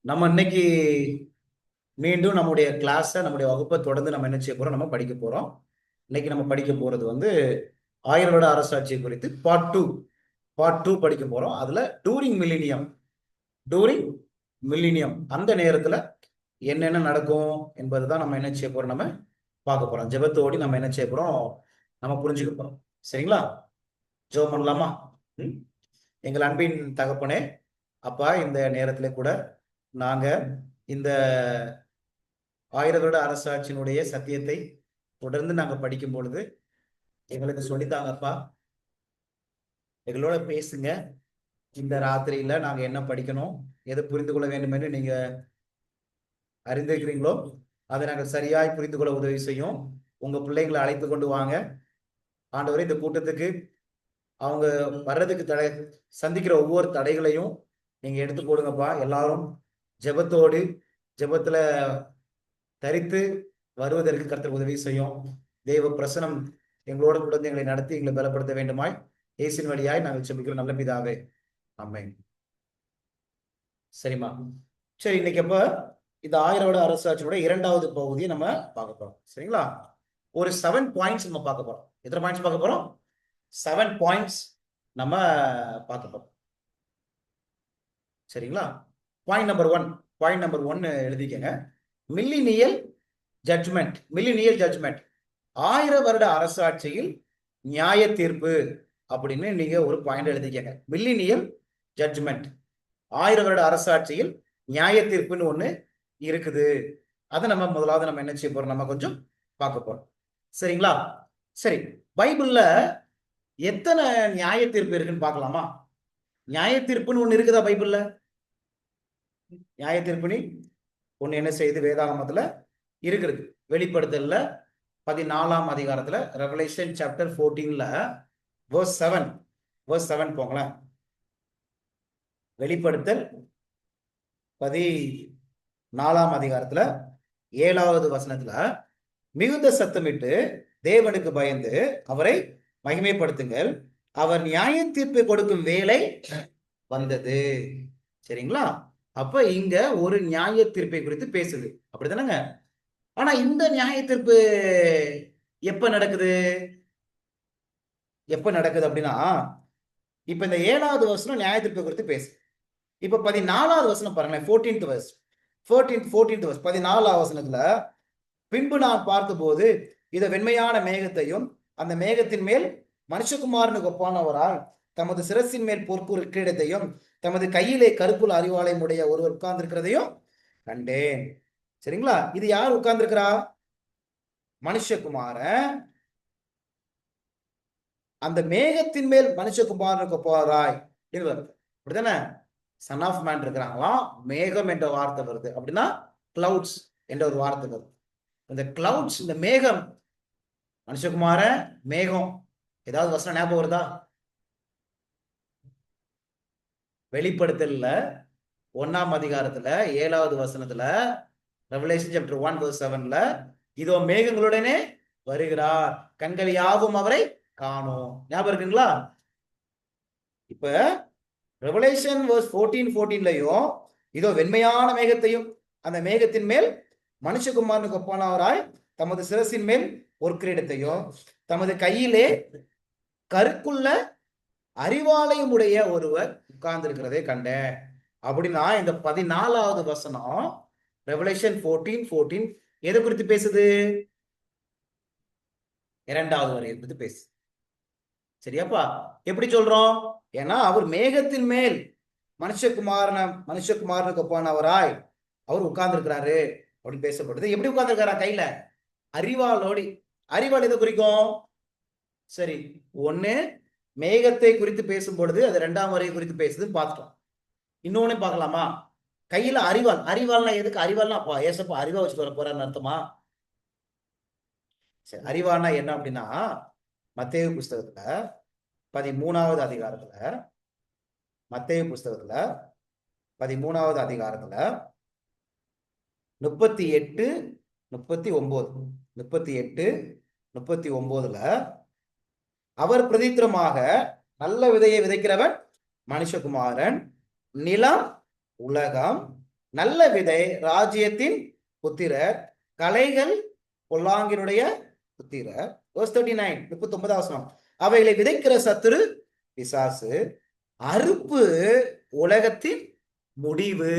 நம்ம இன்னைக்கு மீண்டும் நம்முடைய கிளாஸை நம்முடைய வகுப்பை தொடர்ந்து நம்ம என்ன செய்ய போறோம், நம்ம படிக்க போறோம். இன்னைக்கு நம்ம படிக்க போறது வந்து 1000 வருட அரசாட்சி குறித்து பார்ட் டூ படிக்க போறோம். அதுல டூரிங் மில்லினியம் அந்த நேரத்துல என்னென்ன நடக்கும் என்பதுதான் நம்ம என்ன செய்ய போறோம், நம்ம பார்க்க போறோம். ஜெபத்தோடி நம்ம என்ன செய்ய போறோம், நம்ம புரிஞ்சுக்க போறோம். சரிங்களா? ஜெபம் பண்ணலாமா? ம்? எங்கள் அன்பின் தகப்பனே, அப்பா, இந்த நேரத்துல கூட நாங்க இந்த 1000 வருட அரசாட்சியினுடைய சத்தியத்தை தொடர்ந்து நாங்க படிக்கும் பொழுது எங்களுக்கு சொல்லித்தாங்கப்பா. எங்களோட பேசுங்க. இந்த ராத்திரியில நாங்க என்ன படிக்கணும், எதை புரிந்து கொள்ள வேண்டும் என்று நீங்க அறிந்திருக்கிறீங்களோ அதை நாங்கள் சரியாய் புரிந்து கொள்ள உதவி செய்யும். உங்க பிள்ளைங்களை அழைத்து கொண்டு வாங்க ஆண்டவரே. இந்த கூட்டத்துக்கு அவங்க வர்றதுக்கு சந்திக்கிற ஒவ்வொரு தடைகளையும் நீங்க எடுத்து போடுங்கப்பா. எல்லாரும் ஜெபத்துல தரித்து வருவதற்கு கர்த்தர் உதவி செய்யும். தெய்வ பிரசனம் எங்களோட கூட எங்களை நடத்தி எங்களை பலப்படுத்த வேண்டுமாய் இயேசுவின் வழியாய் நாங்கள் ஜெபிக்கிறோம் நல்ல பிதாவே, ஆமென். சரிம்மா? சரி, இன்னைக்கு அப்ப இந்த 1000 வருட அரசாட்சியோட 2வது பகுதியை நம்ம பார்க்க போறோம். சரிங்களா? ஒரு 7 பாயிண்ட்ஸ் நம்ம பார்க்க போறோம். எத்தனை பாயிண்ட்ஸ் பார்க்க போறோம்? 7 பாயிண்ட்ஸ் நம்ம பார்க்க போறோம். சரிங்களா? பாயிண்ட் நம்பர் ஒன் எழுதிக்கங்க. Millennial judgement. 1000 வருட அரசாட்சியில் நியாய தீர்ப்பு அப்படின்னு நீங்க ஒரு பாயிண்ட் எழுதிக்கங்க. மில்லினியல் ஜட்ஜ்மெண்ட், 1000 வருட அரசாட்சியில் நியாய தீர்ப்புன்னு ஒண்ணு இருக்குது. அதை நம்ம முதலாவது நம்ம என்ன செய்ய போறோம், நம்ம கொஞ்சம் பார்க்க போறோம். சரிங்களா? சரி, பைபிள்ல எத்தனை நியாய தீர்ப்பு இருக்குன்னு பார்க்கலாமா? நியாய தீர்ப்புன்னு ஒண்ணு இருக்குதா பைபிள்ல? நியாய தீர்ப்புன்னு ஒண்ணு என்ன செய்யுது வேதாகமத்துல இருக்கிறது. வெளிப்படுத்தல்ல 14ஆம் அதிகாரத்துல, ரெவலேஷன் சாப்டர் 14ல verse 7 போங்களேன். வெளிப்படுத்தல் 14ஆம் அதிகாரத்துல 7வது வசனத்துல, மிகுந்த சத்தமிட்டு தேவனுக்கு பயந்து அவரை மகிமைப்படுத்துங்கள், அவர் நியாய தீர்ப்பு கொடுக்கும் வேலை வந்தது. சரிங்களா? அப்ப இங்க ஒரு நியாய தீர்ப்பை குறித்து பேசுது, அப்படித்தானங்க? ஆனா இந்த நியாய தீர்ப்பு எப்ப நடக்குது அப்படின்னா, இப்ப இந்த 7வது வசனம் நியாய தீர்ப்பை குறித்து பேசு. இப்ப 14வது வசனம் பாருங்களேன். 14th verse 14th வசனத்துல, பின்பு நான் பார்த்தபோது இத வெண்மையான மேகத்தையும் அந்த மேகத்தின் மேல் மனுஷகுமாரனுக்கு ஒப்பானவரால் தமது சிரசின் மேல் பொற்கூறு கிரீடத்தையும் தமது கையிலே கருப்புல அறிவாலயம் உடைய ஒருவர் உட்கார்ந்து இருக்கிறதையும் கண்டேன். சரிங்களா? இது யார் உட்கார்ந்து இருக்கிறா? மனுஷகுமாரன். அந்த மேகத்தின் மேல் மனுஷகுமாரனுக்கு ஒப்பாராய் வருது, அப்படித்தானே? சன் ஆஃப் மேன் இருக்கிறாங்களாம். மேகம் என்ற வார்த்தை வருது. அப்படின்னா கிளவுட்ஸ் என்ற ஒரு வார்த்தை வருது. இந்த கிளவுட்ஸ், இந்த மேகம், மனுஷகுமார மேகம், ஏதாவது வசனம் ஞாபகம் வருதா? வெளிப்படுத்தல்ல 1ஆம் அதிகாரத்துல 7வது வசனத்துல, ரெவலேஷன் சாப்டர் 1 verse 7ல, இதோ மேகங்களுடனே வருகிறார், கண்கள் யாவும் அவரை காணும். ஞாபகம் இருக்குங்களா? இப்ப ரெவலேஷன் verse 14:14லயும் இதோ வெண்மையான மேகத்தையும் அந்த மேகத்தின் மேல் மனுஷகுமாரனுக்கு ஒப்பானவராய் தமது சிரசின் மேல் ஒரு கிரீடத்தையும் தமது கையிலே கருக்குள்ள அறிவாலயம் உடைய ஒருவர் உட்கார்ந்து இருக்கிறதை கண்டேன். அப்படின்னா இந்த 14வது வசனம் ரெவலேஷன் 14:14 எதை குறித்து பேசுது? 2வது வரையை குறித்து பேசு. சரியாப்பா? எப்படி சொல்றோம்? ஏன்னா அவர் மேகத்தின் மேல் மனுஷகுமாரனுக்கு ஒப்பானவராய் அவர் உட்கார்ந்து இருக்கிறாரு அப்படின்னு பேசப்படுது. எப்படி உட்கார்ந்து இருக்காரா? கையில அறிவாளோடி. அறிவாள் எதை குறிக்கும்? சரி, ஒண்ணு மேகத்தை குறித்து பேசும் பொழுது அது 2ஆம் வரையை குறித்து பேசுதுன்னு பார்த்துட்டோம். இன்னொன்னு பார்க்கலாமா? கையில அறிவாள்னா எதுக்கு? அறிவாள்னா அப்பா ஏசப்பா அறிவா வச்சுட்டு வர போறான்னு அர்த்தமா? சரி, அறிவாள்னா என்ன அப்படின்னா, மத்தேயு புஸ்தகத்துல 13வது அதிகாரத்துல, மத்தேயு புஸ்தகத்துல 13வது அதிகாரத்துல 38, 39ல, அவர் பிரதித்திரமாக நல்ல விதையை விதைக்கிறவன் மனுஷகுமாரன், நிலம் உலகம் நல்ல விதை ராஜ்யத்தின் புத்திரர், கலைகள் பொல்லாங்கினுடைய புத்திரர். verse 39 39 வசனம். அவைகளை விதைக்கிற சத்துரு பிசாசு, அறுப்பு உலகத்தின் முடிவு.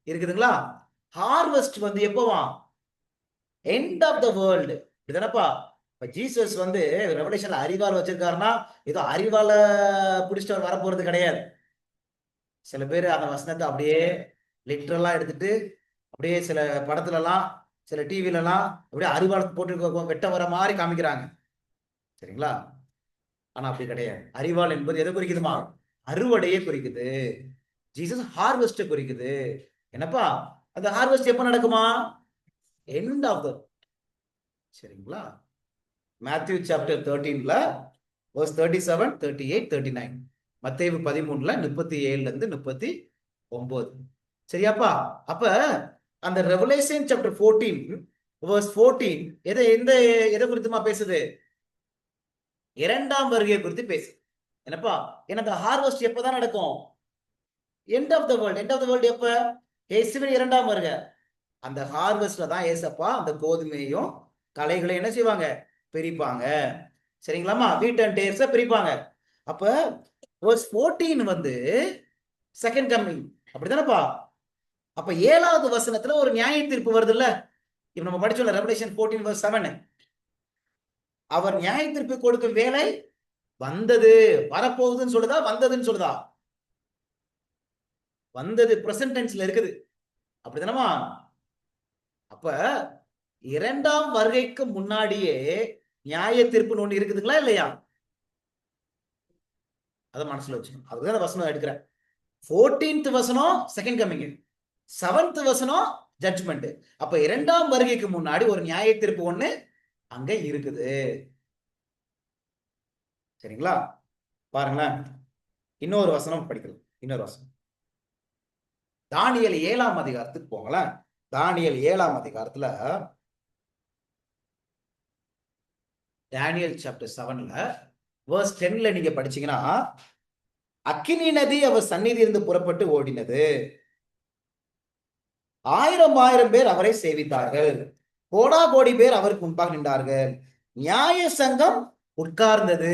இருக்குதுங்களா? ஹார்வெஸ்ட் வந்து எப்போவா? End of the world. இதுதானப்பா இப்ப ஜீசஸ் வந்து ரெவலேஷன்ல அறிவால் வச்சிருக்காருன்னா ஏதோ அறிவால பிடிச்சிட்டு வரப்போறது கிடையாது. சில பேர் அந்த வசனத்தை அப்படியே லிட்டரலா எடுத்துட்டு அப்படியே சில படத்துல எல்லாம் சில டிவில எல்லாம் அப்படியே அறிவால் போட்டு வெட்ட வர மாதிரி காமிக்கிறாங்க. சரிங்களா? ஆனா அப்படி கிடையாது. அறிவால் என்பது எதை குறிக்குதுமா? அறுவடையை குறிக்குது. ஜீசஸ் ஹார்வெஸ்ட் குறிக்குது. என்னப்பா அந்த ஹார்வெஸ்ட் எப்ப நடக்குமா? End of the. சரிங்களா? மேத்யூ சாப்டர் 13ல verse 37 38 39, மத்தேயு 13ல 37ல இருந்து 39. சரியாப்பா? அப்ப அந்த ரெவலேஷன் சாப்டர் 14 verse 14 எதை குறித்துமா பேசுது? இரண்டாம் வருகை குறித்து பேசு. என்னப்பா எனக்கு ஹார்வெஸ்ட் எப்பதான் நடக்கும்? End of the world. End of the world எப்ப? இயேசுவின் இரண்டாம் வருகை. அந்த ஹார்வெஸ்ட்ல தான் ஏசப்பா அந்த கோதுமையும் களைகளை என்ன செய்வாங்க? பிரிப்பாங்க. சரிங்களாமா? வீட் அண்ட் டேர்ஸ பிரிப்பாங்க. அப்ப verse 14 வந்து செகண்ட் கம்மிங். அப்படிதானப்பா? அப்ப 7வது வசனத்துல ஒரு நியாய தீர்ப்பு வருது இல்ல? இப்ப நம்ம படிச்சோம்ல ரெவலேஷன் 14 verse 7. அவர் நியாய தீர்ப்பு கொடுக்கும் வேலை வந்தது. வரப்போகுதுன்னு சொல்லுதா? வந்ததுன்னு சொல்லுதா? வந்தது பிரசன்ட் டென்ஸ்ல இருக்குது. அப்படிதானமா? அப்ப இரண்டாம் வருகைக்கு முன்னாடியே நியாய தீர்ப்புன்னு ஒண்ணு இருக்குதுங்களா இல்லையா? அத மனசுல வச்சுக்கணும். அதுதான் வசனம் எடுக்கிறேன். 14th வசனம் செகண்ட் கமிங், 7th வசனம் ஜட்ஜ்மெண்ட். அப்ப இரண்டாம் வருகைக்கு முன்னாடி ஒரு நியாய தீர்ப்பு ஒண்ணு அங்க இருக்குது. சரிங்களா? பாருங்களேன், இன்னொரு வசனம் படிக்கலாம். இன்னொரு வசனம் தானியேல் 7ஆம் அதிகாரத்துக்கு போங்களேன். தானியேல் 7ஆம் அதிகாரத்துல தானியேல் சாப்டர் 7ல verse 10ல நீங்க படிச்சீங்கன்னா, அக்கினி நதி அவர் சந்நிதி இருந்து புறப்பட்டு ஓடினது. 1000 பேர் அவரை சேவித்தார்கள். கோடா கோடி பேர் அவருக்கு முன்பாக நின்றார்கள். நியாய சங்கம் உட்கார்ந்தது.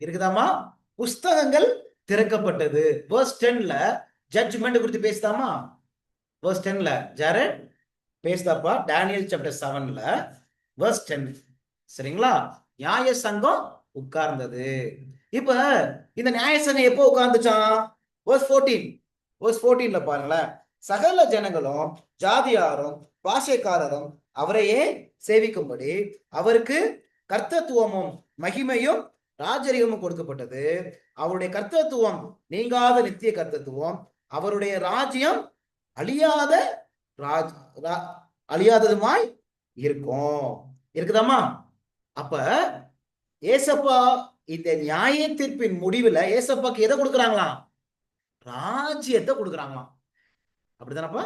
இருக்குதாமா? புஸ்தகங்கள் திறக்கப்பட்டது. verse 10ல ஜட்ஜ்மெண்ட் குறித்து பேசுதாமா? verse 10ல ஜாரட் பேசுதாப்பா? டேனியல் சாப்டர் 7ல verse 10. சரிங்களா? நியாய சங்கம் உட்கார்ந்தது. இப்ப இந்த நியாய சங்கம் எப்போ உட்கார்ந்துச்சான்? verse 14. verse 14ல பாருங்களேன், சகல ஜனங்களும் ஜாதியாரும் பாஷைக்காரரும் அவரையே சேவிக்கும்படி அவருக்கு கர்த்தத்துவமும் மகிமையும் ராஜரிகமும் கொடுக்கப்பட்டது. அவருடைய கர்த்தத்துவம் நீங்காத நித்திய கர்த்தத்துவம், அவருடைய ராஜ்யம் அழியாத அழியாததுமாய் இருக்கும். இருக்குதாமா? அப்ப ஏசப்பா இந்த நியாய தீர்ப்பின் முடிவுல ஏசப்பாக்கு எதை கொடுக்குறாங்களாம்? ராஜ்யத்தை கொடுக்குறாங்களாம். அப்படித்தானப்பா?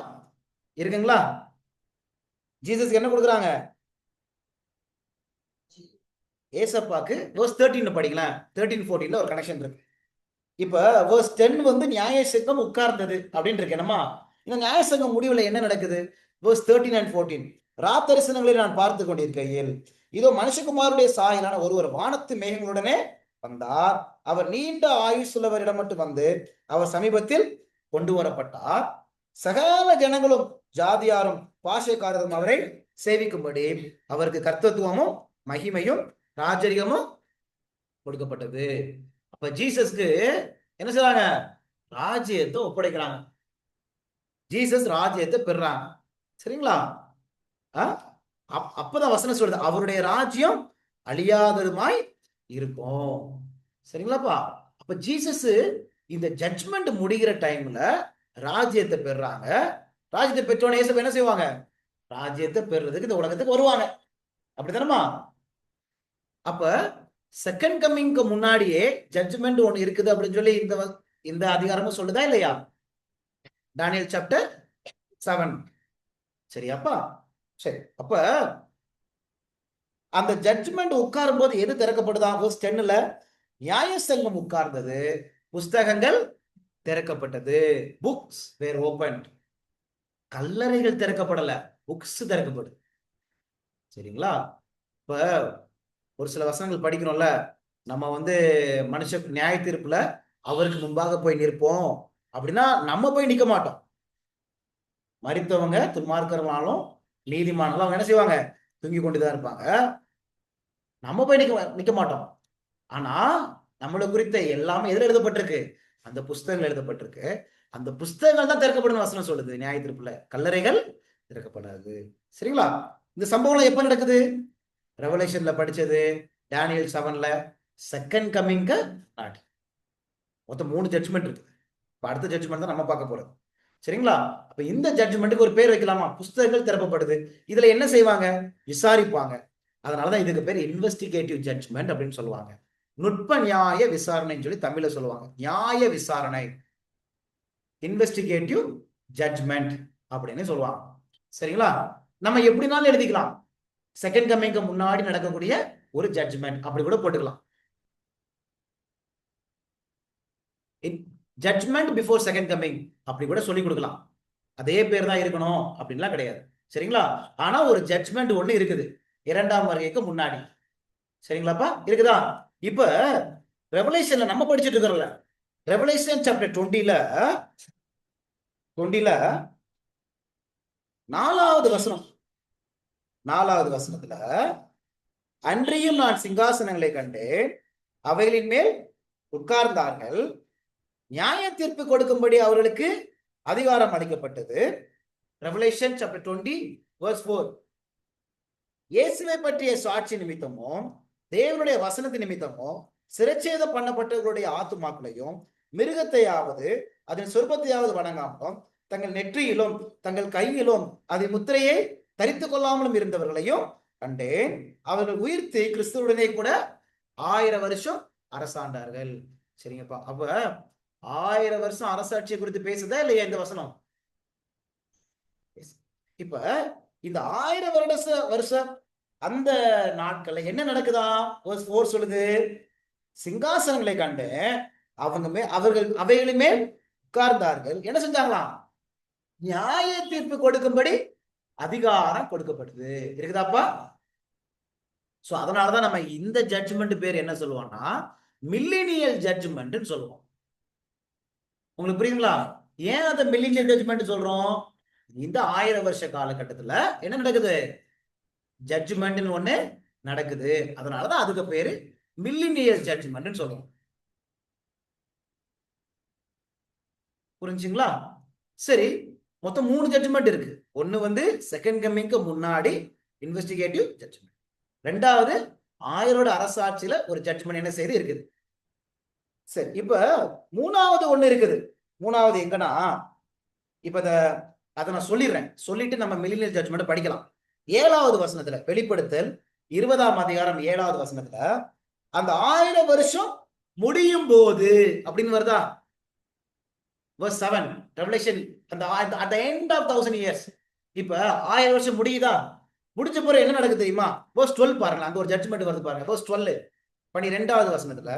இருக்குங்களா? ஜீசஸ் என்ன கொடுக்குறாங்க? ஏசப்பாக்கு verse 13 படிக்கலாம். 13 14ல ஒரு கனெக்ஷன் இருக்கு. இப்ப verse 10 வந்து நியாய சங்கம் உட்கார்ந்தது அப்படின்னு இருக்கு. என்னமா இந்த நியாய சங்கம் முடிவுல என்ன நடக்குது? verse 13 and 14, ராத்தரிசனங்களை நான் பார்த்து கொண்டிருக்கையில் இதோ மனுஷகுமாருடைய சாயலான ஒருவர் வானத்து மேகங்களுடனே வந்தார். அவர் நீண்ட ஆயுசுள்ளவரிடம் மட்டும் வந்து அவர் சமீபத்தில் கொண்டு வரப்பட்டார். சகல ஜனங்களும் ஜாதியாரும் பாஷைக்காரரும் அவரை சேவிக்கும்படி அவருக்கு கர்த்தத்துவமும் மகிமையும் ராஜரிகமும் கொடுக்கப்பட்டது. அப்ப ஜீசஸ்க்கு என்ன செய்றாங்க? ராஜ்யத்தை ஒப்படைக்கிறாங்க. ஜீசஸ் ராஜ்யத்தை பெறாங்க. சரிங்களா? அப்பதான் வசனம் சொல்றது, அவருடைய ராஜ்யம் அழியாததுமாய் இருக்கும். சரிங்களாப்பா? அப்ப ஜீசஸ் இந்த ஜட்ஜ்மெண்ட் முடிகிற டைம்ல ராஜ்யத்தை பெறாங்க. ராஜ்யத்தை பெற்றோன்னு இயேசு என்ன செய்வாங்க? ராஜ்யத்தை பெறுறதுக்கு இந்த உலகத்துக்கு வருவாங்க. அப்படித்தானமா? அப்ப செகண்ட் கம்மிங்க்கு முன்னாடியே ஜட்ஜ்மெண்ட் ஒண்ணு இருக்குது அப்படின்னு சொல்லி இந்த அதிகாரமும் சொல்லுதா இல்லையா? தானியேல் சாப்டர் 7. சரியாப்பா? சரி. அப்ப அந்த ஜட்ஜ்மெண்ட் உட்காரும் போது எது திறக்கப்படுதா? verse 10ல நியாய சங்கம் உட்கார்ந்தது, புஸ்தகங்கள் திறக்கப்பட்டது. Books where opened. கல்லறைகள் திறக்கப்படல, புக்ஸ் திறக்கப்படுது. சரிங்களா? இப்ப ஒரு சில வசனங்கள் படிக்கிறோம்ல, நம்ம மனுஷ நியாய தீர்ப்புல அவருக்கு முன்பாக போய் நிற்போம் அப்படின்னா நம்ம போய் நிக்க மாட்டோம். மரித்தவங்க துன்மார்க்கர்களாலும் நீதிமான்களும் அவங்க என்ன செய்வாங்க? தூங்கி கொண்டுதான் இருப்பாங்க. நம்ம போய் நிக்க மாட்டோம். ஆனா நம்மளை குறித்த எல்லாமே எதுல எழுதப்பட்டிருக்கு? அந்த புஸ்தகங்கள் எழுதப்பட்டிருக்கு. அந்த புஸ்தகங்கள் தான் திறக்கப்படும் வசனம் சொல்லுது நியாய தீர்ப்புல. கல்லறைகள் திறக்கப்படாது. சரிங்களா? இந்த சம்பவம் எப்ப நடக்குது? ரெவலேஷன்ல படிச்சது, டேனியல் 7ல, செகண்ட் கம்மிங்க்கு நாட். மொத்தம் 3 ஜட்ஜ்மெண்ட் இருக்கு. அடுத்த ஜட்ஜ்மெண்ட் தான் நம்ம பார்க்க போறோம். சரிங்களா? அப்ப இந்த ஜட்ஜ்மெண்ட்டுக்கு ஒரு பேர் வைக்கலாமா? புஸ்தகங்கள் திறப்பப்படுது. இதுல என்ன செய்வாங்க? விசாரிப்பாங்க. அதனாலதான் இதுக்கு பேர் இன்வெஸ்டிகேட்டிவ் ஜட்ஜ்மெண்ட் அப்படின்னு சொல்லுவாங்க. நுட்ப நியாய விசாரணைன்னு சொல்லி தமிழ்ல சொல்லுவாங்க. நியாய விசாரணை, இன்வெஸ்டிகேட்டிவ் ஜட்ஜ்மெண்ட் அப்படின்னு சொல்லுவாங்க. சரிங்களா? நம்ம எப்படினாலும் எழுதிக்கலாம். செகண்ட் கம்மிங்க்கு முன்னாடி நடக்கக்கூடிய ஒரு ஜட்ஜ்மெண்ட் அப்படி கூட போட்டுக்கலாம். ஜட்ஜ்மெண்ட் பிஃபோர் செகண்ட் கம்மிங் அப்படி கூட சொல்லி கொடுக்கலாம். அதே பேர் தான் இருக்கணும் அப்படின்லாம் கிடையாது. சரிங்களா? ஆனா ஒரு ஜட்ஜ்மெண்ட் ஒண்ணு இருக்குது இரண்டாம் வருகைக்கு முன்னாடி. சரிங்களாப்பா? இருக்குதா? இப்ப ரெவலேஷன்ல நம்ம படிச்சுட்டு இருக்கிறோம்ல, ரெவலேஷன் சாப்டர் 20ல 4வது வசனம், 4வது வசனத்துல, அன்றியும் நான் சிங்காசனங்களை கண்டேன், அவைகளின் மேல் உட்கார்ந்தார்கள், நியாய தீர்ப்பு கொடுக்கும்படி அவர்களுக்கு அதிகாரம் அளிக்கப்பட்டது. Revelation chapter 20 verse 4. இயேசுவை பற்றிய சாட்சி நிமித்தமும் தேவனுடைய வசனத்து நிமித்தமும் சிரச்சேதம் பண்ணப்பட்டவர்களுடைய ஆத்துமாக்களையும் மிருகத்தையாவது அதன் சொர்பத்தையாவது வணங்காமலும் தங்கள் நெற்றியிலும் தங்கள் கையிலும் அதன் முத்திரையை தரித்துக் கொள்ளாமலும் இருந்தவர்களையும் கண்டேன். அவர்கள் உயிர்த்து கிறிஸ்துவுடனே கூட 1000 வருஷம் அரசாண்டார்கள். சரிங்கப்பா? அப்ப 1000 வருஷம் அரசாட்சியை குறித்து பேசுதா இல்லையா இந்த வசனம்? இப்ப இந்த 1000 வருஷம் அந்த நாட்கள்ல என்ன நடக்குதா? verse 4 சொல்லுது, சிங்காசனங்களை கண்டு அவர்கள் அவைகளுமே உட்கார்ந்தார்கள். என்ன செஞ்சாங்களாம்? நியாய தீர்ப்பு கொடுக்கும்படி அதிகாரம் கொடுக்கப்படுது. இருக்குதாப்பா? சோ அதனாலதான் நம்ம இந்த ஜட்ஜ்மெண்ட் பேர் என்ன சொல்லுவோம்னா மில்லினியல் ஜட்ஜ்மெண்ட் சொல்லுவோம். உங்களுக்கு புரியுங்களா? ஏன் அந்த மில்லினியல் ஜட்ஜ்மெண்ட் சொல்றோம்? இந்த 1000 வருஷ காலகட்டத்துல என்ன நடக்குது? ஜட்ஜ்மெண்ட் ஒண்ணு நடக்குது. அதனாலதான் அதுக்கு பேரு மில்லினியல் ஜட்ஜ்மெண்ட் சொல்றோம். புரிஞ்சுங்களா? சரி, மொத்தம் 3 ஜட்ஜ்மெண்ட் இருக்கு. ஒண்ணு செகண்ட் கம்மிங்க்கு முன்னாடி இன்வெஸ்டிகேட்டிவ் ஜட்ஜ்மெண்ட். ரெண்டாவது 1000 அரசாட்சியில ஒரு ஜட்ஜ்மெண்ட் என்ன செய்து இருக்குது. சரி, இப்ப மூணாவது ஒண்ணு இருக்குது. மூணாவது எங்கன்னா, இப்ப அதை நான் சொல்லிடுறேன், சொல்லிட்டு நம்ம மில்லினியல் ஜட்ஜ்மெண்ட் படிக்கலாம். 7வது வசனத்துல, வெளிப்படுத்தல் 20ஆம் அதிகாரம் 7வது வசனத்துல, அந்த 1000 வருஷம் முடியும் போது அப்படின்னு வருதா? verse 7 revelation, at the end of 1000 years. இப்ப 1000 வருஷம் முடியுதா? முடிஞ்ச பிறகு என்ன நடக்குது தெரியுமா? verse 12 பாருங்க, அங்க ஒரு ஜட்ஜ்மெண்ட் வருது பாருங்க. verse 12 12வது வசனத்துல,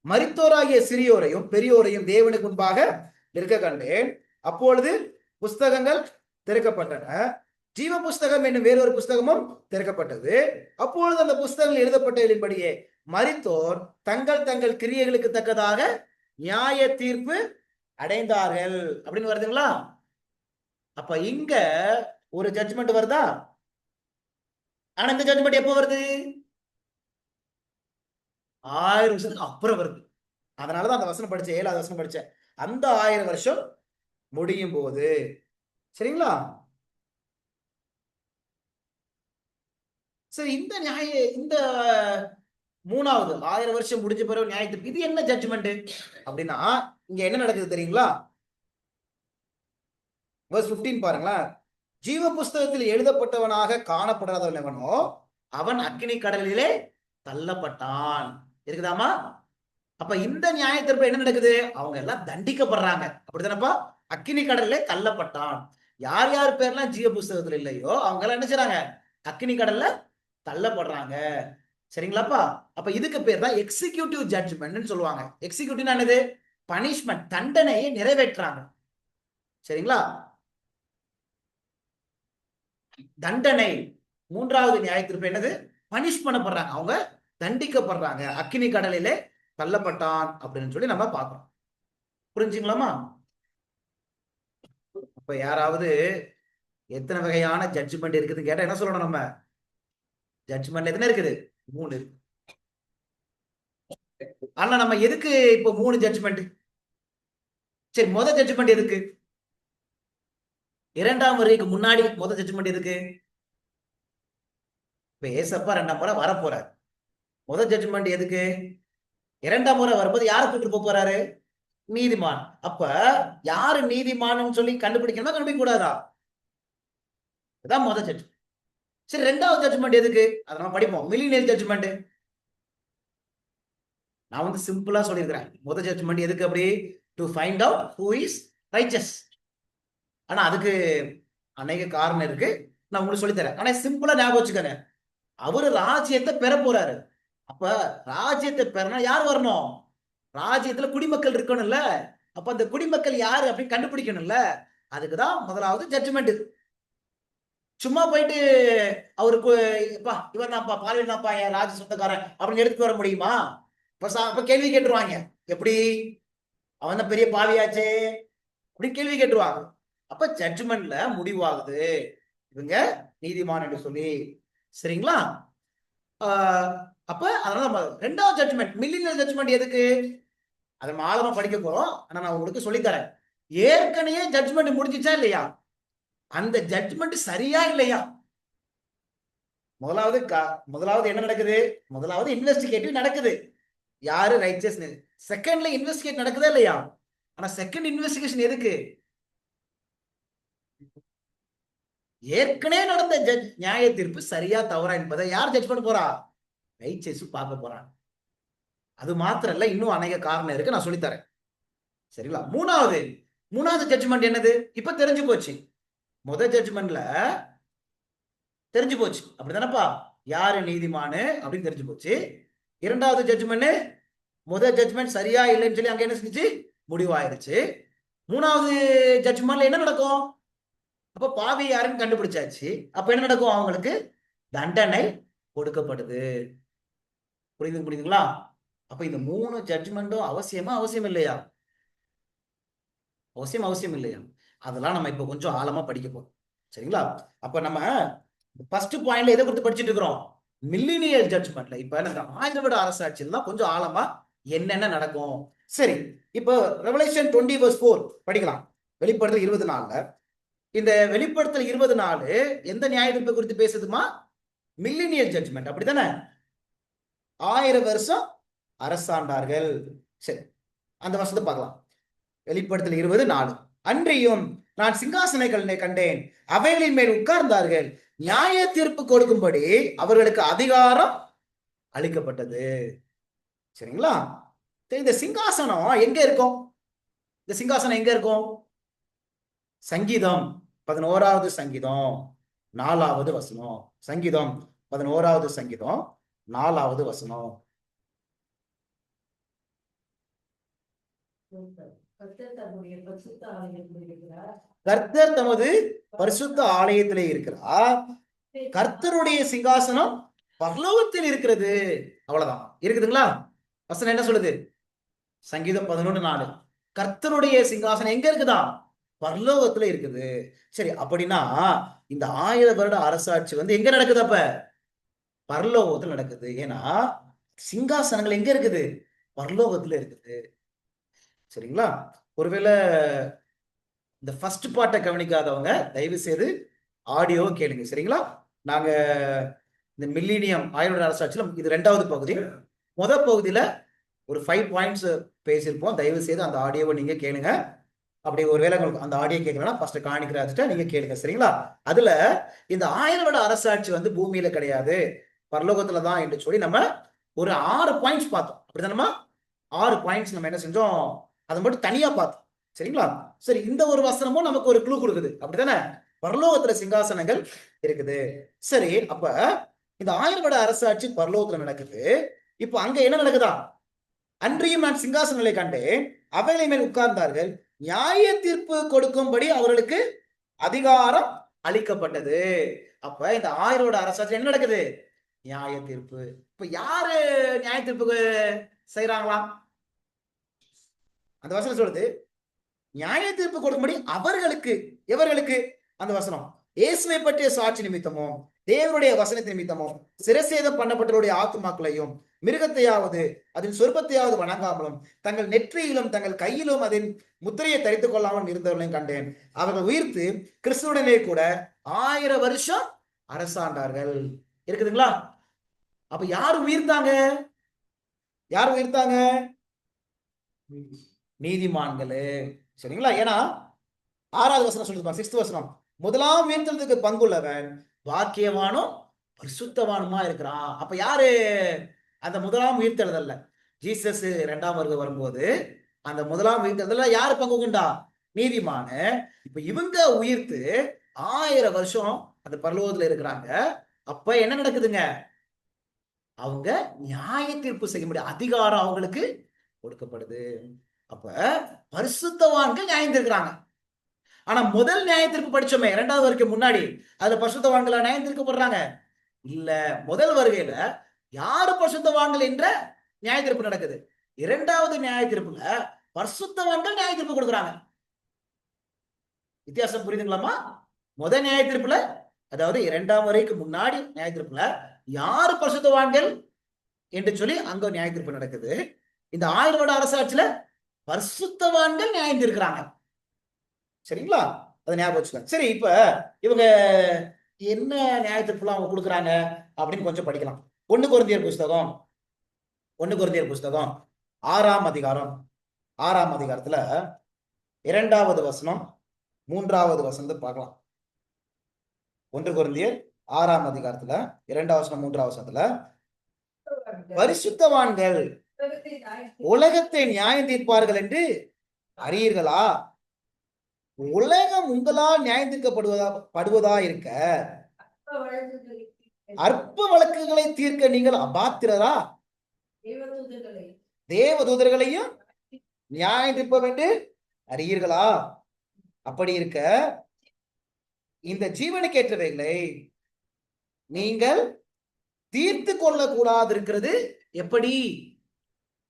மரித்தோராகிய சிறியோரையும் பெரியோரையும் தேவனுக்கு முன்பாக நிற்க கண்டேன். அப்பொழுது புஸ்தகங்கள் திறக்கப்பட்டன, ஜீவ புஸ்தகம் என்னும் வேறொரு புஸ்தகமும் திறக்கப்பட்டது. அப்பொழுது அந்த புஸ்தகங்கள் எழுதப்பட்டதின்படியே மரித்தோர் தங்கள் தங்கள் கிரியைகளுக்கு தக்கதாக நியாய தீர்ப்பு அடைந்தார்கள் அப்படின்னு வருதுங்களா? அப்ப இங்க ஒரு ஜட்ஜ்மெண்ட் வருதா? ஆனா இந்த ஜட்ஜ்மெண்ட் எப்போ வருது? 1000 வருஷத்துக்கு அப்புறம் வருது. அதனாலதான் அந்த வசனம் படிச்சேன், 7வது வசனம் படிச்சேன். அந்த 1000 வருஷம் முடியும் போது. சரிங்களா? சரி, இந்த மூணாவது 1000 வருஷம் முடிஞ்ச பிறகு நியாயத்துக்கு இது என்ன ஜட்ஜ்மெண்ட் அப்படின்னா, இங்க என்ன நடக்குது தெரியுங்களா? verse 15 பாருங்களேன். ஜீவ புஸ்தகத்தில் எழுதப்பட்டவனாக காணப்படாதவன் எவனோ அவன் அக்கினி கடலிலே தள்ளப்பட்டான். இருக்குதாமா? அப்ப இந்த நியாய தீர்ப்பு என்ன நடக்குது? அவங்க எல்லாம் தண்டிக்கப்படுறாங்க. அப்படித்தானப்பா? அக்கினி கடலிலே தள்ளப்பட்டான். யார் யார் பேர்லாம் ஜீவ புஸ்தகத்துல இல்லையோ அவங்க எல்லாம் என்ன செய்றாங்க? அக்கினி கடல்ல தள்ளப்படுறாங்க. சரிங்களாப்பா? அப்ப இதுக்கு பேர் தான் எக்ஸிகியூட்டிவ் ஜட்ஜ்மெண்ட் சொல்லுவாங்க. எக்ஸிகியூட்டிவ் என்னது? பனிஷ்மெண்ட், தண்டனையை நிறைவேற்றாங்க. சரிங்களா? தண்டனை. மூன்றாவது நியாய தீர்ப்பு என்னது? பனிஷ் பண்ணப்படுறாங்க, அவங்க தண்டிக்கப்படுறாங்க, அக்கினி கடலிலே தள்ளப்பட்டான் அப்படின்னு சொல்லி நம்ம பார்க்கிறோம். புரிஞ்சுங்களாமா? அப்ப யாராவது எத்தனை வகையான ஜட்ஜ்மெண்ட் இருக்குதுன்னு கேட்டா என்ன சொல்லணும்? நம்ம ஜட்ஜ்மெண்ட் எத்தனை இருக்குது? 3 இருக்கு. ஆனா நம்ம எதுக்கு இப்ப 3 ஜட்ஜ்மெண்ட்? சரி, முதல் ஜட்ஜ்மெண்ட் எதுக்கு? இரண்டாம் வருகைக்கு முன்னாடி முதல் ஜட்ஜ்மெண்ட் எதுக்கு? இப்ப ஏசப்பா 2ஆம் முறை வர போறாரு. முதல் ஜட்ஜ்மெண்ட் எதுக்கு? 2ஆம் முறை வரும்போது யாரை கூட்டிட்டு போறாரு? நீதிமான். அப்ப யாரு நீதிமான் சொல்லி கண்டுபிடிக்கணுமா, கண்டுபிடிக்க கூடாதா? இதான் முதல் ஜட்ஜ்மெண்ட். சரி, 2வது ஜட்ஜ்மெண்ட் எதுக்கு? அதை நம்ம படிப்போம். Millennial judgement. நான் வந்து சிம்பிளா சொல்லியிருக்கிறேன். முதல் ஜட்ஜ்மெண்ட் எதுக்கு? அப்படி to find out who is riches. ஆனா அதுக்கு அநேக காரணம் இருக்கு, நான் உங்களுக்கு சொல்லித்தரேன். ஆனா சிம்பிளா ஞாபகம் வச்சுக்கோங்க, அவரு ராஜ்யத்தை பெற போறாரு. அப்ப ராஜ்யத்தை பெறணும் யார் வரணும்? ராஜ்யத்துல குடிமக்கள் இருக்கணும்ல. அப்ப அந்த குடிமக்கள் யாரு அப்படின்னு கண்டுபிடிக்கணும்ல. அதுக்குதான் முதலாவது ஜட்ஜ்மெண்ட். சும்மா போயிட்டு அவருக்கு இவன் தான்ப்பா, பாலியல் தான்ப்பா என் ராஜ சொந்தக்காரன் அப்படின்னு எடுத்துட்டு வர முடியுமா? இப்ப கேள்வி கேட்டுருவாங்க, எப்படி அவன் தான் பெரிய பாவியாச்சே அப்படின்னு கேள்வி கேட்டுருவாங்க. அப்ப ஜட்ஜ்மெண்ட்ல முடிவாகுது இவங்க நீதிமான் என்று சொல்லி. சரிங்களா? அப்ப அதனால நம்ம 2வது ஜட்ஜ்மெண்ட், மில்லினியல் ஜட்ஜ்மெண்ட் எதுக்கு? அதை நம்ம ஆழமா படிக்க போறோம். ஆனா நான் உங்களுக்கு சொல்லித்தரேன். ஏற்கனவே ஜட்ஜ்மெண்ட் முடிஞ்சிச்சா இல்லையா? அந்த ஜட்ஜ்மெண்ட் சரியா இல்லையா? முதலாவது என்ன நடக்குது? முதலாவது இன்வெஸ்டிகேட்டிவ் நடக்குது, யாரு ரைச்சஸ். செகண்ட்ல இன்வெஸ்டிகேட் நடக்குதா இல்லையா? ஆனா செகண்ட் இன்வெஸ்டிகேஷன் எதுக்கு? ஏற்கனவே நடந்த நியாய தீர்ப்பு சரியா தவறா என்பதை யார் ஜட்ஜ் பண்ண போறா? ரைச்சஸ் பார்க்க போறான். அது மாத்திரம் இல்ல, இன்னும் அநேக காரணம் இருக்கு, நான் சொல்லித்தரேன். சரிங்களா? மூணாவது ஜட்ஜ்மெண்ட் என்னது? இப்ப தெரிஞ்சு போச்சு. முதல் ஜட்ஜ்மெண்ட்ல தெரிஞ்சு போச்சு, அப்படிதானப்பா, யாரு நீதிமானு அப்படின்னு தெரிஞ்சு போச்சு. 2வது ஜட்ஜ்மெண்ட், முதல் ஜட்ஜ்மெண்ட் சரியா இல்லைன்னு சொல்லி அங்க என்ன செஞ்சு முடிவாயிருச்சு. 3வது ஜட்ஜ்மெண்ட்ல என்ன நடக்கும்? அப்ப பாவி யாருன்னு கண்டுபிடிச்சாச்சு. அப்ப என்ன நடக்கும்? அவங்களுக்கு தண்டனை கொடுக்கப்படுது. புரியுதுங்களா? அப்ப இந்த 3 ஜட்ஜ்மெண்ட்டும் அவசியம் இல்லையா? அவசியம் இல்லையா? அதெல்லாம் நம்ம இப்ப கொஞ்சம் ஆழமா படிக்க போறோம். சரிங்களா? அப்ப நம்ம ஃபர்ஸ்ட் பாயிண்ட்ல எதை குறித்து படிச்சுட்டு இருக்கிறோம்? மில்லினியல் ஜட்ஜ்மெண்ட்ல. இப்ப நம்ம 1000 வருட அரசாட்சியில் தான் கொஞ்சம் ஆழமா என்னென்ன நடக்கும். சரி, இப்போ ரெவலேஷன் 20:4 படிக்கலாம். வெளிப்படுத்தல் 24. இந்த வெளிப்படுத்தல் 24 எந்த நியாய தீர்ப்பு குறித்து பேசுதுமா? மில்லினியல் ஜட்ஜ்மெண்ட், அப்படித்தானே? 1000 வருஷம் அரசாண்டார்கள். சரி, அந்த வருஷத்தை பார்க்கலாம். வெளிப்படுத்தல் 20:4. அன்றியும் நான் சிங்காசனங்களை கண்டேன், அவைகளின் மேல் உட்கார்ந்தார்கள், நியாய தீர்ப்பு கொடுக்கும்படி அவர்களுக்கு அதிகாரம் அளிக்கப்பட்டது. சரிங்களா? இந்த சிங்காசனம் எங்க இருக்கும்? இந்த சிங்காசனம் எங்க இருக்கும்? சங்கீதம் 11வது சங்கீதம் 4வது வசனம். சங்கீதம் 11வது சங்கீதம் 4வது வசனம். கர்த்தர் தமது பரிசுத்த ஆலயத்திலே இருக்கிறார், கர்த்தருடைய சிங்காசனம் பரலோகத்தில் இருக்கிறது. அவ்வளவுதான். இருக்குதுங்களா? வசனம் என்ன சொல்லுது? சங்கீதம் 11:4. கர்த்தருடைய சிங்காசனம் எங்க இருக்குதா? பரலோகத்துல இருக்குது. சரி, அப்படின்னா இந்த 1000 வருட அரசாட்சி வந்து எங்க நடக்குது? அப்ப பரலோகத்துல நடக்குது. ஏன்னா சிங்காசனங்கள் எங்க இருக்குது? பரலோகத்துல இருக்குது. சரிங்களா? ஒருவேளை இந்த ஃபர்ஸ்ட் பார்ட்டை கவனிக்காதவங்க தயவு செய்து ஆடியோவை கேளுங்க. சரிங்களா? நாங்க இந்த மில்லினியம் 1000 வருட அரசாட்சியில இது 2வது பகுதி. முதல் பகுதியில ஒரு 5 பாயிண்ட்ஸ் பேசியிருப்போம். தயவு செய்து அந்த ஆடியோவை நீங்க கேளுங்க. அப்படி ஒருவேளை உங்களுக்கு அந்த ஆடியோ கேட்கலன்னா ஃபர்ஸ்ட் காணிக்கிறாச்சுட்டா நீங்க கேளுங்க. சரிங்களா? அதுல இந்த 1000 வருட அரசாட்சி வந்து பூமியில கிடையாது, பரலோகத்துல தான் என்று சொல்லி நம்ம ஒரு 6 பாயிண்ட்ஸ் பார்த்தோம். அப்படிதானமா? 6 பாயிண்ட்ஸ் நம்ம என்ன செஞ்சோம்? அதை மட்டும் தனியா பார்த்தோம். சரிங்களா? சரி, இந்த ஒரு வசனமும் நமக்கு ஒரு க்ளூ கொடுக்குது, அப்படித்தானே? பரலோகத்துல சிங்காசனங்கள் இருக்குது. சரி, அப்ப இந்த 1000 வருட அரசாட்சி பரலோகத்துல நடக்குது. இப்ப அங்க என்ன நடக்குதா? அன்றியும் நான் சிங்காசனங்களை கண்டேன், அவைகளை மேல் உட்கார்ந்தார்கள், நியாய தீர்ப்பு கொடுக்கும்படி அவர்களுக்கு அதிகாரம் அளிக்கப்பட்டது. அப்ப இந்த 1000 வருட அரசாட்சி என்ன நடக்குது? நியாய தீர்ப்பு. இப்ப யாரு நியாய தீர்ப்புக்கு செய்யறாங்களாம்? அந்த வசனம் சொல்லுது, நியாய தீர்ப்பு கொடுக்கும்படி அவர்களுக்கு, எவர்களுக்கு? அந்த வசனம், இயேசுவை பற்றிய சாட்சி நிமித்தமும் தேவனுடைய வசனத்தின் நிமித்தமும் சிரசேதம் பண்ணப்பட்டவருடைய ஆத்துமாக்களையும் மிருகத்தையாவது அதன் சொற்பத்தையாவது வணங்காமலும் தங்கள் நெற்றியிலும் தங்கள் கையிலும் அதன் முத்திரையை தரித்துக் கொள்ளாமலும் இருந்தவர்களையும் கண்டேன். அவர்கள் உயிர்த்து கிறிஸ்துவுடனே கூட 1000 வருஷம் அரசாண்டார்கள். இருக்குதுங்களா? அப்ப யார் உயிர்த்தாங்க? யார் உயிர்த்தாங்க? நீதிமான்களே. சரிங்களா? ஏன்னா 6வது வசனம் சொல்லுது, 6th வசனம், முதலாம் உயிர்த்தெழுதலுக்கு பங்குள்ளவன் பாக்கியவானும் பரிசுத்தவானுமா இருக்கிறான். அப்ப யாரு அந்த முதலாம் உயிர்த்தெழுதல்ல? ஜீசஸ் 2ஆம் வருகை வரும்போது அந்த முதலாம் உயிர்த்தெழுதல்ல யாரு பங்கு கொண்டா? நீதிமான. இப்ப இவங்க உயிர்த்து 1000 வருஷம் அந்த பரலோகத்துல இருக்கிறாங்க. அப்ப என்ன நடக்குதுங்க? அவங்க நியாய தீர்ப்பு செய்ய முடியும் அதிகாரம் அவங்களுக்கு கொடுக்கப்படுது. அப்ப பரிசுத்தவான்கள் நியாயம் தீர்க்கிறாங்க. ஆனா முதல் நியாய தீர்ப்பு படிச்சோமே 2வது வருகைக்கு முன்னாடி, அதுல பரிசுத்தவான்களா நியாயம் தீர்க்கப்படுறாங்க? இல்ல. முதல் வருகையில யாரு பரிசுத்தவான்கள் என்ற நியாய தீர்ப்பு நடக்குது. 2வது நியாய தீர்ப்புல பரிசுத்தவான்கள் நியாய தீர்ப்பு கொடுக்குறாங்க. வித்தியாசம் புரியுதுங்களாமா? முதல் நியாய தீர்ப்புல, அதாவது 2ஆம் வரைக்கு முன்னாடி நியாய தீர்ப்புல யாரு பரிசுத்தவான்கள் என்று சொல்லி அங்க நியாய தீர்ப்பு நடக்குது. இந்த 1000 வருட அரசாட்சியில பரிசுத்தவான்கள் நியாயம் தீர்க்கிறாங்க. சரிங்களா? அதை ஞாபகம் வச்சுக்கோங்க. சரி, இப்ப இவங்க என்ன நியாய தீர்ப்புலாம் அவங்க கொடுக்குறாங்க அப்படின்னு கொஞ்சம் படிக்கலாம். 1 கொரிந்தியர் புஸ்தகம் 6ஆம் அதிகாரம் 6ஆம் அதிகாரத்துல 2வது வசனம் 3வது வசனத்தை பார்க்கலாம். 1 கொரிந்தியர் 6ஆம் அதிகாரத்துல 2வது வசனம் 3வது வசனத்துல, பரிசுத்தவான்கள் உலகத்தை நியாயம் தீர்ப்பார்கள் என்று அறியீர்களா? உலகம் உங்களால் நியாயம் தீர்க்கப்படுவதா இருக்க அற்ப வழக்குகளை தீர்க்க நீங்கள் அபாத்திரரா? தேவதூதர்களையும் நியாயம் தீர்ப்ப என்று அறியீர்களா? அப்படி இருக்க இந்த ஜீவனுக்கு ஏற்றவைகளை நீங்கள் தீர்த்து கொள்ள கூடாது இருக்கிறது எப்படி?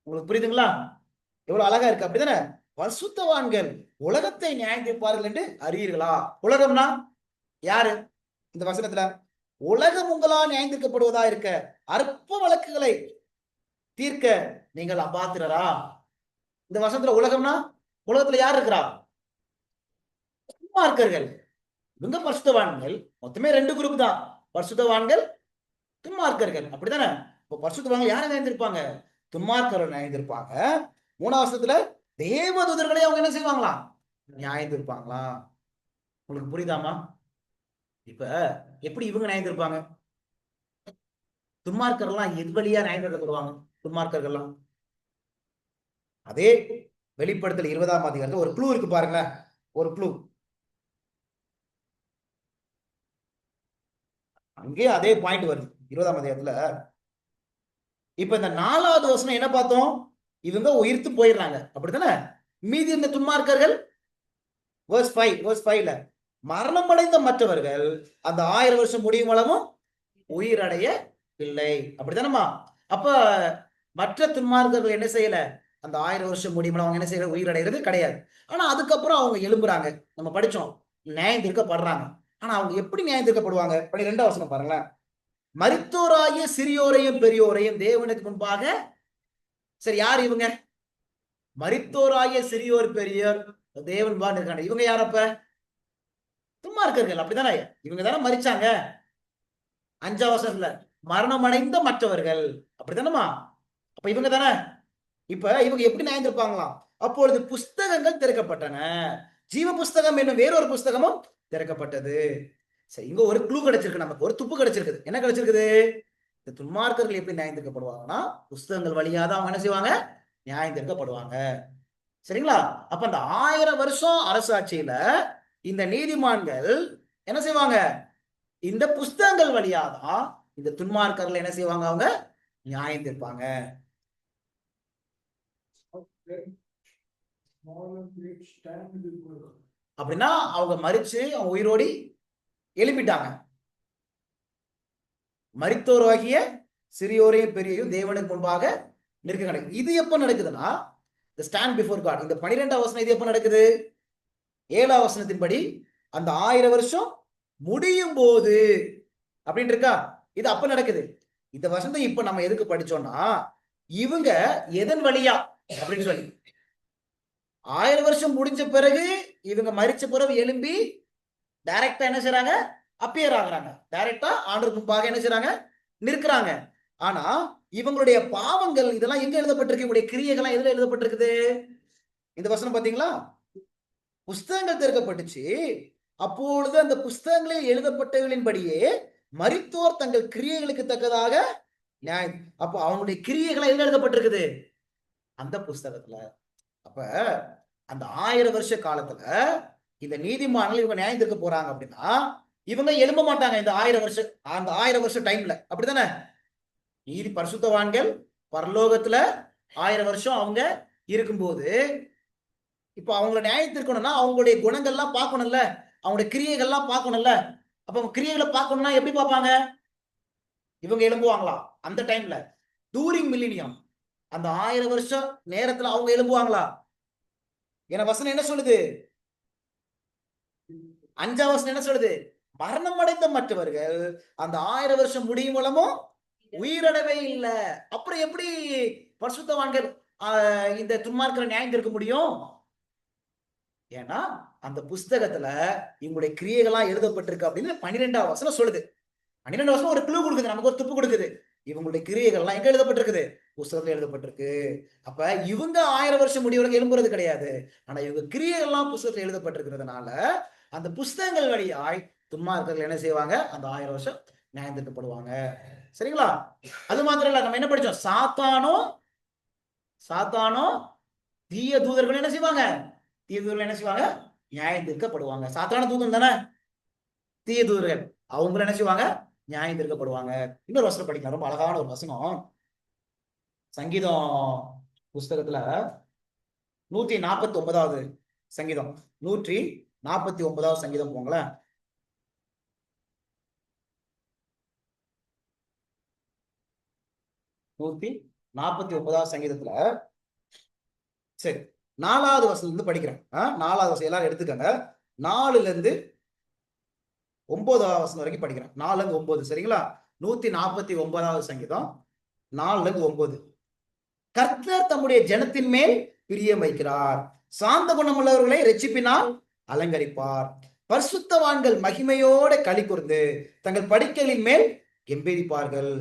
உங்களுக்கு புரியுதுங்களா? எவ்வளவு அழகா இருக்கு, அப்படிதானே? பரிசுத்தவான்கள் உலகத்தை நியாயம் தீர்ப்பார்கள் என்று அறியீர்களா? உலகம்னா யாரு இந்த வசனத்துல? உலகம் உங்களால் நியாயம் தீர்க்கப்படுவதா இருக்க அற்ப வழக்குகளை தீர்க்க நீங்கள் அபாத்திரரா? இந்த வசனத்துல உலகம்னா, உலகத்துல யார் இருக்கிறா? துன்மார்க்கர்கள். இவங்க பரிசுத்தவான்கள். மொத்தமே 2 குரூப் தான், பரிசுத்தவான்கள், துன்மார்க்கர்கள். அப்படித்தானே? இப்போ பரிசுத்தவான்கள் யாரை நினைந்திருப்பாங்க? துன்மார்க்கர்கள் நினைந்திருப்பாங்க. 3வது வசனத்துல தேவதூதர்களை அவங்க என்ன செய்வாங்களாம்? நியாயம் தீர்ப்பாங்களா? உங்களுக்கு புரியுதாமா? இப்ப எப்படி இவங்க நியாயம் தீர்ப்பாங்க? துன்மார்க்கர்கள்லாம் எது வழியா நியாயம் தீர்க்கப்படுவாங்க? துன்மார்க்கர்கள்லாம் அதே வெளிப்படுத்தல் 20ஆம் அதிகாரத்துல ஒரு க்ளூ இருக்கு பாருங்க. ஒரு க்ளூ அங்கே அதே பாயிண்ட் வருது 20ஆம் அதிகாரத்துல. இப்ப இந்த 4வது வசனம் என்ன பார்த்தோம்? இவங்க உயிர்த்து போயிடுறாங்க, அப்படித்தானே? மீதி இந்த துன்மார்க்கர்கள் verse 5ல மரணம் அடைந்த மற்றவர்கள் அந்த 1000 வருஷம் முடியும் அளவும் உயிரடைய இல்லை, அப்படித்தானமா? அப்ப மற்ற துன்மார்க்கர்கள் என்ன செய்யல? அந்த 1000 வருஷம் முடியும் அவங்க என்ன செய்யல? உயிரடைகிறது கிடையாது. ஆனா அதுக்கப்புறம் அவங்க எழும்புறாங்க. நம்ம படிச்சோம், நியாயம் தீர்க்கப்படுறாங்க. ஆனா அவங்க எப்படி நியாயம் தீர்க்கப்படுவாங்க? 12வது வசனம் பாருங்களேன். மரித்தோராகிய சிறியோரையும் பெரியோரையும் தேவனுக்கு முன்பாக. சரி, யார் இவங்க? மரித்தோராகிய சிறியோர் பெரியோர் தேவன் இருக்காங்க. இவங்க யாரப்ப? துன்மார்க்கர்கள், அப்படித்தானே? இவங்க தானே மரிச்சாங்க. 5ஆம் வசனத்துல மரணம் அடைந்த மற்றவர்கள், அப்படித்தானமா? அப்ப இவங்க தானே. இப்ப இவங்க எப்படி நியாயம் தீர்ப்பாங்களாம்? அப்பொழுது புஸ்தகங்கள் திறக்கப்பட்டன, ஜீவ புஸ்தகம் என்னும் வேறொரு புஸ்தகமும் திறக்கப்பட்டது. சரி, இங்க ஒரு க்ளூ கிடைச்சிருக்கு, நமக்கு ஒரு துப்பு கிடைச்சிருக்குது. என்ன கிடைச்சிருக்குது? இந்த துன்மார்க்கர்கள் எப்படி நியாயம் தீர்க்கப்படுவாங்கன்னா, புஸ்தகங்கள் வழியா தான் அவங்க என்ன செய்வாங்க? நியாயம் தீர்க்கப்படுவாங்க. சரிங்களா? அப்ப அந்த 1000 வருஷம் அரசாட்சியில இந்த நீதிமான்கள் என்ன செய்வாங்க? இந்த புஸ்தகங்கள் வழியாதான் இந்த துன்மார்க்கர்கள் என்ன செய்வாங்க? அவங்க நியாயம் தீர்ப்பாங்க. அப்படின்னா அவங்க மரிச்சு அவங்க உயிரோடி எழுப்பிட்டாங்க. மரித்தோராகிய சிறியோரையும் பெரியோரையும் தேவனுக்கு முன்பாக நிற்க நடக்குது. இது எப்ப நடக்குதுன்னா ஸ்டாண்ட் பிஃபோர் காட். இந்த 12ஆம் வசனம் இது எப்ப நடக்குது? 7ஆம் வசனத்தின்படி அந்த 1000 வருஷம் முடியும் போது அப்படின்னு இருக்கா, இது அப்ப நடக்குது. இந்த வசனத்தை இப்ப நம்ம எதுக்கு படிச்சோம்னா, இவங்க எதன் வழியா அப்படின்னு சொல்லி 1000 வருஷம் முடிஞ்ச பிறகு இவங்க மரிச்ச பிறகு எழும்பி டைரக்டா என்ன செய்றாங்க? அப்பியர் ஆகுறாங்க. டைரக்டா ஆண்டவருக்கு முன்பாக என்ன செய்றாங்க? நிற்கிறாங்க. ஆனா இவங்களுடைய பாவங்கள் இதெல்லாம் எங்க எழுதப்பட்டிருக்கு? இவங்களுடைய கிரியைகள்லாம் எதுல எழுதப்பட்டிருக்குது? இந்த வசனம் பாத்தீங்களா? புஸ்தகங்கள் திறக்கப்பட்டுச்சு. அப்பொழுது அந்த புஸ்தகங்களில் எழுதப்பட்டவர்களின்படியே மரித்தோர் தங்கள் கிரியைகளுக்கு தக்கதாக நியாயம். அப்போ அவங்களுடைய கிரியைகளை எதுல எழுதப்பட்டிருக்குது? அந்த புஸ்தகத்துல. அப்ப அந்த 1000 வருஷ காலத்துல இந்த நீதிமான்கள் இவங்க நியாயம் தீர்க்க போறாங்க அப்படின்னா இவங்க எழும்ப மாட்டாங்க. இந்த 1000 வருஷ டைம்ல அப்படித்தானே? நீதி பரிசுத்தவான்கள் பரலோகத்துல 1000 வருஷம் அவங்க இருக்கும்போது இப்ப அவங்களை நியாயத்திற்கணும்னா அவங்களுடைய குணங்கள்லாம் பார்க்கணும்ல, அவங்களுடைய கிரியைகள்லாம் பார்க்கணும்ல. அப்ப அவங்க கிரியைகளை பார்க்கணும்னா எப்படி பார்ப்பாங்க? இவங்க எழும்புவாங்களா அந்த டைம்ல? டூரிங் மில்லினியம் அந்த 1000 வருஷம் நேரத்துல அவங்க எழும்புவாங்களா? என வசனம் என்ன சொல்லுது? 5ஆம் வசனம் என்ன சொல்லுது? மரணம் அடைந்த மற்றவர்கள் அந்த 1000 வருஷம் முடியும் மூலமும் உயிரிழவே இல்லை. அப்புறம் எப்படி பரிசுத்தவான்கள் இந்த துன்மார்க்கரை நியாயம் தீர்க்க முடியும்? ஏன்னா அந்த புஸ்தகத்துல இவங்களுடைய கிரியைகள்லாம் எழுதப்பட்டிருக்கு அப்படின்னு 12ஆம் வசனம் சொல்லுது. 12ஆம் வசனம் ஒரு கிளூ கொடுக்குது, நமக்கு ஒரு துப்பு கொடுக்குது. இவங்களுடைய கிரியைகள்லாம் எங்க எழுதப்பட்டிருக்குது? புஸ்தகத்துல எழுதப்பட்டிருக்கு. அப்ப இவங்க 1000 வருஷம் முடிவரைக்கும் எழும்புறது கிடையாது. ஆனா இவங்க கிரியைகள்லாம் புஸ்தகத்துல எழுதப்பட்டிருக்கிறதுனால அந்த புஸ்தகங்கள் வழியாய் துன்மார்க்கர்கள் என்ன செய்வாங்க? அந்த 1000 வருஷம் நியாயம் தீர்க்கப்படுவாங்க. சரிங்களா? அது மாத்திரம் இல்ல, நம்ம என்ன படிச்சோம்? சாத்தானோ தீய தூதர்கள் என்ன செய்வாங்க? தீய தூதர்கள் என்ன செய்வாங்க? நியாயம் தீர்க்கப்படுவாங்க. சாத்தான தூதன் தானே தீய தூதர்கள், அவங்க என்ன செய்வாங்க? நியாயம் தீர்க்கப்படுவாங்க. இன்னொரு வசனம் படிக்கலாம், ரொம்ப அழகான ஒரு வசனம். சங்கீதம் புஸ்தகத்துல 149வது சங்கீதம், 149வது சங்கீதம் போங்களேன். 149வது சங்கீதத்துல சரி 4வது வசனத்துல இருந்து படிக்கிறேன். 4வது வசனம் எல்லாரும் எடுத்துக்கங்க. 4ல இருந்து 9வது வசனம் வரைக்கும் படிக்கிறேன். 4ல இருந்து 9 சரிங்களா? 149வது சங்கீதம் 4ல இருந்து 9. கர்த்தர் தம்முடைய ஜனத்தின் மேல் பிரியம் வைக்கிறார், சாந்த குணமுள்ளவர்களை இரட்சிப்பினால் அலங்கரிப்பார். பரிசுத்தவான்கள் மகிமையோட களி கூர்ந்து தங்கள் படுக்கைகளின் மேல் கெம்பீரிப்பார்கள்.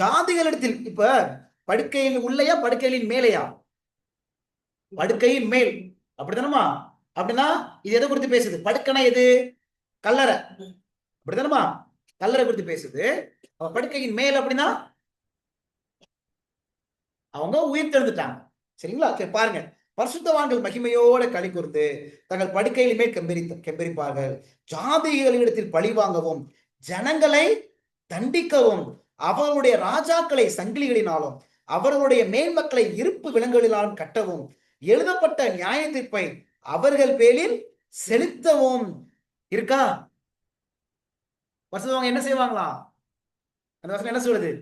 ஜாதிகளிடத்தில், இப்ப படுக்கையில் உள்ளையா படுக்கைகளின் மேலையா? படுக்கையின் மேல் அப்படித்தானமா? அப்படின்னா இது எதை குறித்து பேசுது? படுக்கனா எது? கல்லறை அப்படித்தானமா? கல்லறை குறித்து பேசுது. படுக்கையின் மேல் அப்படின்னா அவங்க உயிர் தெழுந்துட்டாங்க. சரிங்களா? பாருங்க, பரிசுத்தவான்கள் மகிமையோட களி கூர்ந்து தங்கள் படுக்கையில் மேல் கெம்பரிப்பார்கள். ஜாதிகளிடத்தில் பழி வாங்கவும் ஜனங்களை தண்டிக்கவும் அவர்களுடைய ராஜாக்களை சங்கிலிகளினாலும் அவர்களுடைய மேன்மக்களை இருப்பு விலங்குகளினாலும் கட்டவும் எழுதப்பட்ட நியாய தீர்ப்பை அவர்கள் பேரில் செலுத்தவும் இருக்கா? பரிசுத்தவாங்க என்ன செய்வாங்களா? அந்த வசனம் என்ன சொல்லுது?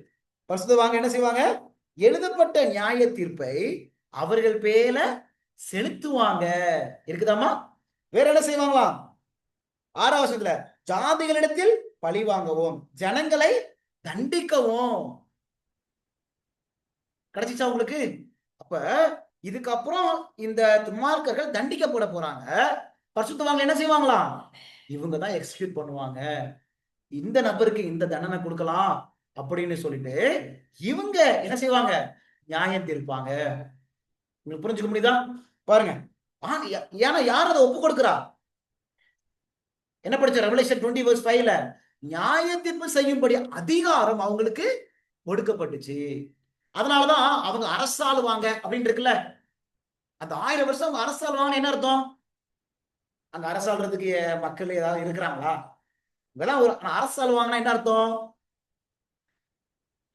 பரிசுத்தவாங்க என்ன செய்வாங்க? எழுதப்பட்ட நியாய தீர்ப்பை அவர்கள் பேர செலுத்துவாங்க. இருக்குதாமா? வேற என்ன செய்வாங்களா? 6வது வசனத்துல ஜாதிகளிடத்தில் பழி வாங்கவும் ஜனங்களை தண்டிக்கவும். கிடைச்சிச்சா உங்களுக்கு? அப்ப இதுக்கப்புறம் இந்த துன்மார்க்கர்கள் தண்டிக்கப்பட போறாங்க. பரிசுத்தவாங்க என்ன செய்வாங்களா? இவங்க தான் எக்ஸிக்யூட் பண்ணுவாங்க. இந்த நபருக்கு இந்த தண்டனை கொடுக்கலாம் அப்படின்னு சொல்லிட்டு இவங்க என்ன செய்வாங்க? நியாயம் தீர்ப்பாங்க. உங்களுக்கு புரிஞ்சுக்க முடியுதா? பாருங்க, ஏன்னா யார் அதை ஒப்பு கொடுக்கிறா? என்ன படிச்ச? ரெவலேஷன் 20:5ல நியாய தீர்ப்பு செய்யும்படி அதிகாரம் அவங்களுக்கு கொடுக்கப்பட்டுச்சு. அதனாலதான் அவங்க அரசாளுவாங்க அப்படின்னு இருக்குல்ல. அந்த 1000 வருஷம் அவங்க அரசாளுவாங்க. என்ன அர்த்தம்? அங்க அரசாளுறதுக்கு மக்கள் ஏதாவது இருக்கிறாங்களா? இதெல்லாம் ஒரு அரசாளுவாங்கன்னா என்ன அர்த்தம்?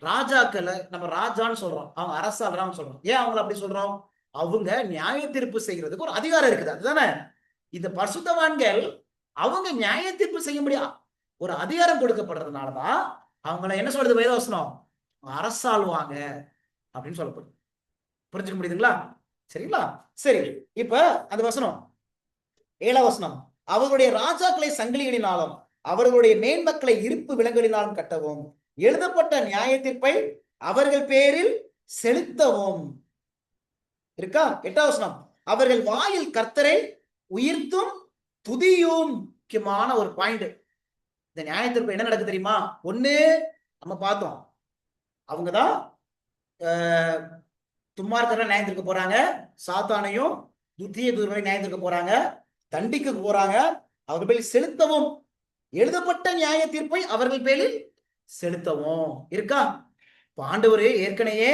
ராஜாக்களை நம்ம ராஜான்னு சொல்றோம், அவங்க அரசாளுறான்னு சொல்றோம். ஏன் அவங்களை அப்படி சொல்றோம்? அவங்க நியாய தீர்ப்பு செய்யறதுக்கு ஒரு அதிகாரம் இருக்குது, அதுதானே? இந்த பரிசுத்தவான்கள் அவங்க நியாய தீர்ப்பு செய்ய முடியாது. ஒரு அதிகாரம் கொடுக்கப்படுறதுனாலதான் அவங்கள என்ன சொல்றது வேதவசனம், அரசாளுவாங்க அப்படின்னு சொல்லப்படுது. புரிஞ்சுக்க முடியுதுங்களா? சரிங்களா? சரி, இப்ப அந்த வசனம் 7ஆம் வசனம், அவர்களுடைய ராஜாக்களை சங்கிலிகளினாலும் அவர்களுடைய மேன்மக்களை இருப்பு விலங்குகளினாலும் கட்டவும் எழுதப்பட்ட நியாய தீர்ப்பை அவர்கள் பேரில் செலுத்தவும் இருக்கா. 8ஆம் வசனம், அவர்கள் வாயில் கர்த்தரை உயிர்த்தும் துதியும். முக்கியமான ஒரு பாயிண்ட். இந்த நியாய தீர்ப்பு என்ன நடக்குது தெரியுமா? ஒண்ணு நம்ம பார்த்தோம், அவங்கதான் துன்மார்க்கர்கள் நியாயம் தீர்க்க போறாங்க, சாத்தானையும் தீய தூதர்களை நியாயம் தீர்க்க போறாங்க, தண்டிக்க போறாங்க, அவர்கள் பேரில் செலுத்தவும் எழுதப்பட்ட நியாய தீர்ப்பை அவர்கள் பேரில் செலுத்தவும் இருக்கா. ஆண்டவர் ஏற்கனவே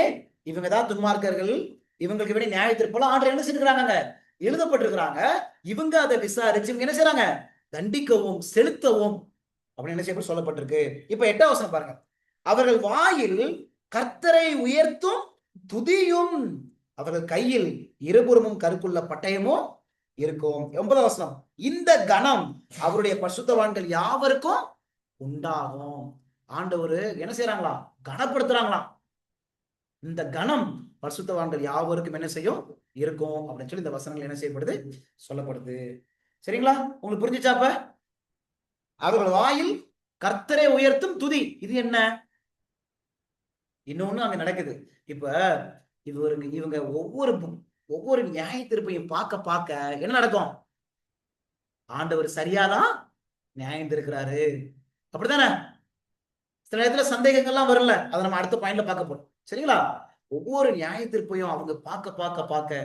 இவங்க தான் துன்மார்க்கர்கள், இவங்களுக்கு வேண்டிய நியாய தீர்ப்பெல்லாம் ஆண்டவர் என்ன செஞ்சுக்கிறாங்க, எழுதப்பட்டிருக்கிறாங்க. இவங்க அதை விசாரிச்சு இவங்க என்ன செய்யறாங்க, தண்டிக்கவும் செலுத்தவும் அப்படின்னு என்ன செய்ய சொல்லப்பட்டிருக்கு. இப்ப 8ஆம் வசனம் பாருங்க, அவர்கள் வாயில் கர்த்தரை உயர்த்தும் துதியும் அவர்கள் கையில் இருபுறமும் கருக்குள்ள பட்டயமும் இருக்கும். 9ஆம் வசனம், இந்த கணம் அவருடைய பரிசுத்தவான்கள் யாவருக்கும் உண்டாகும். ஆண்டவர் என்ன செய்யறாங்களா, கனப்படுத்துறாங்களாம். இந்த கணம் பரிசுத்தவான்கள் யாவருக்கும் என்ன செய்யும், இருக்கும் அப்படின்னு சொல்லி இந்த வசனங்கள் என்ன செய்யப்படுது, சொல்லப்படுது. சரிங்களா? உங்களுக்கு புரிஞ்சுச்சாப்ப? அவர்கள் வாயில் கர்த்தரை உயர்த்தும் துதி, இது என்ன? இன்னொன்னு அங்க நடக்குது. இப்ப இவங்க ஒவ்வொரு நியாய தீர்ப்பையும் பார்க்க பார்க்க என்ன நடக்கும், ஆண்டவர் சரியாதான் நியாயம் தீர்க்கிறாரு, அப்படித்தானே? சில நேரத்துல சந்தேகங்கள்லாம் வரல, அதை நம்ம அடுத்த பாயிண்ட்ல பார்க்க போறோம். சரிங்களா? ஒவ்வொரு நியாய தீர்ப்பையும் அவங்க பார்க்க பார்க்க பார்க்க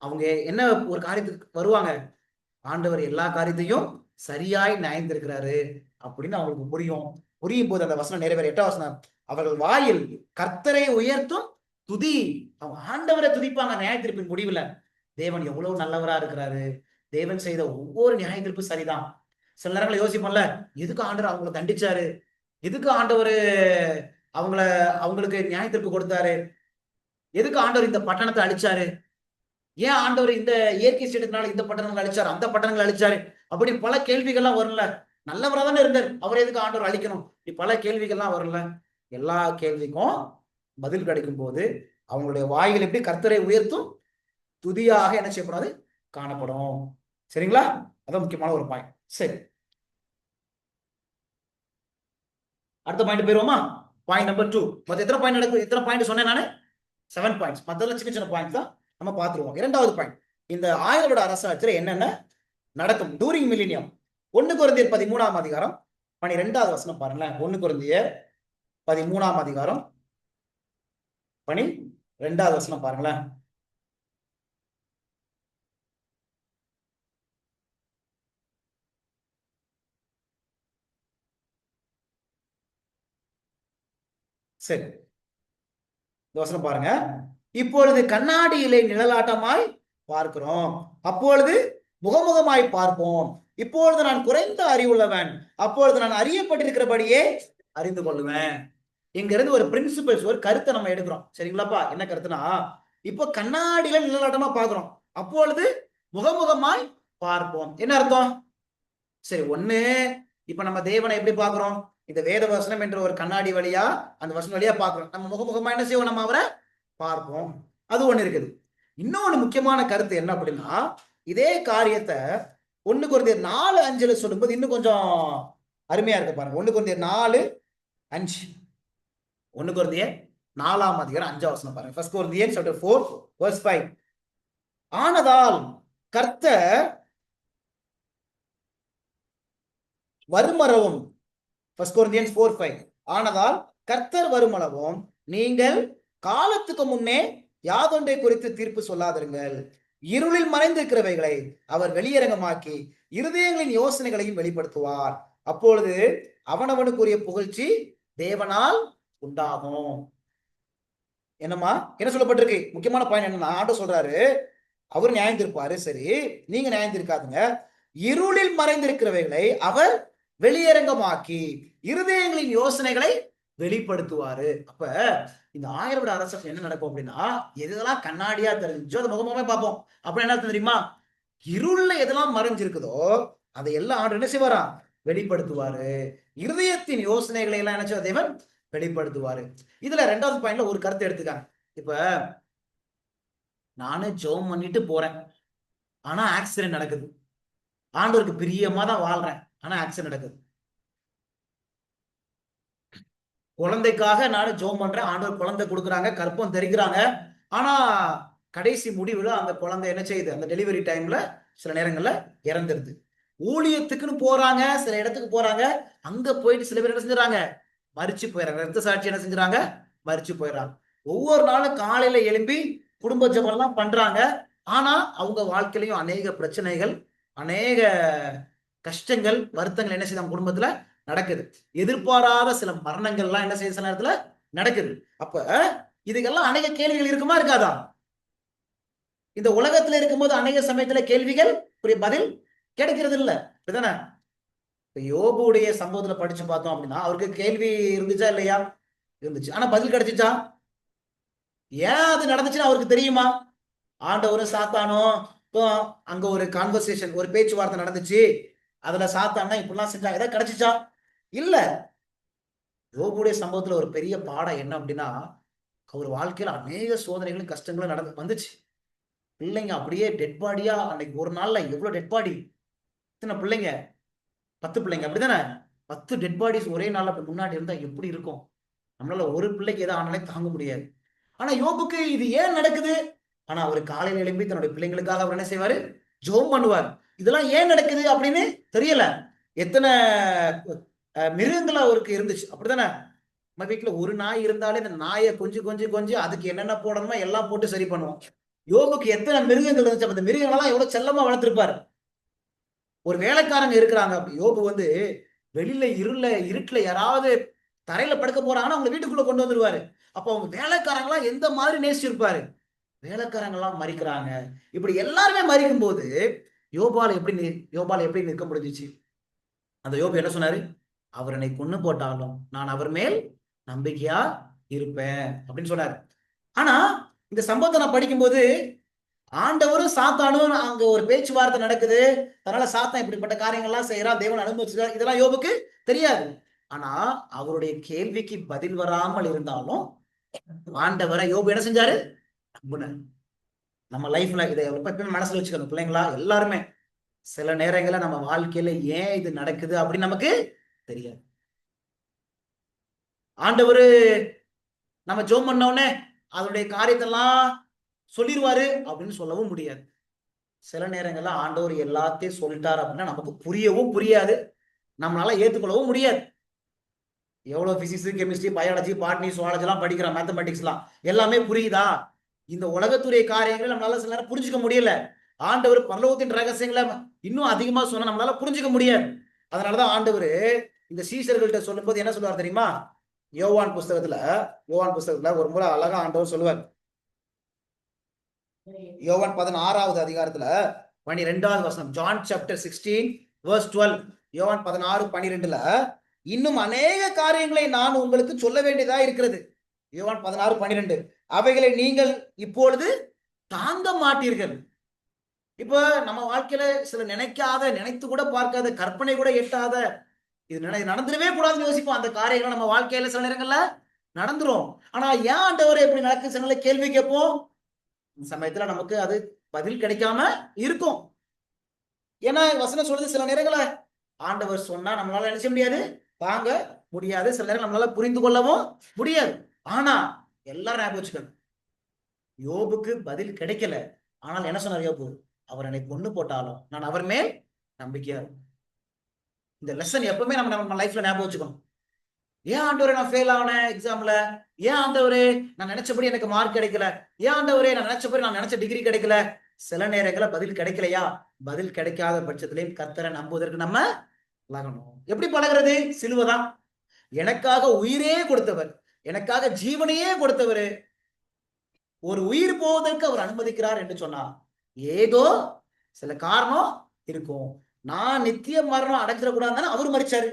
அவங்க என்ன ஒரு காரியத்துக்கு வருவாங்க, ஆண்டவர் எல்லா காரியத்தையும் சரியாய் நியாயம் தீர்க்கிறாரு அப்படின்னு அவங்களுக்கு புரியும் போது அந்த வசனம் நிறைவேற. 8ஆம் வசனம், அவர்கள் வாயில் கர்த்தரை உயர்த்தும் துதி, அவங்க ஆண்டவரை துதிப்பாங்க நியாய தீர்ப்பின் முடிவுல. தேவன் எவ்வளவு நல்லவரா இருக்கிறாரு, தேவன் செய்த ஒவ்வொரு நியாய தீர்ப்பு சரிதான். சில நேரங்களை யோசிப்போம்ல, எதுக்கு ஆண்டவர் அவங்களை தண்டிச்சாரு, எதுக்கு ஆண்டவர் அவங்களுக்கு நியாய தீர்ப்பு கொடுத்தாரு, எதுக்கு ஆண்டவர் இந்த பட்டணத்தை அழிச்சாரு, ஏன் ஆண்டவர் இந்த இயற்கை சீடத்தினால இந்த பட்டணங்கள் அழிச்சாரு, அந்த பட்டணங்கள் அழிச்சாரு, அப்படி பல கேள்விகள்லாம் வரல. நல்லவரா தானே இருந்தார், அவர் எதுக்கு ஆண்டவர் அழிக்கணும், இப்படி பல கேள்விகள்லாம் வரல. எல்லா கேள்விக்கும் பதில் கிடைக்கும் போது அவங்களுடைய வாய்கள் எப்படி கர்த்தரை உயர்த்தும் துதியாக என்ன செய்யப்படாது, காணப்படும். சரிங்களா? அதான் முக்கியமான ஒரு பாயிண்ட். சரி, அடுத்த பாயிண்ட் போயிருவோமா? Point number 2. மத்த எத்தனை பாயிண்ட் நடக்கும், எத்தனை பாயிண்ட் சொன்னேன் நானு? 7 பாயிண்ட்ஸ். மத்தெல்லாம் சின்ன சின்ன பாயிண்ட் தான், நம்ம பார்த்துருவோம். 2வது பாயிண்ட், இந்த 1000 வருட அரசாட்சியில் என்னென்ன நடக்கும் டூரிங் மில்லினியம். 1 கொரிந்தியர் 13ஆம் அதிகாரம் 12வது வசனம் பாருங்களேன். 1 கொரிந்தியர் 13ஆம் அதிகாரம் 12வது வசனம் பாருங்களேன். சரி, வசனம் பாருங்க. இப்பொழுது கண்ணாடியிலே நிழலாட்டமாய் பார்க்கிறோம், அப்பொழுது முகமுகமாய் பார்ப்போம். இப்பொழுது நான் குறைந்த அறிவுள்ளவன், அப்பொழுது நான் அறியப்பட்டிருக்கிறபடியே அறிந்து கொள்ளுவேன். இங்க இருந்து ஒரு பிரின்சிபல்ஸ், ஒரு கருத்தை நம்ம எடுக்கிறோம். சரிங்களாப்பா? என்ன கருத்துனா, இப்போ கண்ணாடியில நிழலாட்டமா பார்க்கிறோம், அப்பொழுது முகமுகமாய் பார்ப்போம். என்ன அர்த்தம்? சரி, ஒண்ணு, இப்ப நம்ம தேவனை எப்படி பார்க்கிறோம், இந்த வேத வசனம் என்ற ஒரு கண்ணாடி வழியா, அந்த வசனம் வழியா பார்க்கிறோம். நம்ம முகமுகமா என்ன செய்வோம், நம்ம அவரை பார்ப்போம். அது ஒண்ணு இருக்குது. இன்னொன்னு முக்கியமான கருத்து என்ன அப்படின்னா, இதே காரியத்தை 1 கொரிந்தியர் 4:5 சொல்லும்போது இன்னும் கொஞ்சம் அருமையா இருக்கு பாருங்க. 1 கொரிந்தியர் 4:5, 1 கொரிந்தியர் 4ஆம் அதிகாரம் 5ஆம் வசனம் பாருங்க. 1 கொரிந்தியர் chapter 4 verse 5, ஆனதால் கர்த்தர் வருமளவும், 1 கொரிந்தியர் 4:5, ஆனதால் கர்த்தர் வருமளவும் நீங்கள் காலத்துக்கு முன்னே யாதொன்றை குறித்து தீர்ப்பு சொல்லாதிருங்கள், இருளில் மறைந்திருக்கிறவைகளை அவர் வெளியரங்கமாக்கி இருதயங்களின் யோசனைகளையும் வெளிப்படுத்துவார், அப்பொழுது அவனவனுக்குரிய புகழ்ச்சி தேவனால் உண்டாகும். என்னமா என்ன சொல்லப்பட்டிருக்கு? முக்கியமான பாயிண்ட் என்னன்னா, ஆண்டவர் சொல்றாரு அவர் நியாயம் தீர்ப்பாரு, சரி, நீங்க நியாயம் தீர்க்காதுங்க, இருளில் மறைந்திருக்கிறவைகளை அவர் வெளியரங்கமாக்கி இருதயங்களின் யோசனைகளை வெளிப்படுத்துவாரு. அப்ப இந்த 1000 வருட அரசு என்ன நடக்கும் அப்படின்னா, எதெல்லாம் கண்ணாடியா தெரிஞ்சோ அதை முகமுகமே பார்ப்போம். அப்ப என்ன தெரியுமா, இருள்ல எதெல்லாம் மறைஞ்சிருக்குதோ அதை எல்லாம் ஆண்டு என்ன செய்வாராம், வெளிப்படுத்துவாரு. இருதயத்தின் யோசனைகளை எல்லாம் நினைச்ச தேவன் வெளிப்படுத்துவாரு. இதுல 2வது பாயிண்ட்ல ஒரு கருத்து எடுத்துக்காங்க. இப்ப நானு ஜெபம் பண்ணிட்டு போறேன், ஆனா ஆக்சிடென்ட் நடக்குது. ஆண்டவருக்கு பிரியமா தான் வாழ்றேன், ஆனா ஆக்சிடென்ட் நடக்குது. குழந்தைக்காக நானும் ஜெபம் பண்றேன், ஆண்டவர் குழந்தை கொடுக்குறாங்க, கற்பம் தரிக்கிறாங்க. ஆனா கடைசி முடிவுல அந்த குழந்தை என்ன செய்யுது, அந்த டெலிவரி டைம்ல சில நேரங்கள்ல இறந்துருது. ஊழியத்துக்குன்னு போறாங்க, சில இடத்துக்கு போறாங்க, அங்க போயிட்டு சில பேர் என்ன செஞ்சுறாங்க, மரிச்சு போயிடறாங்க. ரத்த சாட்சி என்ன செஞ்சுறாங்க, மரிச்சு போயிடறாங்க. ஒவ்வொரு நாளும் காலையில எழும்பி குடும்ப ஜெபம் எல்லாம் பண்றாங்க. ஆனா அவங்க வாழ்க்கையிலையும் அநேக பிரச்சனைகள், அநேக கஷ்டங்கள், வருத்தங்கள் என்ன செய்யுது குடும்பத்துல நடக்குது. எதிர்பாராத சில மரணங்கள்லாம் என்ன செய்ய சில நேரத்துல நடக்குது. அப்ப இதுக்கெல்லாம் அநேக கேள்விகள் இருக்குமா இருக்காதா? இந்த உலகத்துல இருக்கும்போது அநேக சமயத்துல கேள்விகள் பதில் கிடைக்கிறது இல்ல, அப்படிதானே? யோபுடைய சம்பவத்துல படிச்சு பார்த்தோம் அப்படின்னா அவருக்கு கேள்வி இருந்துச்சா இல்லையா? இருந்துச்சு. ஆனா பதில் கிடைச்சிச்சா? ஏன் அது நடந்துச்சுன்னு அவருக்கு தெரியுமா? ஆண்டவரும் சாத்தானும் இப்போ அங்க ஒரு கான்வர்சேஷன், ஒரு பேச்சுவார்த்தை நடந்துச்சு. அதுல சாத்தானா இப்படிலாம் செஞ்சாங்க, ஏதாவது கிடைச்சிச்சா? இல்ல. யோபுடைய சம்பவத்துல ஒரு பெரிய பாடம் என்ன அப்படின்னா, அவர் வாழ்க்கையில அநேக சோதனைகளும் கஷ்டங்களும் நடந்து வந்துச்சு. பிள்ளைங்க அப்படியே டெட் பாடியா, அன்னைக்கு ஒரு நாள்ல எவ்வளவு டெட் பாடி, இத்தனை பிள்ளைங்க, 10 பிள்ளைங்க அப்படிதானே? 10 டெட் பாடிஸ் ஒரே நாள்ல முன்னாடி இருந்தா எப்படி இருக்கும்? நம்மளால ஒரு பிள்ளைக்கு ஏதோ ஆனாலே தாங்க முடியாது. ஆனா யோபுக்கு இது ஏன் நடக்குது? ஆனா அவர் காலையில எழும்பி தன்னுடைய பிள்ளைங்களுக்காக அவர் என்ன செய்வாரு, ஜெபம் பண்ணுவார். இதெல்லாம் ஏன் நடக்குது அப்படின்னு தெரியல. எத்தனை மிருகங்கள் அவருக்கு இருந்துச்சு, அப்படித்தானே? நம்ம வீட்டுல ஒரு நாய் இருந்தாலே இந்த நாயை கொஞ்சம் அதுக்கு என்னென்ன போடணுமோ எல்லாம் போட்டு சரி பண்ணுவோம். யோபுக்கு எத்தனை மிருகங்கள் இருந்துச்சு, அந்த மிருகங்கள் எல்லாம் எவ்வளவு செல்லமா வளர்த்திருப்பாரு. ஒரு வேலைக்காரங்க இருக்கிறாங்க. யோபு வந்து வெளியில இருட்டுல யாராவது தரையில படுக்க போறாங்கன்னா அவங்க வீட்டுக்குள்ள கொண்டு வந்துருவாரு. அப்ப அவங்க வேலைக்காரங்க எல்லாம் எந்த மாதிரி நேசிச்சிருப்பாரு. வேலைக்காரங்க எல்லாம் மறிக்கிறாங்க. இப்படி எல்லாருமே மறிக்கும் போது யோபால எப்படி நிற்க முடிஞ்சிச்சு? அந்த யோபு என்ன சொன்னாரு? அவர் என்னை கொன்னு போட்டாலும் நான் அவர் மேல் நம்பிக்கையா இருப்பேன் அப்படின்னு சொன்னாரு. ஆனா இந்த சம்பவத்தை நான் படிக்கும்போது ஆண்டவரும் சாத்தானும் அங்க ஒரு பேச்சுவார்த்தை நடக்குது. அதனால சாத்தான் இப்படிப்பட்ட காரியங்கள்லாம் செய்யறான், தேவன் அனுமதிச்சிருக்கார், இதெல்லாம் யோபுக்கு தெரியாது. ஆனா அவருடைய கேள்விக்கு பதில் வராமல் இருந்தாலும் ஆண்டவரை யோபு என்ன செஞ்சாரு, நம்பினார். நம்ம லைஃப்ல இதை எப்பவுமே மனசுல வச்சுக்கணும் பிள்ளைங்களா. எல்லாருமே சில நேரங்கள்ல நம்ம வாழ்க்கையில ஏன் இது நடக்குது அப்படின்னு நமக்கு தெரியாது. ஆண்டவரு நம்ம ஜெபம் பண்ண உடனே அதனுடைய காரியத்தெல்லாம் சொல்லிடுவாரு அப்படின்னு சொல்லவும் முடியாது. சில நேரங்கள்ல ஆண்டவர் எல்லாத்தையும் சொல்லிட்டார் அப்படின்னா நமக்கு புரியவும் புரியாது, நம்மளால ஏத்துக்கொள்ளவும் முடியாது. எவ்வளவு physics, chemistry, biology, botany, zoology எல்லாம் படிக்கிறோம், மேத்தமெட்டிக்ஸ் எல்லாம் எல்லாமே புரியுதா? இந்த உலகத்துடைய காரியங்களை நம்மளால சில நேரம் புரிஞ்சுக்க முடியல. ஆண்டவர் பரலோகத்தின் ரகசியங்களை இன்னும் அதிகமா சொன்னா நம்மளால புரிஞ்சுக்க முடியாது. அதனாலதான் ஆண்டவர் இந்த சீசர்கள்ட்ட சொல்லும் போது என்ன சொல்லுவார் தெரியுமா? யோவான் புஸ்தகத்துல ஒரு முறை அழகா ஆண்டவர் சொல்லுவார். யோவான் 16வது அதிகாரத்துல 12வது வசனம், ஜான் சாப்டர் 16 verse 12. யோவான் 16:12 இன்னும் அநேக காரியங்களை நான் உங்களுக்கு சொல்ல வேண்டியதா இருக்கிறது. யோவான் 16:12 அவைகளை நீங்கள் இப்பொழுது தாங்க மாட்டீர்கள். இப்ப நம்ம வாழ்க்கையில சில நினைத்து கூட பார்க்காத, கற்பனை கூட எட்டாத, இது நடந்துடவே கூடாதுன்னு யோசிப்போம். அந்த காரியங்கள் நம்ம வாழ்க்கையில சில நேரங்கள்ல நடந்துரும். ஆனா ஏன் ஆண்டவர் எப்படி நடக்கு சில கேள்வி கேட்போம். சமயத்துல நமக்கு அது பதில் கிடைக்காம இருக்கும். ஏன்னா வசனம் சொல்றது சில நேரங்கள ஆண்டவர் சொன்னா நம்மளால நினைச்ச முடியாது, தாங்க முடியாது, சில நேரம் நம்மளால புரிந்து கொள்ளவும் முடியாது. ஆனா எல்லாரும் ஞாபகம் வச்சுக்கணும், யோபுக்கு பதில் கிடைக்கல. ஆனால் என்ன சொன்னார் யோபு? அவர் என்னை கொண்டு போட்டாலும் நான் அவர் மேல் நம்பிக்கையா இருக்கும். இந்த லெசன் எப்பவுமே நம்ம லைஃப்ல ஞாபகம் வச்சுக்கணும். ஏன் ஆண்டவரே நான் ஃபெயில் ஆனேன் எக்ஸாம்ல? ஏன் ஆண்டவரே நான் நினைச்சபடி எனக்கு மார்க் கிடைக்கல? ஏன் ஆண்டவரே நான் நினைச்ச டிகிரி கிடைக்கல? சில நேரங்கள பதில் கிடைக்கலையா? பதில் கிடைக்காத பட்சத்திலையும் கர்த்தரை நம்புவதற்கு நம்ம பழகணும். எப்படி பழகிறது? சிலுவைதான். எனக்காக உயிரே கொடுத்தவர், எனக்காக ஜீவனையே கொடுத்தவர், ஒரு உயிர் போவதற்கு அவர் அனுமதிக்கிறார் என்று சொன்னார். ஏதோ சில காரணம் இருக்கும். நான் நித்திய மரணம் அடைஞ்சிடக்கூடாதுன்னு அவர் மறிச்சாரு.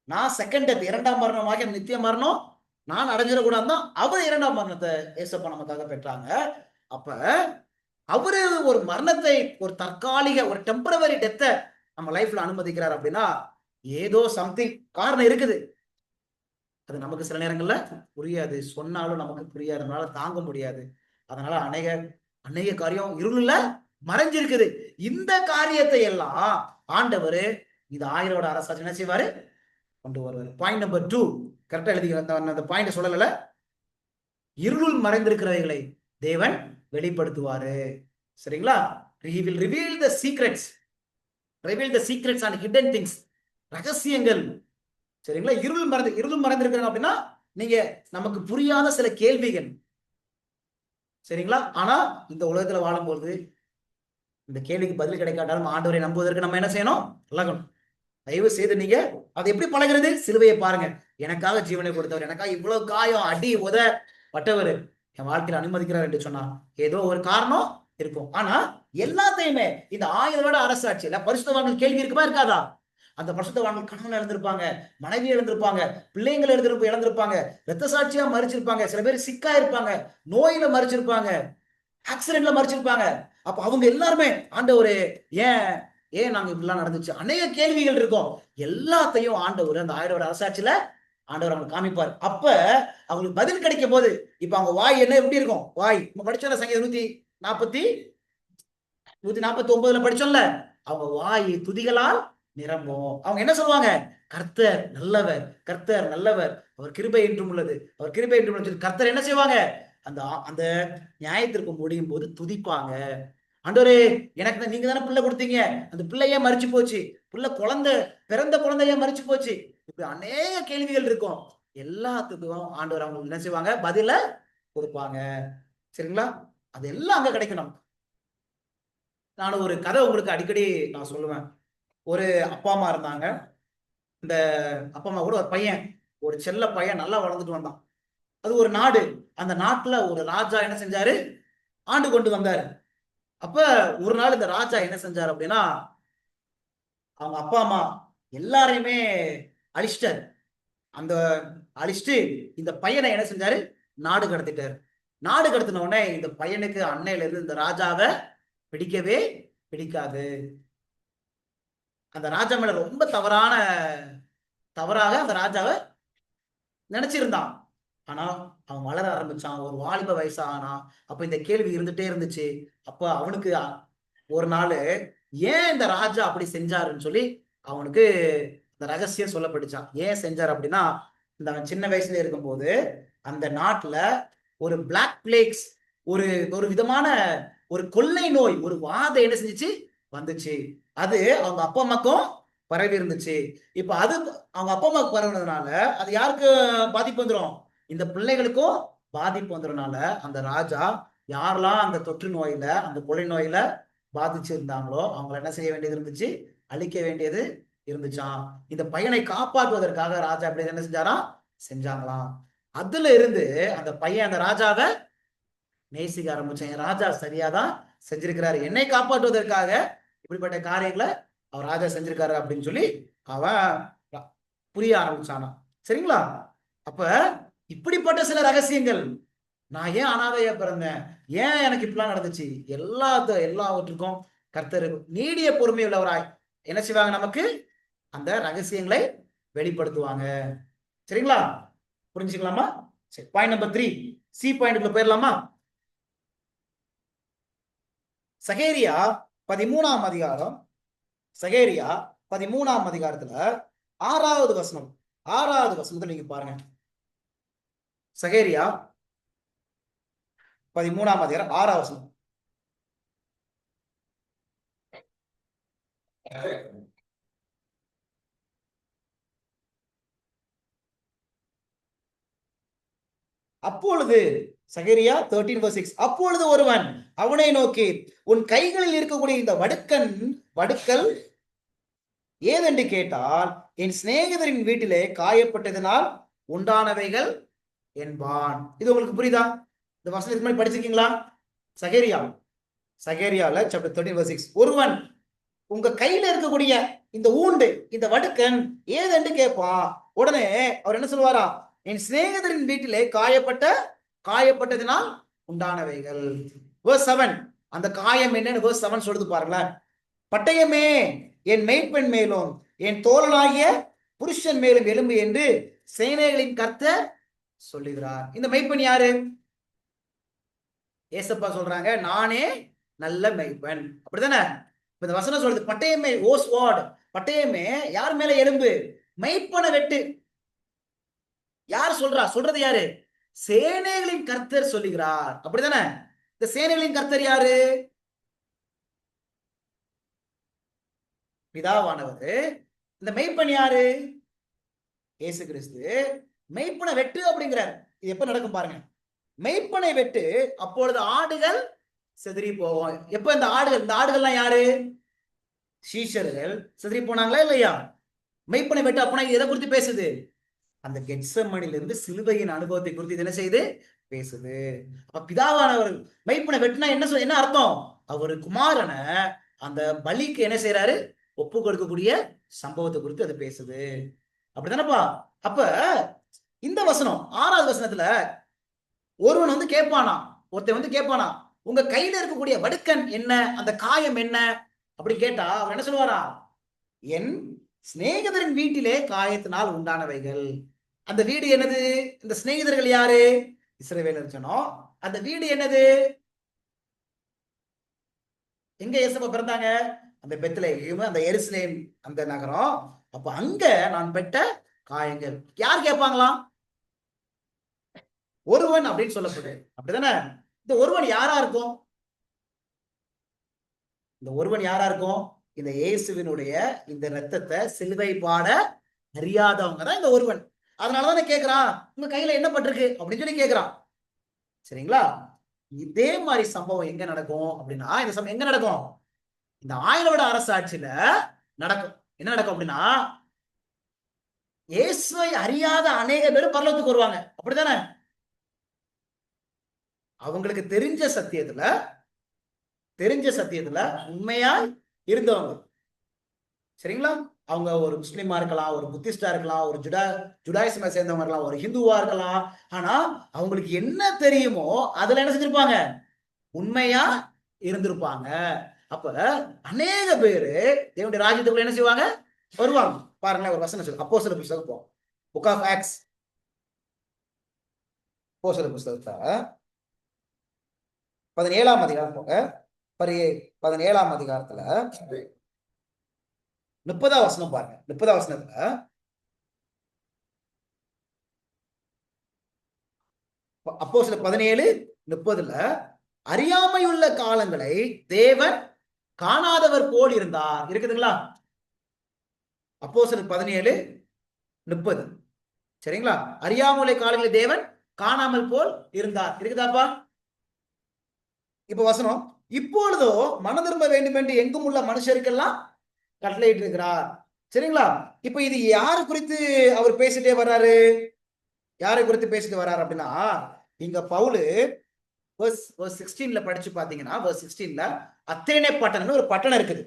நான் செகண்ட் டெத், 2ஆம் மரணமாக நித்திய மரணம் நான் அடைஞ்சிடக்கூடாதுதான் அவர் 2ஆம் மரணத்தை ஏசப்பா நமக்காக பெற்றாங்க. அப்ப அவரு ஒரு மரணத்தை, ஒரு தற்காலிக, ஒரு டெம்பரவரி டெத்தை நம்ம லைஃப்ல அனுமதிக்கிறார் அப்படின்னா ஏதோ சம்திங் காரணம் இருக்குது. அது நமக்கு சில நேரங்கள்ல புரியாது, சொன்னாலும் நமக்கு புரியாதனால தாங்க முடியாது. அதனால அநேக அநேக காரியம் இருளுல மறைஞ்சிருக்குது. இந்த காரியத்தை எல்லாம் ஆண்டவர் இந்த 1000 வருட அரசாட்சி என்ன செய்வாரு? கொண்டு வருவார். பாயிண்ட் நம்பர் 2 கரெக்டா எழுதி அந்த பாயிண்ட் சொல்லல. இருள் மறைந்திருக்கிறவைகளை தேவன் வெளிப்படுத்துவாரு. சரிங்களா? he will reveal the secrets and hidden things. ரகசியங்கள். சரிங்களா? இருள் மறைந்திருக்கிறாங்க அப்படின்னா நீங்க நமக்கு புரியாத சில கேள்விகள். சரிங்களா? ஆனா இந்த உலகத்துல வாழும்போது இந்த கேள்விக்கு பதில் கிடைக்காட்டாலும் ஆண்டவரை நம்புவதற்கு நம்ம என்ன செய்யணும்? பழகணும். தயவு செய்து நீங்க அதை எப்படி பழகிறது? சிலுவையை பாருங்க. எனக்காக ஜீவனை கொடுத்தவர், எனக்காக இவ்வளவு காயம் அடி உத பட்டவர் என் வாழ்க்கையில அனுமதிக்கிறார் என்று சொன்னா ஏதோ ஒரு காரணம் இருக்கும். ஆனா எல்லாத்தையுமே இந்த 1000 வருட அரசாட்சியில பரிசுத்தவான்கள் கேள்வி இருக்குமா இருக்காதா? அந்த பரிசுத்தவான்கள் கணவன் இழந்திருப்பாங்க, மனைவி இழந்திருப்பாங்க, பிள்ளைங்கள் இழந்திருப்பாங்க, ரத்த சாட்சியா மறிச்சிருப்பாங்க, சில பேர் சிக்கா இருப்பாங்க, நோயில மறிச்சிருப்பாங்க, ஆக்சிடென்ட்ல மறிச்சிருப்பாங்க. அப்ப அவங்க எல்லாருமே ஆண்டவரே ஏன் ஏன் நாங்க இப்படிலாம் நடந்துச்சு, அநேக கேள்விகள் இருக்கும். எல்லாத்தையும் ஆண்டவர் அந்த 1000 வருட அரசாட்சியில ஆண்டவர் அவங்க காமிப்பார். அப்ப அவங்களுக்கு பதில் கிடைக்கும் போது இப்ப அவங்க வாய் என்ன எப்படி இருக்கும்? வாய் படிச்சோம்ல, சங்கீதம் 149 படிச்சோம்ல, அவங்க வாய் துதிகளால் நிரம்பும். அவங்க என்ன சொல்லுவாங்க? கர்த்தர் நல்லவர், கர்த்தர் நல்லவர், அவர் கிருபை என்றும் உள்ளது, அவர் கிருபை என்றும் உள்ளது. கர்த்தர் என்ன செய்வாங்க? அந்த அந்த நியாயத்திற்கு முடியும் போது துதிப்பாங்க. ஆண்டவரே எனக்கு நீங்க தானே பிள்ளை கொடுத்தீங்க, அந்த பிள்ளையே மறிச்சு போச்சு, பிறந்த குழந்தைய மறிச்சு போச்சு. இப்படி அநேக கேள்விகள் இருக்கும். எல்லாத்துக்கும் ஆண்டவர் அவங்க என்ன செய்வாங்க? பதில கொடுப்பாங்க. சரிங்களா? அது எல்லாம் அங்க கிடைக்கணும். நான் ஒரு கதை உங்களுக்கு அடிக்கடி நான் சொல்லுவேன். ஒரு அப்பா அம்மா இருந்தாங்க. இந்த அப்பா அம்மா கூட ஒரு பையன், ஒரு செல்ல பையன் நல்லா வளர்ந்துட்டு வந்தான். அது ஒரு நாடு. அந்த நாட்டுல ஒரு ராஜா என்ன செஞ்சாரு? ஆண்டு கொண்டு வந்தாரு. அப்ப ஒரு நாள் இந்த ராஜா என்ன செஞ்சாரு அப்படின்னா, அவங்க அப்பா அம்மா எல்லாரையுமே அழிச்சிட்டாரு. அந்த அழிச்சிட்டு இந்த பையனை என்ன செஞ்சாரு? நாடு கடத்திட்டாரு. நாடு கடத்தின உடனே இந்த பையனுக்கு அன்னையில இருந்து இந்த ராஜாவை பிடிக்கவே பிடிக்காது. அந்த ராஜா மேல ரொம்ப தவறாக அந்த ராஜாவை நினைச்சிருந்தான். ஆனா அவன் வளர ஆரம்பிச்சான், ஒரு வாலிப வயசா ஆனா. அப்ப இந்த கேள்வி இருந்துட்டே இருந்துச்சு. அப்ப அவனுக்கு ஒரு நாள் ஏன் இந்த ராஜா அப்படி செஞ்சாருன்னு சொல்லி அவனுக்கு இந்த ரகசியம் சொல்லப்பட்டுச்சான். ஏன் செஞ்சார் அப்படின்னா, இந்த அவன் சின்ன வயசுல இருக்கும்போது அந்த நாட்டுல ஒரு பிளாக் பிளேக்ஸ், ஒரு ஒரு விதமான ஒரு கொள்ளை நோய், ஒரு வாதை என்ன செஞ்சிச்சு? வந்துச்சு. அது அவங்க அப்பா அம்மாக்கும் பரவி இருந்துச்சு. இப்ப அது அவங்க அப்பா அம்மாவுக்கு பரவுனதுனால அது யாருக்கு பாதிப்பு வந்துடும்? இந்த பிள்ளைகளுக்கும் பாதிப்பு வந்துடுறதுனால அந்த ராஜா யாரெல்லாம் அந்த தொற்று நோயில, அந்த கொள்ளை நோயில பாதிச்சிருந்தாங்களோ அவங்களை என்ன செய்ய வேண்டியது இருந்துச்சு? அழிக்க வேண்டியது இருந்துச்சாம். இந்த பையனை காப்பாற்றுவதற்காக ராஜா அப்படி என்ன செஞ்சாராம்? செஞ்சாங்களாம். அதுல இருந்து அந்த பையன் அந்த ராஜாவை நேசிக்க ஆரம்பிச்சான். ராஜா சரியாதான் செஞ்சிருக்கிறாரு, என்னை காப்பாற்றுவதற்காக இப்படிப்பட்ட காரியங்களை அவர் ராஜா செஞ்சிருக்காரு அப்படின்னு சொல்லி அவன் புரிய ஆரம்பிச்சானா. சரிங்களா? அப்ப இப்படிப்பட்ட சில ரகசியங்கள், நான் ஏன் அனாதையா பிறந்தேன், ஏன் எனக்கு இப்படிலாம் நடந்துச்சு, எல்லாவற்றுக்கும் கர்த்தர் நீடிய பொறுமை உள்ளவராய் என்ன செய்வாங்க? நமக்கு அந்த ரகசியங்களை வெளிப்படுத்துவாங்க. சரிங்களா? புரிஞ்சுக்கலாமா? சரி, பாயிண்ட் நம்பர் 3 சி பாயிண்ட்ல போயிடலாமா? சகேரியா 13ஆம் அதிகாரம், சகேரியா 13ஆம் அதிகாரத்துல 6வது வசனத்தை நீங்க பாருங்க. சகேரியா 13ஆம் அதிகாரம் 6வது வசனம். அப்பொழுது சகரியா 13:6, அப்பொழுது ஒருவன் அவனை நோக்கி, உன் கைகளில் இருக்கக்கூடிய இந்த வடுக்கல் ஏதென்று கேட்டால், என் சிநேகிதரின் வீட்டிலே காயப்பட்டதனால் உண்டானவைகள் என்பான். இது உங்களுக்கு புரியுதா? இந்த வசனத்துக்கு முன்னாடி படிச்சிருக்கீங்களா? சகேரியால சாப்டர் 13:6, ஒருவன் உங்க கையில இருக்கக்கூடிய இந்த ஊண்டு, இந்த வடுக்கன் ஏதென்று கேட்பான். உடனே அவர் என்ன சொல்லுவாரா? என் சிநேகிதரின் வீட்டிலே காயப்பட்டதினால் உண்டானவைகள். verse 7, அந்த காயம் என்னன்னு verse 7 சொல்லுது பாருங்களேன். பட்டயமே என் மெய்ப்பெண் மேலும் என் தோழனாகிய புருஷன் மேலும் எலும்பு என்று சேனைகளின் கர்த்தர் சொல்லுகிறார். இந்த மெய்ப்பெண் யாரு? ஏசப்பா சொல்றாங்க, நானே நல்ல மெய்ப்பெண். அப்படித்தானே? இந்த வசனம் சொல்றது பட்டயமே ஓஸ் வார்டு, பட்டயமே யார் மேல எலும்பு? மெய்ப்பனை வெட்டு. யார் சொல்றா? சொல்றது யாரு? சேனைகளின் கர்த்தர் சொல்லுகிறார். அப்படித்தானே? இந்த சேனைகளின் கர்த்தர் யாரு? பிதாவானவர். இந்த மெய்ப்பன் யாரு? இயேசு கிறிஸ்து. மெய்ப்பனை வெட்டு அப்படிங்கிறார். இது எப்ப நடக்கும் பாருங்க. மெய்ப்பனை வெட்டு, அப்பொழுது ஆடுகள் செதறி போவோம். எப்ப இந்த ஆடுகள்? இந்த ஆடுகள்லாம் யாரு? சீஷர்கள் செதறி போனாங்களா இல்லையா? மெய்ப்பனை வெட்டு அப்பனா எதை குறித்து பேசுது? அந்த கெட்சமனிலிருந்து சிலுவையின் அனுபவத்தை குறித்து என்ன செய்து பேசுது. அப்ப பிதாவானவர் மெய்ப்பனை வெட்டுனா என்ன அர்த்தம்? அவரு குமாரனை அந்த பலிக்கு என்ன செய்யறாரு? ஒப்பு கொடுக்கக்கூடிய சம்பவத்தை குறித்து அது பேசுது. அப்படித்தானப்பா? அப்ப இந்த வசனம் 6வது வசனத்துல ஒருவன் வந்து கேட்பானா, ஒருத்தன் வந்து கேட்பானா, உங்க கையில இருக்கக்கூடிய வடுக்கன் என்ன, அந்த காயம் என்ன அப்படி கேட்டா அவர் என்ன சொல்லுவாரா? என் சிநேகிதரின் வீட்டிலே காயத்தினால் உண்டானவைகள். அந்த வீடு என்னது? இந்த சிநேகிதர்கள் யாரு? இஸ்ரவேலர் ஜனம். அந்த வீடு என்னது? எங்க இயேசப்பா பிறந்தாங்க? அந்த பெத்லகேம், அந்த எருசலேம், அந்த நகரம். அப்ப அங்க நான் பெற்ற காயங்கள். யார் கேட்பாங்களாம்? ஒருவன் அப்படின்னு சொல்லப்படுது. அப்படிதானே? இந்த ஒருவன் யாரா இருக்கும்? இந்த ஒருவன் யாரா இருக்கும்? இந்த இயேசுவினுடைய இந்த ரத்தத்தை சிலுவை பாட அறியாதவங்க தான் இந்த ஒருவன். அதனாலதான் கேட்கிறான், உங்க கையில என்ன பட்டிருக்கு அப்படின்னு சொல்லி கேட்கிறான். சரிங்களா? இதே மாதிரி சம்பவம் எங்க நடக்கும் அப்படின்னா, இந்த சம்பவம் எங்க நடக்கும்? இந்த 1000 வருட அரசாட்சியில நடக்கும். என்ன நடக்கும் அப்படின்னா, இயேசுவை அறியாத அநேக பேர் பரலோகத்துக்கு வருவாங்க. அப்படித்தானே? அவங்களுக்கு தெரிஞ்ச சத்தியத்துல உண்மையா இருந்தவங்க. சரிங்களா? அவங்க ஒரு முஸ்லிமா இருக்கலாம், ஒரு புத்திஸ்டா இருக்கலாம், ஒரு ஜுடாயிசமை சேர்ந்தவங்க இருக்கலாம், ஒரு ஹிந்துவா இருக்கலாம். ஆனா அவங்களுக்கு என்ன தெரியுமோ அதுல என்ன செஞ்சிருப்பாங்க? உண்மையா இருந்திருப்பாங்க. அப்ப அநேக பேரு தேவனுடைய ராஜ்யத்துக்குள்ள என்ன செய்வாங்க? வருவாங்க. பாருங்களேன், ஒரு வசனம் சொல்லு. அப்போஸ்தலர் புத்தகம், புக் ஆஃப் ஆக்ட்ஸ், அப்போஸ்தலர் புத்தகத்தை 17ஆம் அதிகாரம் போங்க. 17ஆம் அதிகாரத்துல 30ஆம் வசனம் பாருங்க. 30ஆம் வசனத்துல அப்போஸ்தலர் 17:30 அறியாமையுள்ள காலங்களை தேவன் காணாதவர் போல் இருந்தார். இருக்குதுங்களா? அப்போஸ்தலர் 17:30. சரிங்களா? அறியாமையுள்ள காலங்களை தேவன் காணாமல் போல் இருந்தார். இருக்குதாப்பா? இப்ப வசனம், இப்பொழுதோ மனம் திரும்ப வேண்டும் என்று எங்கும் உள்ள மனுஷருக்கெல்லாம் கட்டளையிட்டு இருக்கிறார். சரிங்களா? இப்ப இது யாரு குறித்து அவர் பேசிட்டே வர்றாரு? யாரை குறித்து பேசிட்டு வர்றாரு அப்படின்னா, இங்க பவுலு verse 16ல படிச்சு பாத்தீங்கன்னா, verse 16ல அத்தேனே பட்டணம்னு ஒரு பட்டணம் இருக்குது.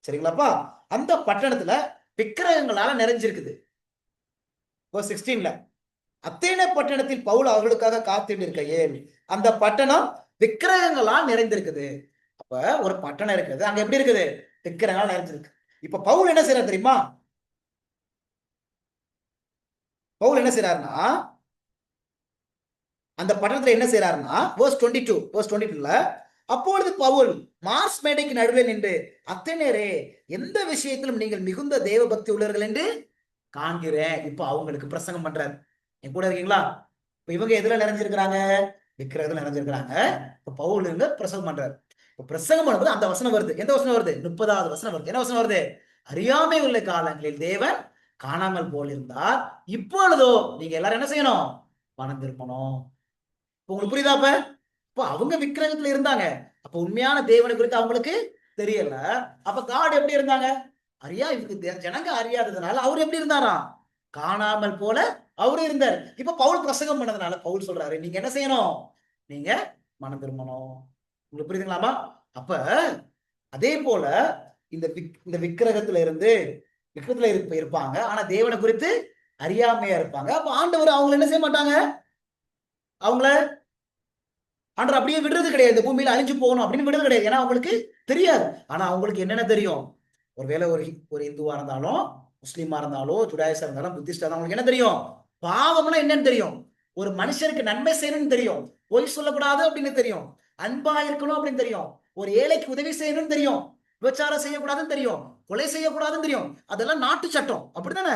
சரிங்களாப்பா? அந்த பட்டணத்துல விக்கிரகங்களால நிறைஞ்சிருக்குது. verse 16ல அத்தேனே பட்டணத்தில் பவுல் அவர்களுக்காக காத்துட்டு இருக்கையில் அந்த பட்டணம் விக்கிரகங்களால் நிறைந்திருக்குது. அப்ப ஒரு பட்டணம் இருக்குது, அங்க எப்படி இருக்குது? விக்கிரகங்களால் நிறைஞ்சிருக்கு. இப்ப பவுல் என்ன செய்யறாரு தெரியுமா? பவுல் என்ன செய்யறாருன்னா, அந்த பட்டணத்துல என்ன செய்யறாருன்னா, verse 22ல அப்பொழுது பவுல் மார்ஸ் மேடைக்கு நடுவில் நின்று, அத்தேனேரே, எந்த விஷயத்திலும் நீங்கள் மிகுந்த தேவ பக்தி உள்ளவர்கள் என்று காண்கிறேன். இப்ப அவங்களுக்கு பிரசங்கம் பண்றாரு. என் கூட இருக்கீங்களா? இப்ப இவங்க எதுல நிறைஞ்சிருக்கிறாங்க? விக்கிரகத்துல நிறைஞ்சிருக்கிறாங்க. இப்ப பவுல் பிரசங்கம் பண்றாரு. இப்ப பிரசங்கம் பண்ணும்போது அந்த வசனம் வருது. எந்த வசனம் வருது? 30வது வசனம் வருது. என்ன வசனம் வருது? அறியாமை உள்ள காலங்களில் தேவன் காணாமல் போல் இருந்தார், இப்பொழுதோ நீங்க எல்லாரும் என்ன செய்யணும்? மனம் திரும்பணும். உங்களுக்கு புரியுதாப்ப? இப்ப அவங்க விக்கிரகத்துல இருந்தாங்க. அப்ப உண்மையான தேவனை குறித்து அவங்களுக்கு தெரியல. அப்ப காட் எப்படி இருந்தாங்க? ஜனங்க அறியாததுனால அவர் எப்படி இருந்தாராம்? காணாமல் போல அவரு இருந்தார். இப்ப பவுல் பிரசங்கம் பண்ணதுனால பவுல் சொல்றாரு, நீங்க என்ன செய்யணும்? நீங்க மனம் திரும்பணும். உங்களுக்கு புரியுதுங்களாமா? அப்ப அதே போல இந்த விக்கிரகத்துல இருப்பாங்க, ஆனா தேவனை குறித்து அறியாமையா இருப்பாங்க. அப்ப ஆண்டவர் அவங்களை என்ன செய்ய மாட்டாங்க? அவங்கள ஆண்டவர் அப்படியே விடுறது கிடையாது. பூமியில அழிஞ்சு போகணும் அப்படின்னு விடுறது கிடையாது. ஏன்னா அவங்களுக்கு தெரியாது. ஆனா அவங்களுக்கு என்னென்ன தெரியும்? ஒருவேளை ஒரு இந்துவா இருந்தாலும், முஸ்லீமா இருந்தாலும், ஜுடாயிஸா இருந்தாலும், புத்திஸ்டா இருந்தாலும் அவங்களுக்கு என்ன தெரியும்? பாவம்னா என்னன்னு தெரியும். ஒரு மனுஷனுக்கு நன்மை செய்யணும்னு தெரியும். பொய் சொல்லக்கூடாது அப்படின்னு தெரியும். அன்பா இருக்கணும் அப்படின்னு தெரியும். ஒரு ஏழைக்கு உதவி செய்யணும்னு தெரியும். விபச்சாரம் செய்யக்கூடாதுன்னு தெரியும். கொலை செய்யக்கூடாதுன்னு தெரியும். அதெல்லாம் நாட்டு சட்டம், அப்படித்தானே?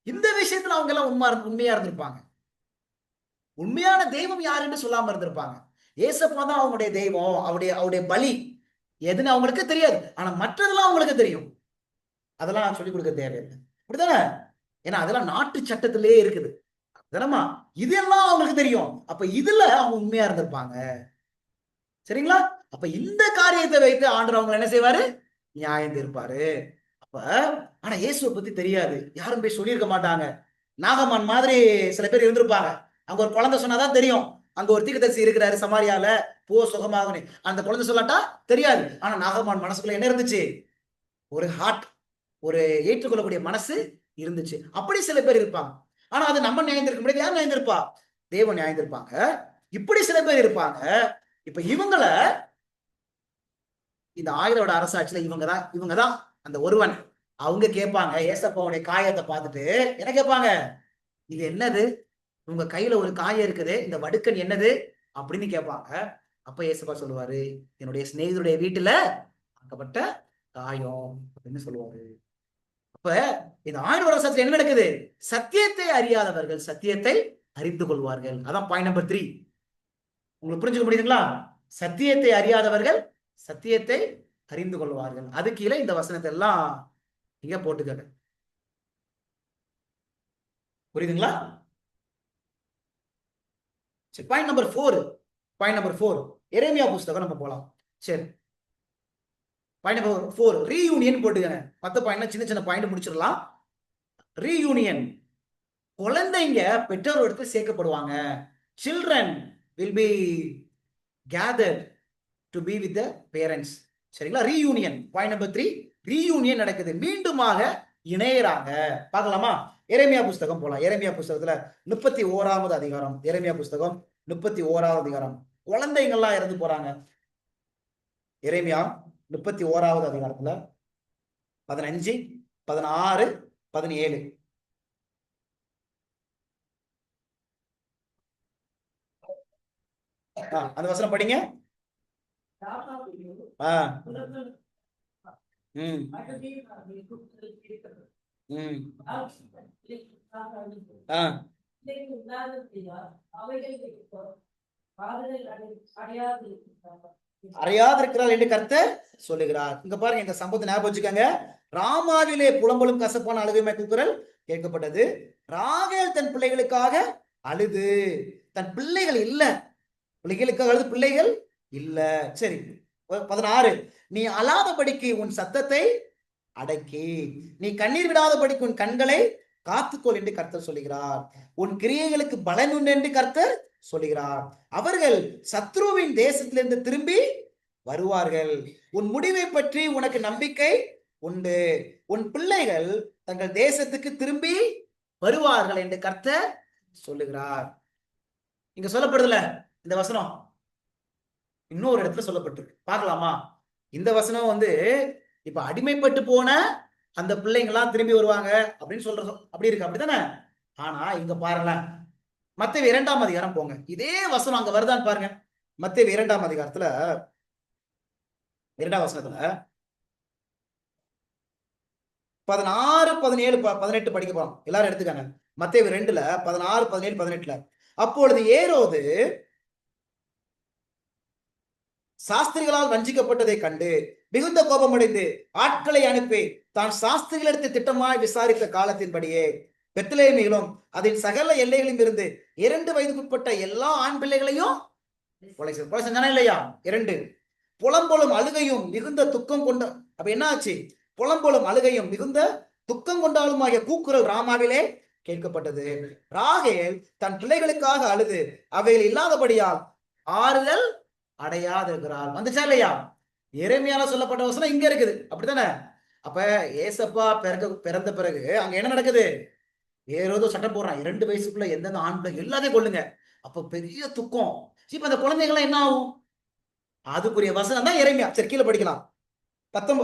இந்த விஷயத்துல அவங்க எல்லாம் உண்மையா இருந்திருப்பாங்க. உண்மையான தெய்வம் யாருன்னு சொல்லாம இருந்திருப்பாங்க. ஏசப்பா தான் அவங்களுடைய தெய்வம், அவருடைய பலி எதுன்னு அவங்களுக்கு தெரியாது. ஆனா மற்றதெல்லாம் அவங்களுக்கு தெரியும். அதெல்லாம் சொல்லிக் கொடுக்க தேவையில்லை, அப்படித்தானே? ஏன்னா அதெல்லாம் நாட்டு சட்டத்திலேயே இருக்குது. தானமா? இதெல்லாம் அவங்களுக்கு தெரியும். அப்ப இதுல அவங்க உண்மையா இருந்திருப்பாங்க. சரிங்களா? அப்ப இந்த காரியத்தை வைத்து ஆண்டவர் அவங்க என்ன செய்வாரு? நியாயம் தீர்ப்பாரு. அப்ப ஆனா இயேசுவை பத்தி தெரியாது, யாரும் போய் சொல்லியிருக்க மாட்டாங்க. நாகமான் மாதிரி சில பேர் இருந்திருப்பாங்க. அங்க ஒரு குழந்தை சொன்னாதான் தெரியும். அங்க ஒரு தீர்க்கதரிசி இருக்கிறாரு சமாரியால, போ சுகமாகுன்னு. அந்த குழந்தை சொல்லாட்டா தெரியாது. ஆனா நாகமான் மனசுக்குள்ள என்ன இருந்துச்சு? ஒரு ஹார்ட், ஒரு ஏற்றுக்கொள்ளக்கூடிய மனசு இருந்துச்சு. அப்படி சில பேர் இருப்பாங்க. ஆனா அது நம்ம நியாயந்திருக்க முடியாது. யார் நியாயந்திருப்பா? தேவன் நியாயந்திருப்பாங்க. இப்படி சில பேர் இருப்பாங்க. இப்ப இவங்கள இந்த 1000 வருட அரசாட்சியில இவங்கதான் அந்த ஒருவன். அவங்க கேட்பாங்க, ஏசப்பாவுடைய காயத்தை பார்த்துட்டு என்ன கேட்பாங்க? இது என்னது? உங்க கையில ஒரு காயம் இருக்குது, இந்த வடுக்கன் என்னது அப்படின்னு கேட்பாங்க. அப்ப ஏசப்பா சொல்லுவாரு, என்னுடைய சிநேகிதருடைய வீட்டுல அங்கப்பட்ட காயம் அப்படின்னு சொல்லுவாரு. அப்ப இந்த 1000 வருஷத்துல என்ன நடக்குது? சத்தியத்தை அறியாதவர்கள் சத்தியத்தை அறிந்து கொள்வார்கள். அதான் பாயிண்ட் நம்பர் 3. உங்களுக்கு புரிஞ்சுக்க முடியுதுங்களா? சத்தியத்தை அறியாதவர்கள் சத்தியத்தை அறிந்து கொள்வார்கள். அது கீழே இந்த வசனத்தை எல்லாம் நீங்க போட்டுக்க. புரியுதுங்களா? Point number 4. எரேமியா புஸ்தகம் நம்ம போலாம். சரி, பாயிண்ட் நம்பர் 4 ரீயூனியன் போட்டுக்கங்க. 10 பாயிண்ட் சின்ன சின்ன பாயிண்ட் முடிச்சிடலாம். ரீயூனியன், குழந்தைங்க பெற்றோர் இடத்துல சேர்க்கப்படுவாங்க. Children will be gathered to be with the parents. சரிங்களா? ரீயூனியன், பாயிண்ட் நம்பர் 3, ரீயூனியன் நடக்குது, மீண்டுமாக இணையறாங்க. பார்க்கலாமா? எரேமியா புஸ்தகம் போலாம். எரேமியா புஸ்தகத்துல 31வது அதிகாரம். எரேமியா புஸ்தகம் 31வது அதிகாரம். குழந்தைங்கள்லாம் இறந்து போறாங்க. எரேமியா 31வது அதிகாரத்துல 15, 16, 17. அந்த வசனம் படிங்க. அறியாதிருக்கிறாள் என்று கர்த்தர் சொல்லுகிறார். இங்க பாருங்க, இந்த சம்பவத்தை ஞாபகம் வச்சுக்கோங்க. ராமாவிலே புலம்பலும் கசப்பான அழுகைமை கூக்குரல் கேட்கப்பட்டது. ராகேல் தன் பிள்ளைகளுக்காக அழுது, தன் பிள்ளைகள் இல்ல, பிள்ளைகளுக்காக அழுது, பிள்ளைகள் இல்ல. சரி, 16, நீ அழாதபடிக்கு உன் சத்தத்தை அடக்கி, நீ கண்ணீர் விடாதபடிக்கு உன் கண்களை காத்துக்கொள் என்று கர்த்தர் சொல்லுகிறார். உன் கிரியைகளுக்கு பலன் உண்டு என்று கர்த்தர் சொல்லுகிறார். அவர்கள் சத்ருவின் தேசத்திலிருந்து திரும்பி வருவார்கள். உன் முடிவை பற்றி உனக்கு நம்பிக்கை உண்டு. உன் பிள்ளைகள் தங்கள் தேசத்துக்கு திரும்பி வருவார்கள் என்று கர்த்தர் சொல்லுகிறார். இங்க சொல்லப்படுதுல இந்த வசனம் இன்னொரு இடத்துல சொல்லப்பட்டிருக்கு. பார்க்கலாமா? இந்த வசனம் இப்ப அடிமைப்பட்டு போன அந்த பிள்ளைங்களாம் திரும்பி வருவாங்க அப்படின்னு சொல்றது அப்படி இருக்கு, அப்படித்தானே? ஆனா இங்க பாருங்களேன், மத்தேயு 2ஆம் அதிகாரம் போங்க. இதே வசனம் அங்க வருதான்னு பாருங்க. மத்தேயு 2ஆம் அதிகாரத்துல 2ஆம் வசனத்துல 16, 17, 18 படிக்க போறோம். எல்லாரும் எடுத்துக்காங்க. மத்தேயு 2ல 16, 17, 18. அப்பொழுது ஏரோது சாஸ்திரிகளால் வஞ்சிக்கப்பட்டதை கண்டு மிகுந்த கோபமடைந்து ஆட்களை அனுப்பி தான் சாஸ்திரிகளிடத்தை திட்டமாய் விசாரித்த காலத்தின்படியே பெத்லேமிலும் அதன் சகல எல்லைகளிலும் இருந்து 2 வயதுக்குட்பட்ட எல்லா ஆண் பிள்ளைகளையும் கொலை செஞ்சானா இல்லையா? 2. புலம்பொழும் அழுகையும் மிகுந்த துக்கம் கொண்ட, அப்ப என்ன ஆச்சு? புலம்பொழும் அழுகையும் மிகுந்த துக்கம் கொண்டாலும் ஆகிய கூக்குரல் ராமாவிலே கேட்கப்பட்டது. ராகேல் தன் பிள்ளைகளுக்காக அழுது அவைகள் இல்லாதபடியால் ஆறுதல் அடையாதிருக்கிறார். வந்துச்சா இல்லையா? எரேமியால சொல்லப்பட்ட வசனம் இங்க இருக்குது, அப்படித்தானே? அப்ப ஏசப்பா பிறந்த பிறகு அங்க என்ன நடக்குது? ஏதோ சட்டம் போடுறான், 2 வயசுக்குள்ள எந்தெந்த ஆண் பிள்ளை எல்லாத்தையும் கொள்ளுங்க. அப்ப பெரிய துக்கம். இப்ப அந்த குழந்தைகள் என்ன ஆகும்? அதுக்குரிய வசனம் தான் எரேமியா. சரி, கீழே படிக்கலாம். 19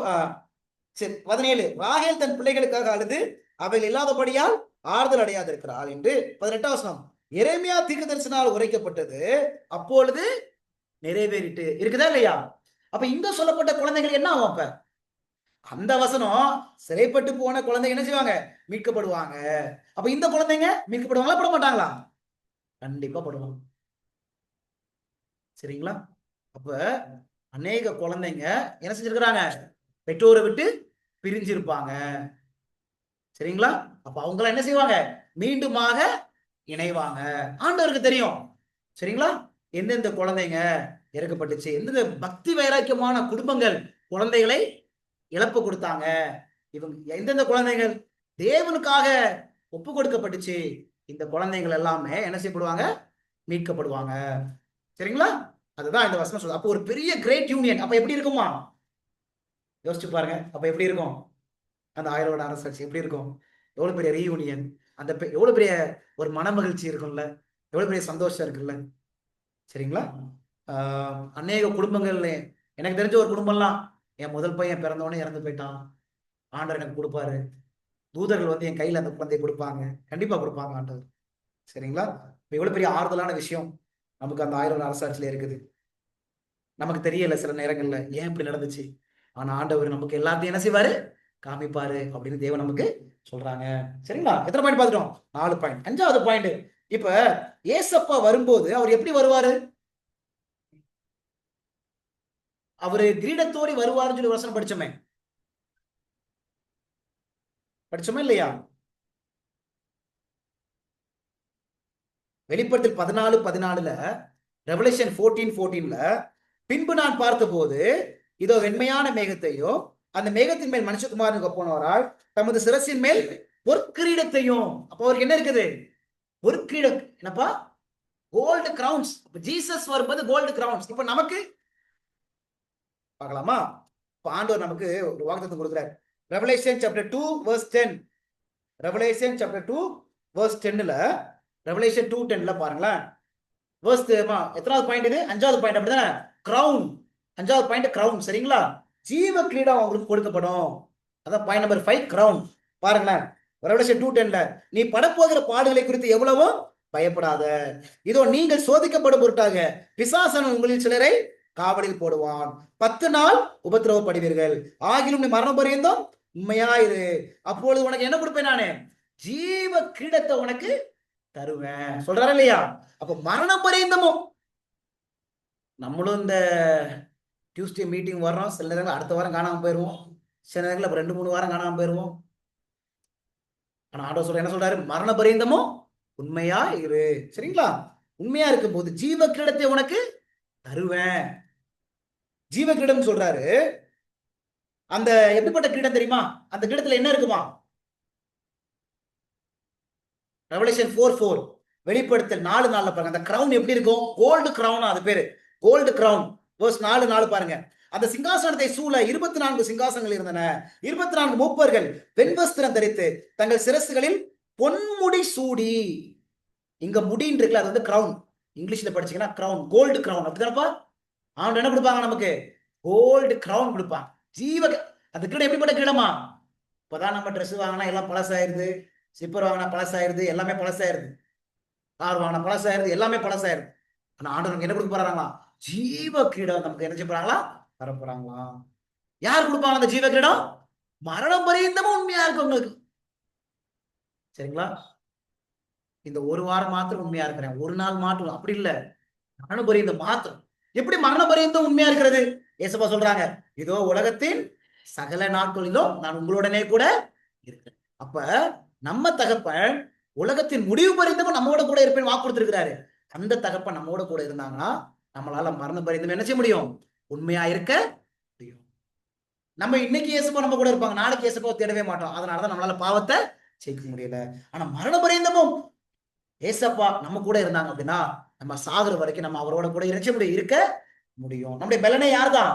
சரி, 17 ராகேல் தன் பிள்ளைகளுக்காக அழுது அவைகள் இல்லாதபடியால் ஆறுதல் அடையாது இருக்கிறாள் என்று. 18 வசனம் எரேமியா தீர்க்கதரிசனால் உரைக்கப்பட்டது அப்பொழுது நிறைவேறிட்டு இருக்குதா இல்லையா? அப்ப இங்க சொல்லப்பட்ட குழந்தைகள் என்ன ஆகும்? அப்ப அந்த வசனம் சிறைப்பட்டு போன குழந்தைங்க என்ன செய்வாங்க? மீட்கப்படுவாங்க. அப்ப இந்த குழந்தைங்க மீட்கப்படுவாங்களா பட மாட்டாங்களா? கண்டிப்பா படுவாங்க. சரிங்களா? அப்ப அநேக குழந்தைங்க என்ன செஞ்சிருக்கிறாங்க? பெற்றோரை விட்டு பிரிஞ்சிருப்பாங்க. சரிங்களா? அப்ப அவங்க என்ன செய்வாங்க? மீண்டுமாக இணைவாங்க. ஆண்டவருக்கு தெரியும். சரிங்களா? எந்தெந்த குழந்தைங்க இறக்கப்பட்டுச்சு, எந்தெந்த பக்தி வைராக்கியமான குடும்பங்கள் குழந்தைகளை இழப்பு கொடுத்தாங்க, இவங்க எந்தெந்த குழந்தைகள் தேவனுக்காக ஒப்பு கொடுக்கப்பட்டுச்சு, இந்த குழந்தைகள் எல்லாமே என்ன செய்யப்படுவாங்க? மீட்கப்படுவாங்க. சரிங்களா? அதுதான் இந்த வசனம் சொல்லுது. அப்போ ஒரு பெரிய கிரேட் யூனியன் அப்ப எப்படி இருக்குமா? யோசிச்சு பாருங்க. அப்ப எப்படி இருக்கும் அந்த 1000 வருட அரசாட்சி? எப்படி இருக்கும்? எவ்வளவு பெரிய ரீயூனியன், அந்த எவ்வளவு பெரிய ஒரு மன மகிழ்ச்சி இருக்கும்ல, எவ்வளவு பெரிய சந்தோஷம் இருக்குல்ல. சரிங்களா? அநேக குடும்பங்கள், எனக்கு தெரிஞ்ச ஒரு குடும்பம்லாம், என் முதல் பையன் பிறந்தவொடனே இறந்து போயிட்டான், ஆண்டவர் எனக்கு கொடுப்பாரு, தூதர்கள் வந்து என் கையில அந்த குழந்தையை கொடுப்பாங்க. கண்டிப்பா கொடுப்பாங்க ஆண்டவர். சரிங்களா? எவ்வளவு பெரிய ஆறுதலான விஷயம் நமக்கு அந்த 1000 வருட அரசாட்சியில இருக்குது. நமக்கு தெரியல சில நேரங்கள்ல ஏன் இப்படி நடந்துச்சு. ஆனா ஆண்டவர் நமக்கு எல்லாத்தையும் என்ன செய்வாரு? காமிப்பாரு அப்படின்னு தேவன் நமக்கு சொல்றாங்க. சரிங்களா? எத்தனை பாயிண்ட் பார்த்துட்டோம்? 4 பாயிண்ட். 5வது பாயிண்ட், இப்ப ஏசப்பா வரும்போது அவர் எப்படி வருவாரு? அவரு கிரீடத்தோடி வருவாருன்னு சொல்லி வசனம் படிச்சோமே, படிச்சோமே இல்லையா? வெளிப்படுத்தல் 14:14, ரெவலேஷன் 14:14, பின்பு நான் பார்த்தபோது இதோ வெண்மையான மேகத்தையும் அந்த மேகத்தின் மேல் மனுஷகுமாரனுக்கு ஒப்பானவராய் தமது சிரசின் மேல் பொற்கிரீடத்தையும். அப்ப அவருக்கு என்ன இருக்குது? பொற்கிரீடம். என்னப்பா? Gold crowns. ஜீசஸ் வரும்போது கோல்டு கிரவுன்ஸ். இப்ப நமக்கு பார்க்கலாமா? இப்ப ஆண்டவர் நமக்கு ஒரு வாக்குத்தத்தம் கொடுக்கிறார். Revelation chapter 2 verse 10, Revelation chapter 2 verse 10ல, ரெவலேஷன் 2:10ல பாருங்களேன். verse எத்தனாவது பாயிண்ட் இது? 5வது பாயிண்ட். அப்படிதானே? கிரவுன். 5வது பாயிண்ட் கிரவுன். சரிங்களா? ஜீவ கிரீடம் அவங்களுக்கு கொடுக்கப்படும். அதான் பாயிண்ட் நம்பர் 5, கிரவுன். பாருங்களேன், ரெவலேஷன் 2:10ல, நீ படப்போகிற பாடுகளை குறித்து எவ்வளவோ பயப்படாத, இதோ நீங்கள் சோதிக்கப்படும் பொருட்டாக பிசாசன் உங்களில் சிலரை காவலில் போடுவான், 10 நாள் உபத்திரவப்படுவீர்கள், ஆகிலும் நீ மரணம் பரியந்தம் உண்மையாயிரு, அப்பொழுது உனக்கு என்ன கொடுப்பேன்? நானு ஜீவ கிரீடத்தை உனக்கு தருவேன் சொல்றாரு இல்லையா? அப்ப மரணம் பரியந்தமும் நம்மளும் இந்த டியூஸ்டே மீட்டிங் வர்றோம், சில நேரங்கள் அடுத்த வாரம் காணாம போயிருவோம், சில நேரங்கள் 2-3 வாரம் காணாம போயிருவோம். ஆனா ஆண்டவர் சொல்ற என்ன சொல்றாரு? மரண பரியந்தமும் உண்மையா இரு. சரிங்களா? உண்மையா இருக்கும் போது ஜீவ கிரீடத்தை உனக்கு தருவேன். ஜீவ கிரீடம் சொல்றாரு. அந்த எப்படிப்பட்ட கிரீடம் தெரியுமா? அந்த கிரீடத்துல என்ன இருக்குமா? ரெவலேஷன் 4:4, வெளிப்படுத்தல் 4:4 பாருங்க. அந்த கிரவுன் எப்படி இருக்கும்? Gold crown. அது பேரு கோல்டு கிரவுன். verse 4:4 பாருங்க. அந்த சிங்காசனத்தை சூழ 24 சிங்காசனங்கள் இருந்தன. 24 மூப்பர்கள் வெண்வஸ்திரம் தரித்து தங்கள் சிரசுகளில் பொன்முடி சூடி. இங்க முடின்னு இருக்குல்ல, அது வந்து கிரவுன். இங்கிலீஷ்ல படிச்சீங்கன்னா கிரவுன், கோல்டு கிரவுன். அப்படிதானப்பா? அவன் என்ன கொடுப்பாங்க நமக்கு? கோல்டு கிரவுன் கொடுப்பாங்க. ஜீவ அந்த கிரீடம் எப்படிப்பட்ட கிரீடமா? இப்பதான் நம்ம ட்ரெஸ் வாங்கினா எல்லாம் பழசாயிருது, ஸ்லிப்பர் வாங்கினா பழசாயிருது, எல்லாமே பழசாயிருது, கார் வாங்கினா பழசாயிருது, எல்லாமே பழசாயிருது. ஆனா ஆண்டவர் நமக்கு என்ன கொடுக்க போறாங்களா? ஜீவ கிரீடம் நமக்கு என்ன செய்ய போறாங்களா? தர போறாங்களா? யார் கொடுப்பாங்க அந்த ஜீவ கிரீடம்? மரணம் பரியந்தமும் உண்மையா இருக்கு உங்களுக்கு. சரிங்களா? இந்த ஒரு வாரம் மாத்திரம் உண்மையா இருக்கிறேன், ஒரு நாள் மாற்றம் அப்படி இல்ல, மரண பரியந்தம் மாத்திரம். எப்படி மரண பரியந்தம் உண்மையா இருக்கிறது? ஏசப்பா சொல்றாங்க, இதோ உலகத்தின் சகல நாட்களிலும் நான் உங்களுடனே கூட இருக்கிறேன். அப்ப நம்ம தகப்பன் உலகத்தின் முடிவு பரியந்தமும் நம்மோட கூட இருப்பேன் வாக்கு கொடுத்திருக்கிறாரு. அந்த தகப்பன் நம்மோட கூட இருந்தாங்கன்னா நம்மளால மரண பரியந்தம் என்ன செய்ய முடியும்? உண்மையா இருக்க முடியும். நம்ம இன்னைக்கு ஏசப்பா நம்ம கூட இருப்பாங்க, நாளைக்கு ஏசப்பா தேடவே மாட்டோம். அதனாலதான் நம்மளால பாவத்தை ஜெயிக்க முடியல. ஆனா மரண பரியந்தமும் ஏசப்பா நம்ம கூட இருந்தாங்க அப்படின்னா நம்ம சாகுற வரைக்கும் நம்ம அவரோட கூட இருக்க முடியும். நம்முடைய பலனே யார் தான்?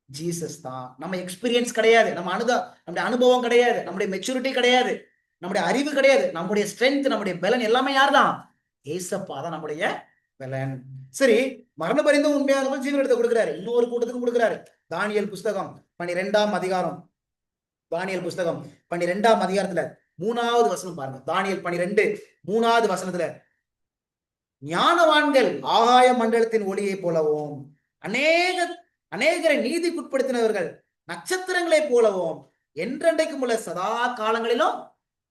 ஜீசஸ் தான். நம்ம எக்ஸ்பீரியன்ஸ் கிடையாது, நம்முடைய அனுபவம் கிடையாது, நம்முடைய மெச்சூரிட்டி கிடையாது, நம்முடைய அறிவு கிடையாது, நம்முடைய ஸ்ட்ரென்த், நம்முடைய பலன் எல்லாமே யார் தான்? ஏசப்பா தான் நம்முடைய பலன். சரி, மரண பரிந்தும் உண்மையாக ஜீவனிடத்தை கொடுக்கிறாரு, இன்னொரு கூட்டத்துக்கு கொடுக்கிறாரு. தானியேல் புஸ்தகம் 12ஆம் அதிகாரம் தானியல் புஸ்தகம் 12ஆம் அதிகாரத்துல 3வது வசனம் பாருங்க. தானியல் 12 3வது வசனத்துல, ஞானவான்கள் ஆகாய மண்டலத்தின் ஒளியை போலவும் அநேக அநேகரை நீதிக்குட்படுத்தினவர்கள் நட்சத்திரங்களைப் போலவும் என்றென்றைக்கும் உள்ள சதா காலங்களிலும்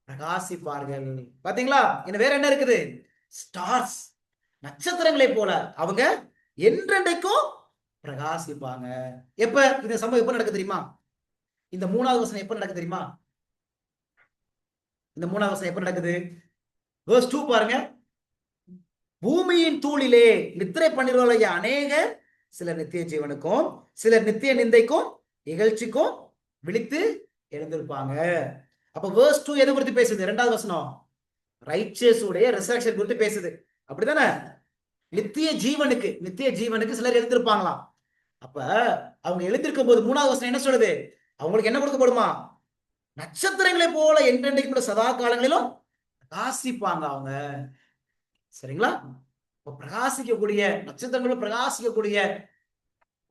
பிரகாசிப்பார்கள். பாத்தீங்களா? இன்னும் வேற என்ன இருக்குது? ஸ்டார்ஸ், நட்சத்திரங்களை போல அவங்க என்றென்றைக்கும் பிரகாசிப்பாங்க. எப்ப இந்த சம்பவம் எப்ப நடக்கு தெரியுமா? இந்த 3வது வசனம் எப்ப நடக்கு தெரியுமா? இந்த 3வது வசனம் எப்ப நடக்குது? verse 2 பாருங்க. பூமியின் தூளிலே நித்திரை பண்ணிடுவாங்க அநேக, சிலர் நித்திய ஜீவனுக்கும் சிலர் நித்திய நிந்தைக்கும் இகழ்ச்சிக்கும் விழித்து எழுந்திருப்பாங்க. அப்ப verse 2 எது குறித்து பேசுது? 2வது வசனம் ரைச்சஸ் உடைய ரிசரக்ஷன் குறித்து பேசுது. அப்படிதானே? நித்திய ஜீவனுக்கு சிலர் எழுந்திருப்பாங்களாம். அப்ப அவங்க எழுந்திருக்கும் போது 3வது வசனம் என்ன சொல்லுது? அவங்களுக்கு என்ன கொடுக்கப்படுமா? நட்சத்திரங்களை போல என்றென்றைக்கும் சதா காலங்களிலும் பிரகாசிப்பாங்க அவங்க. சரிங்களா? பிரகாசிக்கக்கூடிய நட்சத்திரங்களும் பிரகாசிக்கக்கூடிய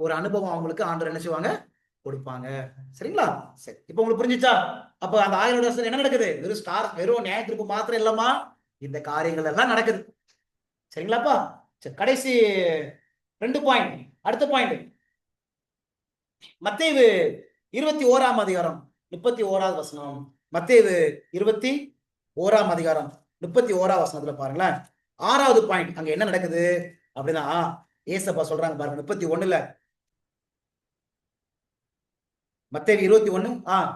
ஒரு அனுபவம் அவங்களுக்கு ஆண்டவர் என்ன செய்வாங்க? கொடுப்பாங்க. சரிங்களா? சரி, இப்ப உங்களுக்கு புரிஞ்சுச்சா? அப்ப அந்த 1000 வருஷம் என்ன நடக்குது? வெறும் ஸ்டார், வெறும் நியாயத்திற்கு மாத்திரம் இல்லமா, இந்த காரியங்கள் எல்லாம் நடக்குது. சரிங்களாப்பா? சரி, கடைசி 2 பாயிண்ட். அடுத்த பாயிண்ட் மத்தேயு 21ஆம் அதிகாரம் 31வது வசனம். மத்தேயு 21ஆம் அதிகாரம் 31ஆம் வசனத்துல பாருங்களேன். 6வது பாயிண்ட் அங்க என்ன நடக்குது அப்படின்னா, ஏசப்பா சொல்றாங்க பாருங்க 31ல. மத்தேயு 21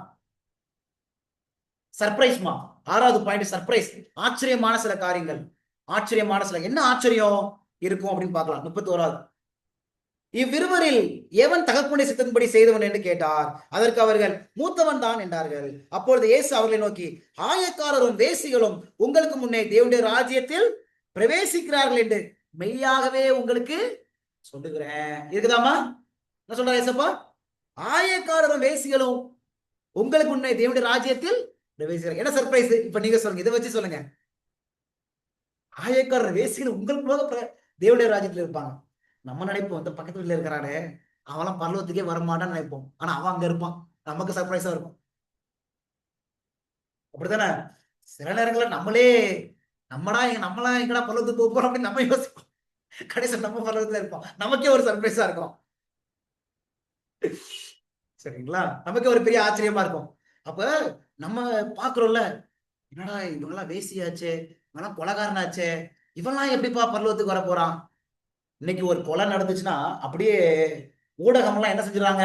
சர்ப்ரைஸ்மா. 6வது பாயிண்ட் சர்ப்ரைஸ். ஆச்சரியமான சில காரியங்கள், ஆச்சரியமான சில, என்ன ஆச்சரியம் இருக்கும் அப்படின்னு பார்க்கலாம். 31வது, இவ்விருவரில் எவன் தகப்பனுடைய சித்தத்தின்படி செய்தவன் என்று கேட்டார். அதற்கு அவர்கள் மூத்தவன் தான் என்றார்கள். அப்பொழுது இயேசு அவர்களை நோக்கி, ஆயக்காரரும் வேசிகளும் உங்களுக்கு முன்னே தேவனுடைய ராஜ்யத்தில் பிரவேசிக்கிறார்கள் என்று மெய்யாகவே உங்களுக்கு சொல்லுகிறேன். இருக்குதாமா? என்ன சொல்ற இயேசப்பா? ஆயக்காரரும் வேசிகளும் உங்களுக்கு முன்னே தேவனுடைய ராஜ்யத்தில் பிரவேசிக்கிறார்கள். என்ன சர்ப்ரைஸ்? இப்ப நீங்க சொல்லுங்க, இதை வச்சு சொல்லுங்க. ஆயக்காரர் வேசிகள் உங்களுக்கு தேவனுடைய ராஜ்யத்தில் இருப்பாங்க. நம்ம நினைப்போம், இந்த பக்கத்து வீட்டுல இருக்கிறானே அவெல்லாம் பரலோகத்துக்கே வரமாட்டான்னு நினைப்போம். ஆனா அவன் அங்க இருப்பான். நமக்கு சர்ப்ரைஸா இருக்கும். அப்படித்தானே? சில நேரங்களில் நம்மளா எங்கடா பரலோகத்துக்கு போறோம் அப்படின்னு நம்ம யோசிப்போம். கடைசி நம்ம பரலோகத்துல இருப்போம். நமக்கே ஒரு சர்ப்ரைஸா இருக்கும். சரிங்களா? நமக்கே ஒரு பெரிய ஆச்சரியமா இருக்கும். அப்ப நம்ம பாக்குறோம்ல, என்னடா இவங்கெல்லாம் வேசியாச்சே, இவெல்லாம் கொலைகாரனாச்சே, இவெல்லாம் எப்படிப்பா பரலோகத்துக்கு வர போறான்? இன்னைக்கு ஒரு கொலை நடந்துச்சுன்னா அப்படியே ஊடகம் எல்லாம் என்ன செஞ்சிடறாங்க?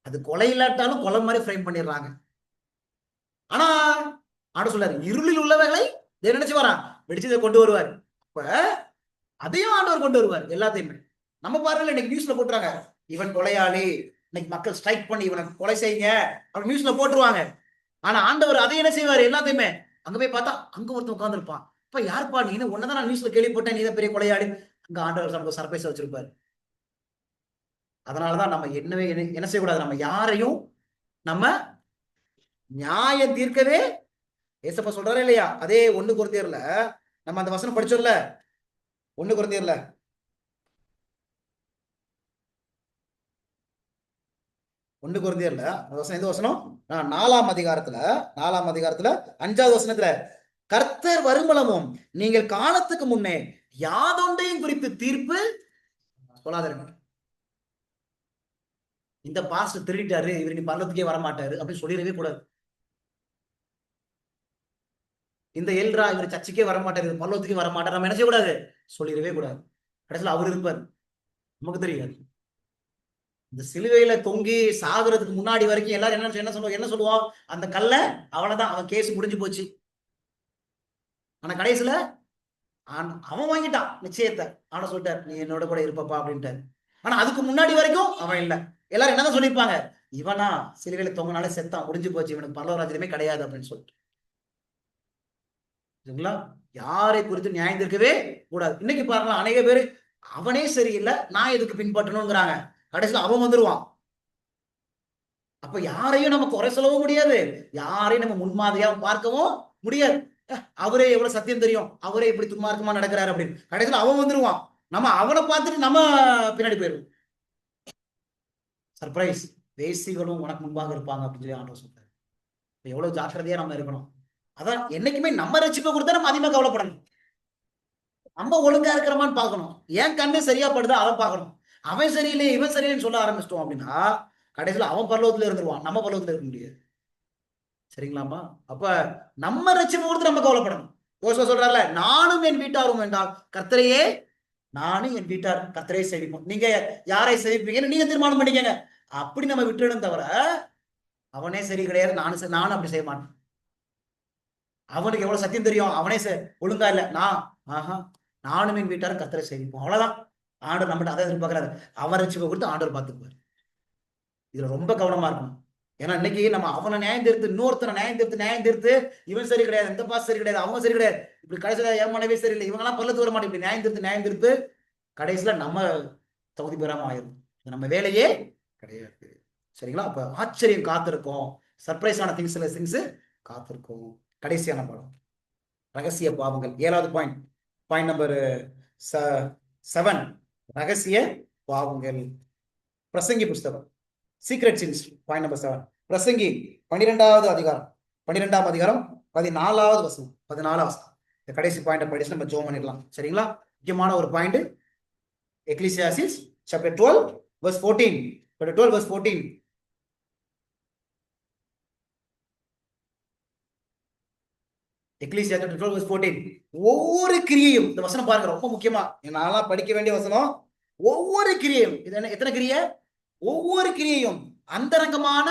அது கொலை இல்லாட்டாலும் கொலை மாதிரி ஃப்ரேம் பண்ணிடுறாங்க. ஆனா ஆண்டு சொல்றாரு, இருளில் உள்ளவர்களை நினைச்சு வரான் வெடிச்சதை கொண்டு வருவார். அப்ப அதையும் ஆண்டவர் கொண்டு வருவார். எல்லாத்தையுமே நம்ம பாருங்க, இன்னைக்கு நியூஸ்ல போட்டுறாங்க, இவன் கொலையாளி, இன்னைக்கு மக்கள் ஸ்ட்ரைக் பண்ணி இவனை கொலை செய்யுங்க அப்படி நியூஸ்ல போட்டுருவாங்க. ஆனா ஆண்டவர் அதை என்ன செய்வாரு? எல்லாத்தையுமே அங்க போய் பார்த்தா அங்க ஒருத்தன் உட்கார்ந்து இருப்பான். இப்ப யாருப்பா நீ? உன்னதான் நான் நியூஸ்ல கேள்விப்பட்டேன், நீ தான் பெரிய கொலையாளி. அங்க ஆண்டவர் நமக்கு சர்ப்ரைஸ் வச்சிருப்பாரு. அதனாலதான் நம்ம என்ன செய்யக்கூடாது? நம்ம யாரையும் நம்ம நியாயம் தீர்க்கவே ஏசப்பா சொல்றாரு இல்லையா? அதே 1 கொரிந்தியர்ல நம்ம அந்த வசனம் படிச்சோம்ல. 1 கொரிந்தியர்ல வசனம், எந்த வசனம்? 4ஆம் அதிகாரத்துல 5வது வசனத்துல, கர்த்தர் வருமளவும் நீங்கள் காலத்துக்கு முன்னே யாதொன்றையும் குறித்து தீர்ப்பு சொல்லாதீங்க. இந்த பாஸ்டர் திருடிட்டாரு, இவர் நீ பரலத்துக்கே வரமாட்டாரு அப்படின்னு சொல்லிடவே கூடாது. இந்த எல்ரா இவர் சர்ச்சுக்கே வரமாட்டாரு, பரலத்துக்கே வரமாட்டார், நம்ம என்ன செய்யக்கூடாது? சொல்லிடவே கூடாது. கடைசியில் அவர் இருப்பார், நமக்கு தெரியாது. இந்த சிலுவையில தொங்கி சாகுறதுக்கு முன்னாடி வரைக்கும் எல்லாரும் என்ன சொல்லுவோம்? அந்த கல்ல அவ்வளவுதான், அவன் கேஸ் முடிஞ்சு போச்சு. ஆனா கடைசியில அவன் வாங்கிட்டான் நிச்சயத்தை. ஆனா சொல்லிட்டார், நீ என்னோட கூட இருப்பப்பா அப்படின்ட்டாரு. ஆனா அதுக்கு முன்னாடி வரைக்கும் அவன் இல்லை. எல்லாரும் என்னதான் சொல்லியிருப்பாங்க? இவனா சிலுவையில தொங்கினாலே செத்தான், முடிஞ்சு போச்சு, இவனுக்கு பரலோகராஜ்யமே கிடையாது அப்படின்னு சொல்லிட்டு. யாரை குறித்து நியாயம் இருக்கவே கூடாது. இன்னைக்கு பாருங்க, அநேக பேர் அவனே சரியில்லை, நான் எதுக்கு பின்பற்றணுங்கிறாங்க. கடைசியில் அவன் வந்துருவான். அப்ப யாரையும் நம்ம குறை சொல்லவும் முடியாது, யாரையும் நம்ம முன்மாதிரியா பார்க்கவும் முடியாது. அவரே எவ்வளவு சத்தியம் தெரியும், அவரே இப்படி துன்மார்க்கமா நடக்கிறாரு அப்படின்னு. கடைசியில் அவன் வந்துருவான். நம்ம அவனை பார்த்துட்டு நம்ம பின்னாடி போயிருவோம். சர்ப்ரைஸ். வேசிகளும் உனக்கு முன்பாக இருப்பாங்க அப்படின்னு சொல்லி ஆண்டவர் சொல்றாரு. எவ்வளவு ஜாக்கிரதையா நம்ம இருக்கணும். அதான் என்னைக்குமே நம்ம ரட்சிப்பை கொடுத்தா நம்ம அதிகமா கவலைப்படணும். நம்ம ஒழுங்கா இருக்கிறோமான்னு பார்க்கணும். என் கண்ணு சரியா படுதா அதை பார்க்கணும். அவன் சரியில்லை இவன் சரியில்லைன்னு சொல்ல ஆரம்பிச்சிட்டோம் அப்படின்னா கடைசியில் அவன் பரலோகத்துல இருந்துருவான், நம்ம பரலோகத்துல இருக்க முடியாது. சரிங்களாமா? அப்ப நம்ம ரட்சிப்பை கொடுத்து நம்ம கவலைப்படணும். யோசுவா சொல்றாருல, நானும் என் வீட்டாரும் என்றால் கர்த்தரையே, நானும் என் வீட்டார் கர்த்தரையே சேவிப்போம். நீங்க யாரை சேவிப்பீங்கன்னு நீங்க தீர்மானம் பண்ணிக்கங்க. அப்படி நம்ம விட்டுடும் தவிர அவனே சரி கிடையாது, நானும் அப்படி செய்ய மாட்டேன். அவனுக்கு எவ்வளவு சத்தியம் தெரியும், அவனே ஒழுங்கா இல்ல, நானும் என் வீட்டாரும் கர்த்தரை சேவிப்போம். அவ்வளவுதான். ஆண்டவர் நம்மகிட்ட அதை எதிர்பார்க்கிறாரு. அவர் ரட்சிப்பை கொடுத்து ஆண்டவர் பார்த்துக்குவார். இதுல ரொம்ப கவனமா இருக்கணும். ஏன்னா இன்னைக்கு நம்ம அவனை நியாயம் தீர்த்து, இன்னொருத்தனை நியாயம் தீர்த்து இவன் சரி கிடையாது, இந்த பாஸ் சரி கிடையாது, அவங்க சரி கிடையாது, இப்படி கடைசியில என் மனைவி சரியில்லை, இவங்கெல்லாம் பல்லத்து வர மாட்டேன், இப்படி நியாயம் தீர்த்து கடைசியில நம்ம தகுதி பெறாம ஆயிரும். நம்ம வேலையே கிடையாது. சரிங்களா? அப்ப ஆச்சரியம் காத்திருக்கும், சர்ப்ரைஸான திங்ஸ் காத்திருக்கும். கடைசியான பாடம் ரகசிய பாவங்கள். 7வது பாயிண்ட் நம்பர் 7, ரகசிய பாவங்கள். பிரசங்கி புஸ்தகம், சீக்ரெட் சின்ஸ், பாயிண்ட் நம்பர் 7. பிரசங்கி 12வது அதிகாரம் 14வது வசனம். 14வது வசனம். இந்த கடைசி பாயிண்ட் படிச்சு நம்ம ஜோம் பண்ணிடலாம். சரிங்களா? முக்கியமான ஒரு point. Ecclesiastes chapter 12 verse 14. chapter 12 verse 14. Ecclesia chapter 12 verse 14. ஒவ்வொரு கிரியையும், இந்த வசனம் பாருங்க, ரொம்ப முக்கியமா, நான் படிக்க வேண்டிய வசனம். ஒவ்வொரு கிரியையும், இது என்ன, எத்தனை கிரியை? ஒவ்வொரு கிரியையும், அந்தரங்கமான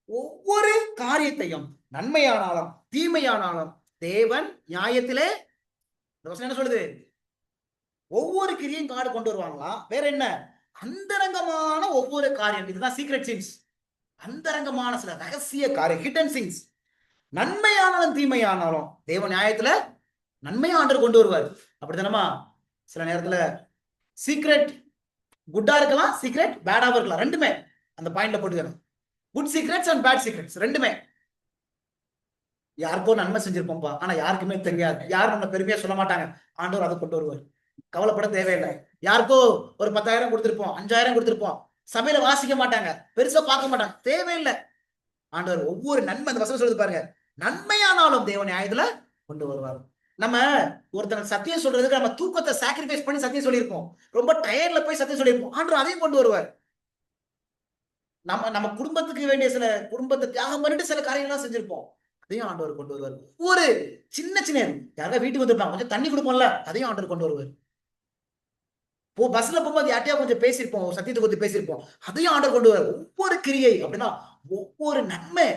ஒவ்வொரு காரியத்தையும், நன்மையானாலும் தீமையானாலும் தேவன் நியாயத்திலே, இந்த வசனம் என்ன சொல்லுது? ஒவ்வொரு கிரியையும் காடு கொண்டு வருவாங்களாம். வேற என்ன? அந்தரங்கமான ஒவ்வொரு காரியம். இதுதான் சீக்ரெட் சின்ஸ். அந்தரங்கமான சில ரகசிய காரியம், ஹிடன் சின்ஸ். நன்மையானாலும் தீமையானாலும் தேவ நியாயத்துல நன்மையா ஆண்டவர் கொண்டு வருவார். அப்படித்தானமா? சில நேரத்துல சீக்ரெட் குட்டா இருக்கலாம், சீக்ரெட் பேடாவும் இருக்கலாம். ரெண்டுமே அந்த பாயிண்ட்ல போட்டுக்கணும். Good secrets and bad secrets ரெண்டுமே. யாருக்கோ நன்மை செஞ்சிருப்போம்பா, ஆனா யாருக்குமே தெரியாது, யாரும் நம்ம பெருமையா சொல்ல மாட்டாங்க, ஆண்டவர் அதை கொண்டு வருவார். கவலைப்பட தேவையில்லை. யாருக்கோ ஒரு 10,000 கொடுத்திருப்போம், 5,000 கொடுத்திருப்போம், சபையில வாசிக்க மாட்டாங்க, பெருசா பார்க்க மாட்டாங்க, தேவையில்லை. ஆண்டவர் ஒவ்வொரு நன்மை, அந்த வசனம் சொல்லுது பாருங்க, நன்மையானாலும் தேவன் நியாயத்துல கொண்டு வருவார். நம்ம ஒருத்தர் சத்தியம் சொல்றதுக்கு நம்ம தூக்கத்தை சாக்ரிஃபைஸ் பண்ணி சத்தியம் சொல்லியிருப்போம், ரொம்ப டயர்ட்ல போய் சத்தியம் சொல்லியிருப்போம், ஆண்டவர் அதையும் கொண்டு வருவார். நம்ம குடும்பத்துக்கு வேண்டிய சில குடும்பத்தை தியாகம் பண்ணிட்டு சில காரியங்கள்லாம் செஞ்சிருப்போம், அதையும் ஆண்டவர் கொண்டு வருவார். ஒரு சின்ன யாராவது வீட்டுக்கு வந்துருப்பாங்க, கொஞ்சம் தண்ணி கொடுப்போம்ல, அதையும் ஆண்டவர் கொண்டு வருவார். பஸ்ல போகும்போது யார்ட்டையா கொஞ்சம் பேசியிருப்போம், சத்தியத்தை கொஞ்சம் பேசியிருப்போம், அதையும் ஆண்டவர் கொண்டு வருவார். ஒவ்வொரு கிரியை அப்படின்னா ஒவ்வொரு நன்மை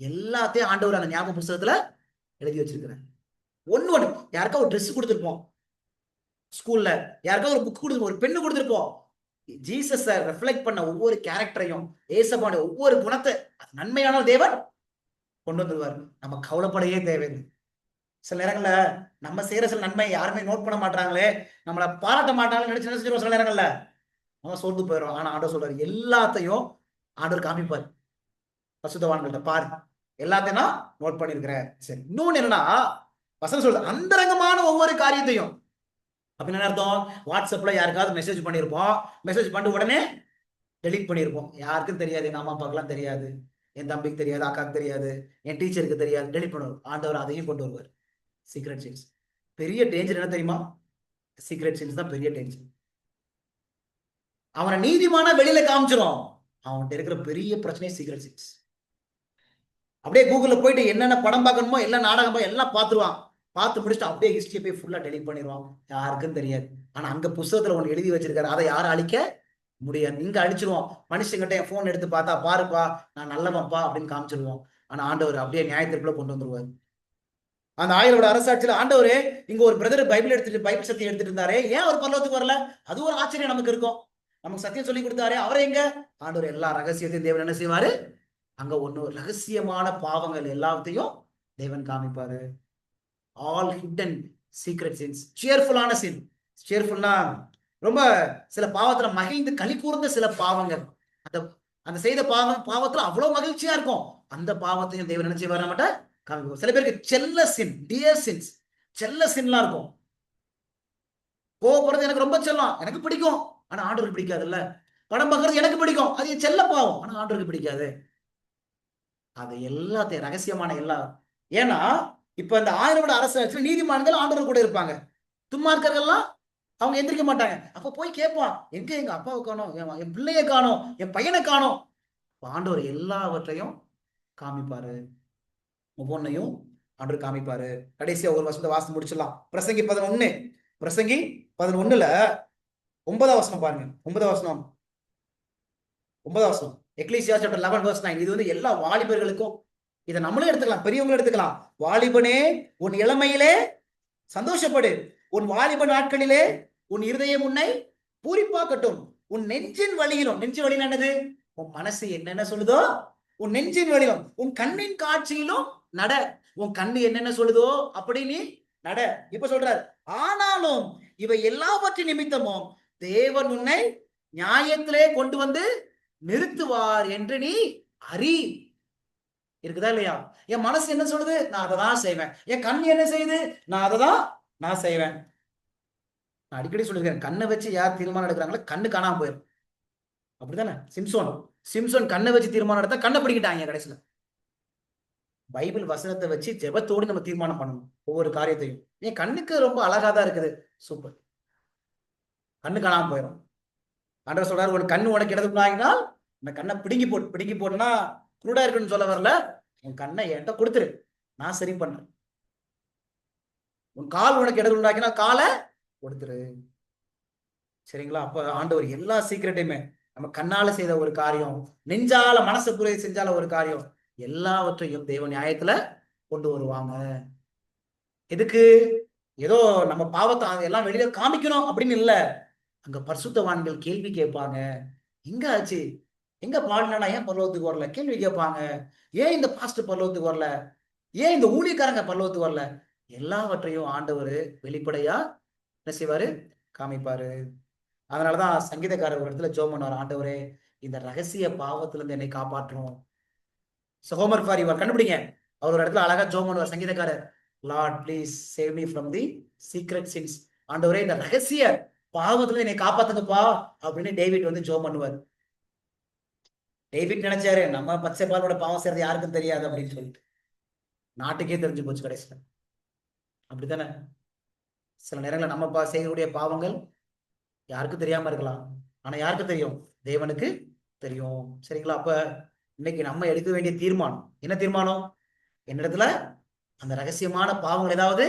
எல்லாத்தையும் ஆண்டவர் அந்த ஞாபக புஸ்தகத்துல எழுதி வச்சிருக்கிறேன். ஒண்ணு யாருக்கா ஒரு ட்ரெஸ் கொடுத்துருப்போம், ஸ்கூல்ல யாருக்கா ஒரு புக் கொடுத்துருப்போம், ஒரு பெண்ணு கொடுத்துருப்போம். ஜீசஸ ரெஃப்ளெக்ட் பண்ண ஒவ்வொரு கேரக்டரையும், ஏசப்பான ஒவ்வொரு குணத்தை நன்மையான தேவன் கொண்டு வந்துருவார். நம்ம கவலைப்படையே தேவையில்லை. சில நேரங்கள்ல நம்ம செய்யற சில நன்மை யாருமே நோட் பண்ண மாட்டாங்களே, நம்மளை பாராட்ட மாட்டாங்களே நினைச்சு செஞ்சிருவோம். சில நேரங்கள்ல நம்ம சோர்ந்து போயிடும். ஆனா ஆண்டவர் சொல்றாரு, எல்லாத்தையும் ஆண்டவர் காமிப்பார். பசுத்தவான்கள்ட்ட பாரு, எல்லாத்தையும் நான் நோட் பண்ணிருக்கிறேன். சரி, இன்னொன்னு என்னன்னா, வசனம் சொல்றது அந்தரங்கமான ஒவ்வொரு காரியத்தையும். அப்படின்னு என்ன அர்த்தம்? வாட்ஸ்அப்ல யாருக்காவது மெசேஜ் பண்ணிருப்போம், மெசேஜ் பண்ணிட்டு உடனே டெலிட் பண்ணிருப்போம். யாருக்கும் தெரியாது, என் அம்மா அப்பாக்கெல்லாம் தெரியாது, என் தம்பிக்கு தெரியாது, அக்காவுக்கு தெரியாது, என் டீச்சருக்கு தெரியாது, டெலிட் பண்ணுவார். ஆண்டவர் அதையும் கொண்டு வருவார். Secret since. பெரிய டேஞ்சர் என்ன தெரியுமா? சீக்ரெட் சின்ஸ் தான் பெரிய டேஞ்சர். அவனை நீதிமான வெளியில காமிச்சிடும். அவன்கிட்ட இருக்கிற பெரிய பிரச்சனை சீக்ரெட் சின்ஸ். அப்படியே கூகுள்ல போயிட்டு என்னென்ன படம் பார்க்கணுமோ எல்லாம் நாடகமோ எல்லாம் பார்த்துருவான். பார்த்து முடிச்சுட்டு அப்படியே ஹிஸ்டரியை போய் ஃபுல்லா டெலிட் பண்ணிடுவான். யாருக்கும் தெரியாது. ஆனா அங்க புத்தகத்துல ஒண்ணு எழுதி வச்சிருக்காரு, அதை யாரும் அழிக்க முடியாது. இங்க அழிச்சிருவோம். மனுஷங்கிட்ட என் போன் எடுத்து பார்த்தா, பாருப்பா நான் நல்லவன்ப்பா அப்படின்னு காமிச்சிருவோம். ஆனா ஆண்டவர் அப்படியே நியாயத்திற்குள்ள கொண்டு வந்துருவாரு. அந்த ஆயரோட அரசாட்சியில ஆண்டவரே, இங்க ஒரு பிரதர் பைபிள் சத்தியம் எடுத்துட்டு இருந்தாரே, ஏன் அவர் பரலோகத்துக்கு வரல? அது ஒரு ஆச்சரியம் நமக்கு இருக்கும். நமக்கு சத்தியம் சொல்லி கொடுத்தாரே, அவரை எங்க? ஆண்டவர் எல்லா ரகசியத்தையும் தேவன் என்ன செய்வாரு? அங்க ஒண்ணு ரகசியமான பாவங்கள் எல்லாத்தையும் தேவன் காமிப்பாரு. All hidden secret sins. சியர்ஃபுல்லான சின். சியர்ஃபுல்னா ரொம்ப சில பாவத்துல மகிழ்ந்து களி கூர்ந்த சில பாவங்கள், அந்த செய்த பாவத்துல அவ்வளவு மகிழ்ச்சியா இருக்கும். அந்த பாவத்தையும் தேவன் என்ன செய்வார்? நம்மகிட்ட காமிப்பார். சில பேருக்கு செல்ல சின், டியர் சின்ஸ், செல்ல சின்லாம் இருக்கும். கோவப்படுறது எனக்கு ரொம்ப செல்லம், எனக்கு பிடிக்கும், ஆனா ஆண்டவருக்கு பிடிக்காதுல்ல. படம் பார்க்கறது எனக்கு பிடிக்கும், அது என் செல்ல பாவம், ஆனா ஆண்டவருக்கு பிடிக்காது. அது எல்லாத்தையும் ரகசியமான எல்லாம். ஏன்னா இப்ப இந்த 1000 வருட அரசாட்சியில் நீதிமான்கள் ஆண்டவர் கூட இருப்பாங்க, துன்மார்க்கர்கள்லாம் அவங்க எந்திரிக்க மாட்டாங்க. அப்ப போய் கேட்பான், எங்க எங்க அப்பாவை காணோம், என் பிள்ளைய காணோம், என் பையனை காணோம். ஆண்டவர் எல்லாவற்றையும் காமிப்பாரு, ஒவ்வொன்னையும் ஆண்டவர் காமிப்பாரு. கடைசியா ஒரு வசனத்தை வாசித்து முடிச்சிடலாம். பிரசங்கி 11, பிரசங்கி 11ல 9ஆம் வசனம் பாருங்க. 9ஆம் வசனம், 9ஆம் வசனம், எக்லீசியா சாப்டர் 11 verse 9. இது வந்து எல்லா வாலிபர்களுக்கும், இதை நம்மளும் எடுத்துக்கலாம், பெரியவங்களும் எடுத்துக்கலாம். வாலிபனே உன் இளமையிலே சந்தோஷப்படு, உன் வாலிப நாட்களிலே உன் இருதயம் உன்னை பூரிப்பாக்கட்டும், உன் நெஞ்சின் வழியிலும், நெஞ்சு வழியில் என்னது, உன் மனசு என்னென்ன சொல்லுதோ உன் நெஞ்சின் வழியிலும், உன் கண்ணின் காட்சியிலும் நட. உன் கண்ணு என்னென்ன சொல்லுதோ அப்படி நீ நட. இப்ப சொல்றாரு, ஆனாலும் இவை எல்லாவற்றின் நிமித்தமும் தேவன் உன்னை நியாயத்திலே கொண்டு வந்து நிறுத்துவார் என்று நீ அறி. இருக்குதா இல்லையா? என் மனசு என்ன சொல்லுது, நான் அதை தான் செய்வேன். என் கண் என்ன செய்யுது, நான் அதை தான் நான் செய்வேன். நான் அடிக்கடி சொல்லிருக்கேன், கண்ணை வச்சு யார் தீர்மானம் எடுக்கிறாங்களோ கண்ணு காணாம போயிடும். அப்படித்தானே? சிம்சோன் கண்ணை வச்சு தீர்மானம் எடுத்தா கண்ணை பிடிக்கிட்டாங்க கடைசியில. பைபிள் வசனத்தை வச்சு ஜெபத்தோடு நம்ம தீர்மானம் பண்ணணும் ஒவ்வொரு காரியத்தையும். என் கண்ணுக்கு ரொம்ப அழகாதான் இருக்குது, சூப்பர், கண்ணு காணாம போயிடும். ஆண்டவர் சொல்றாரு, ஒரு கண்ணு உனக்கு இடதுனாயினால் இந்த கண்ணை பிடுங்கி போட்டுனா குருடா இருக்குன்னு சொல்ல வரல, உன் கண்ணை என்கிட்ட கொடுத்துரு, நான் சரி பண்றேன். உன் கால் உனக்கு இடது உண்டாக்கினா காலை கொடுத்துரு. சரிங்களா? அப்ப ஆண்டவர் எல்லா சீக்கிரட்டையுமே, நம்ம கண்ணால செய்த ஒரு காரியம், நெஞ்சால மனசு புரிய செஞ்சால ஒரு காரியம், எல்லாவற்றையும் தேவ நியாயத்துல கொண்டு வருவாங்க. எதுக்கு? ஏதோ நம்ம பாவத்தை எல்லாம் வெளியில காமிக்கணும் அப்படின்னு இல்ல. அங்க பரிசுத்தவான்கள் கேள்வி கேட்பாங்க, எங்க ஆச்சு, எங்க பாடினா ஏன் பரலோகத்துக்கு வரல, கேள்வி கேட்பாங்க. ஏன் இந்த பாஸ்டர் பரலோகத்துக்கு வரல, ஏன் இந்த ஊழியக்காரங்க பரலோகத்துக்கு வரல, எல்லாவற்றையும் ஆண்டவர் வெளிப்படையா என்ன செய்வாரு, காமிப்பாரு. அதனாலதான் சங்கீதக்காரர் ஒரு இடத்துல ஜெபம் பண்ணுவார், ஆண்டவரே இந்த ரகசிய பாவத்துல இருந்து என்னை காப்பாற்றணும். ஹோமர் ஃபார் யுவர் கண்டுபிடிங்க. அவர் ஒரு இடத்துல அழகா ஜெபம் பண்ணுவார் சங்கீதக்காரர், Lord please save me from the secret since. ஆண்டவரே இந்த ரகசிய பாவத்துல என்னை காப்பாத்துங்கப்பா அப்படின்னு டேவிட் வந்து ஜெபம் பண்ணுவார். டேவிட் நினைச்சாரு, நம்ம பச்சை பாலோட பாவம் செய்யறது யாருக்கும் தெரியாது அப்படின்னு சொல்லிட்டு, நாட்டுக்கே தெரிஞ்சு போச்சு கடைசியில். அப்படித்தானே? சில நேரங்களில் நம்ம செய்யக்கூடிய பாவங்கள் யாருக்கும் தெரியாம இருக்கலாம், ஆனா யாருக்கு தெரியும், தேவனுக்கு தெரியும். சரிங்களா? அப்ப இன்னைக்கு நம்ம எடுக்க வேண்டிய தீர்மானம் என்ன தீர்மானம்? என்னிடத்துல அந்த ரகசியமான பாவங்கள் ஏதாவது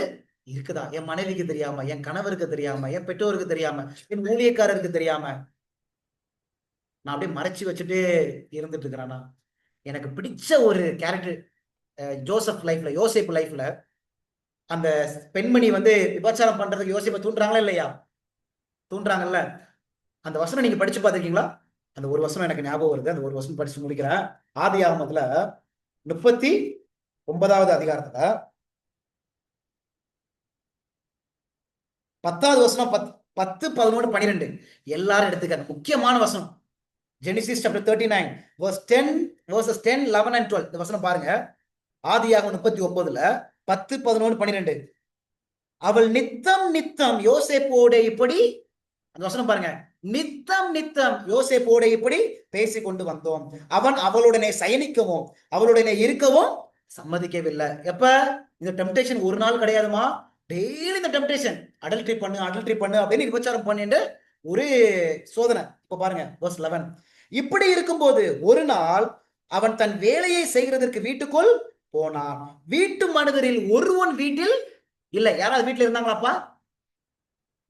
இருக்குதா, என் மனைவிக்கு தெரியாம, என் கணவருக்கு தெரியாம, என் பெற்றோருக்கு தெரியாம, என் ஊழியக்காரருக்கு தெரியாம நான் அப்படியே மறைச்சு வச்சுட்டு இருந்துட்டு இருக்கிறானா? எனக்கு பிடிச்ச ஒரு கேரக்டர் யோசேப்பு லைஃப்ல அந்த பெண்மணி வந்து விபச்சாரம் பண்றதுக்கு யோசேப்பை தூண்டுறாங்களா இல்லையா? தூண்டுறாங்கல்ல. அந்த வசனம் நீங்க படிச்சு பார்த்திருக்கீங்களா? அந்த ஒரு வசனம் எனக்கு ஞாபகம் வருது, அந்த ஒரு வசனம் படிச்சு முடிக்கிறேன். ஆதியாகமத்துல 39வது அதிகாரத்துல 10வது வசனம், 10, 11, 12 எல்லாரும் எடுத்துக்க, முக்கியமான வசனம். Genesis chapter 39 verses 10, 11 and 12. இந்த வசனம் பாருங்க. ஆதியாகமம் 39ல 10, 11, 12. அவள் நித்தம் யோசேப்போட இப்படி, அந்த வசனம் பாருங்க, நித்தம் யோசேப்போட இப்படி பேசி கொண்டு வந்தோம், அவன் அவளுடனே சயனிக்கவும் அவளுடனே இருக்கவும் சம்மதிக்கவில்லை. எப்ப? இந்த டெம்டேஷன் ஒரு நாள் கிடையாதுமா, டெய்லி இந்த டெம்டேஷன், அடல்ட்ரி பண்ணு அப்படின்னு விபச்சாரம் பண்ணிட்டு ஒரு சோதனை. இப்ப பாருங்க verse 11. இப்படி இருக்கும்போது ஒரு நாள் அவன் தன் வேலையை செய்கிறதற்கு வீட்டுக்குள் போனான், வீட்டு மனிதரில் ஒருவன் வீட்டில் இல்லை. யாராவது வீட்டுல இருந்தாங்களாப்பா?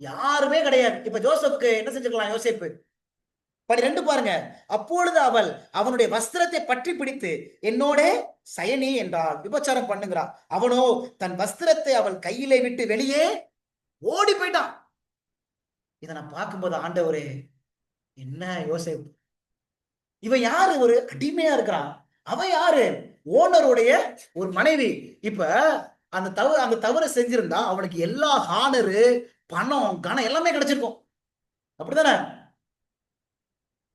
யாருமே கிடையாது. இப்ப ஜோசப்புக்கு என்ன செஞ்சுக்கலாம் யோசேப்பு? 12 பாருங்க. அப்பொழுது அவள் அவனுடைய வஸ்திரத்தை பற்றி பிடித்து என்னோட சயனி என்றாள், விபச்சாரம் பண்ணுகிறாள். அவனோ தன் வஸ்திரத்தை அவள் கையிலே விட்டு வெளியே ஓடி போயிட்டான். இதை நான் பார்க்கும்போது, ஆண்டவரே என்ன யோசேப்பு, இவன் யாரு? ஒரு அடிமையா இருக்கிறான். அவன் யாரு? ஓனருடைய ஒரு மனைவி. இப்ப அந்த தவறை செஞ்சிருந்தா அவனுக்கு எல்லா ஹானரு, பணம், கணம் எல்லாமே கிடைச்சிருக்கும். அப்படித்தானே?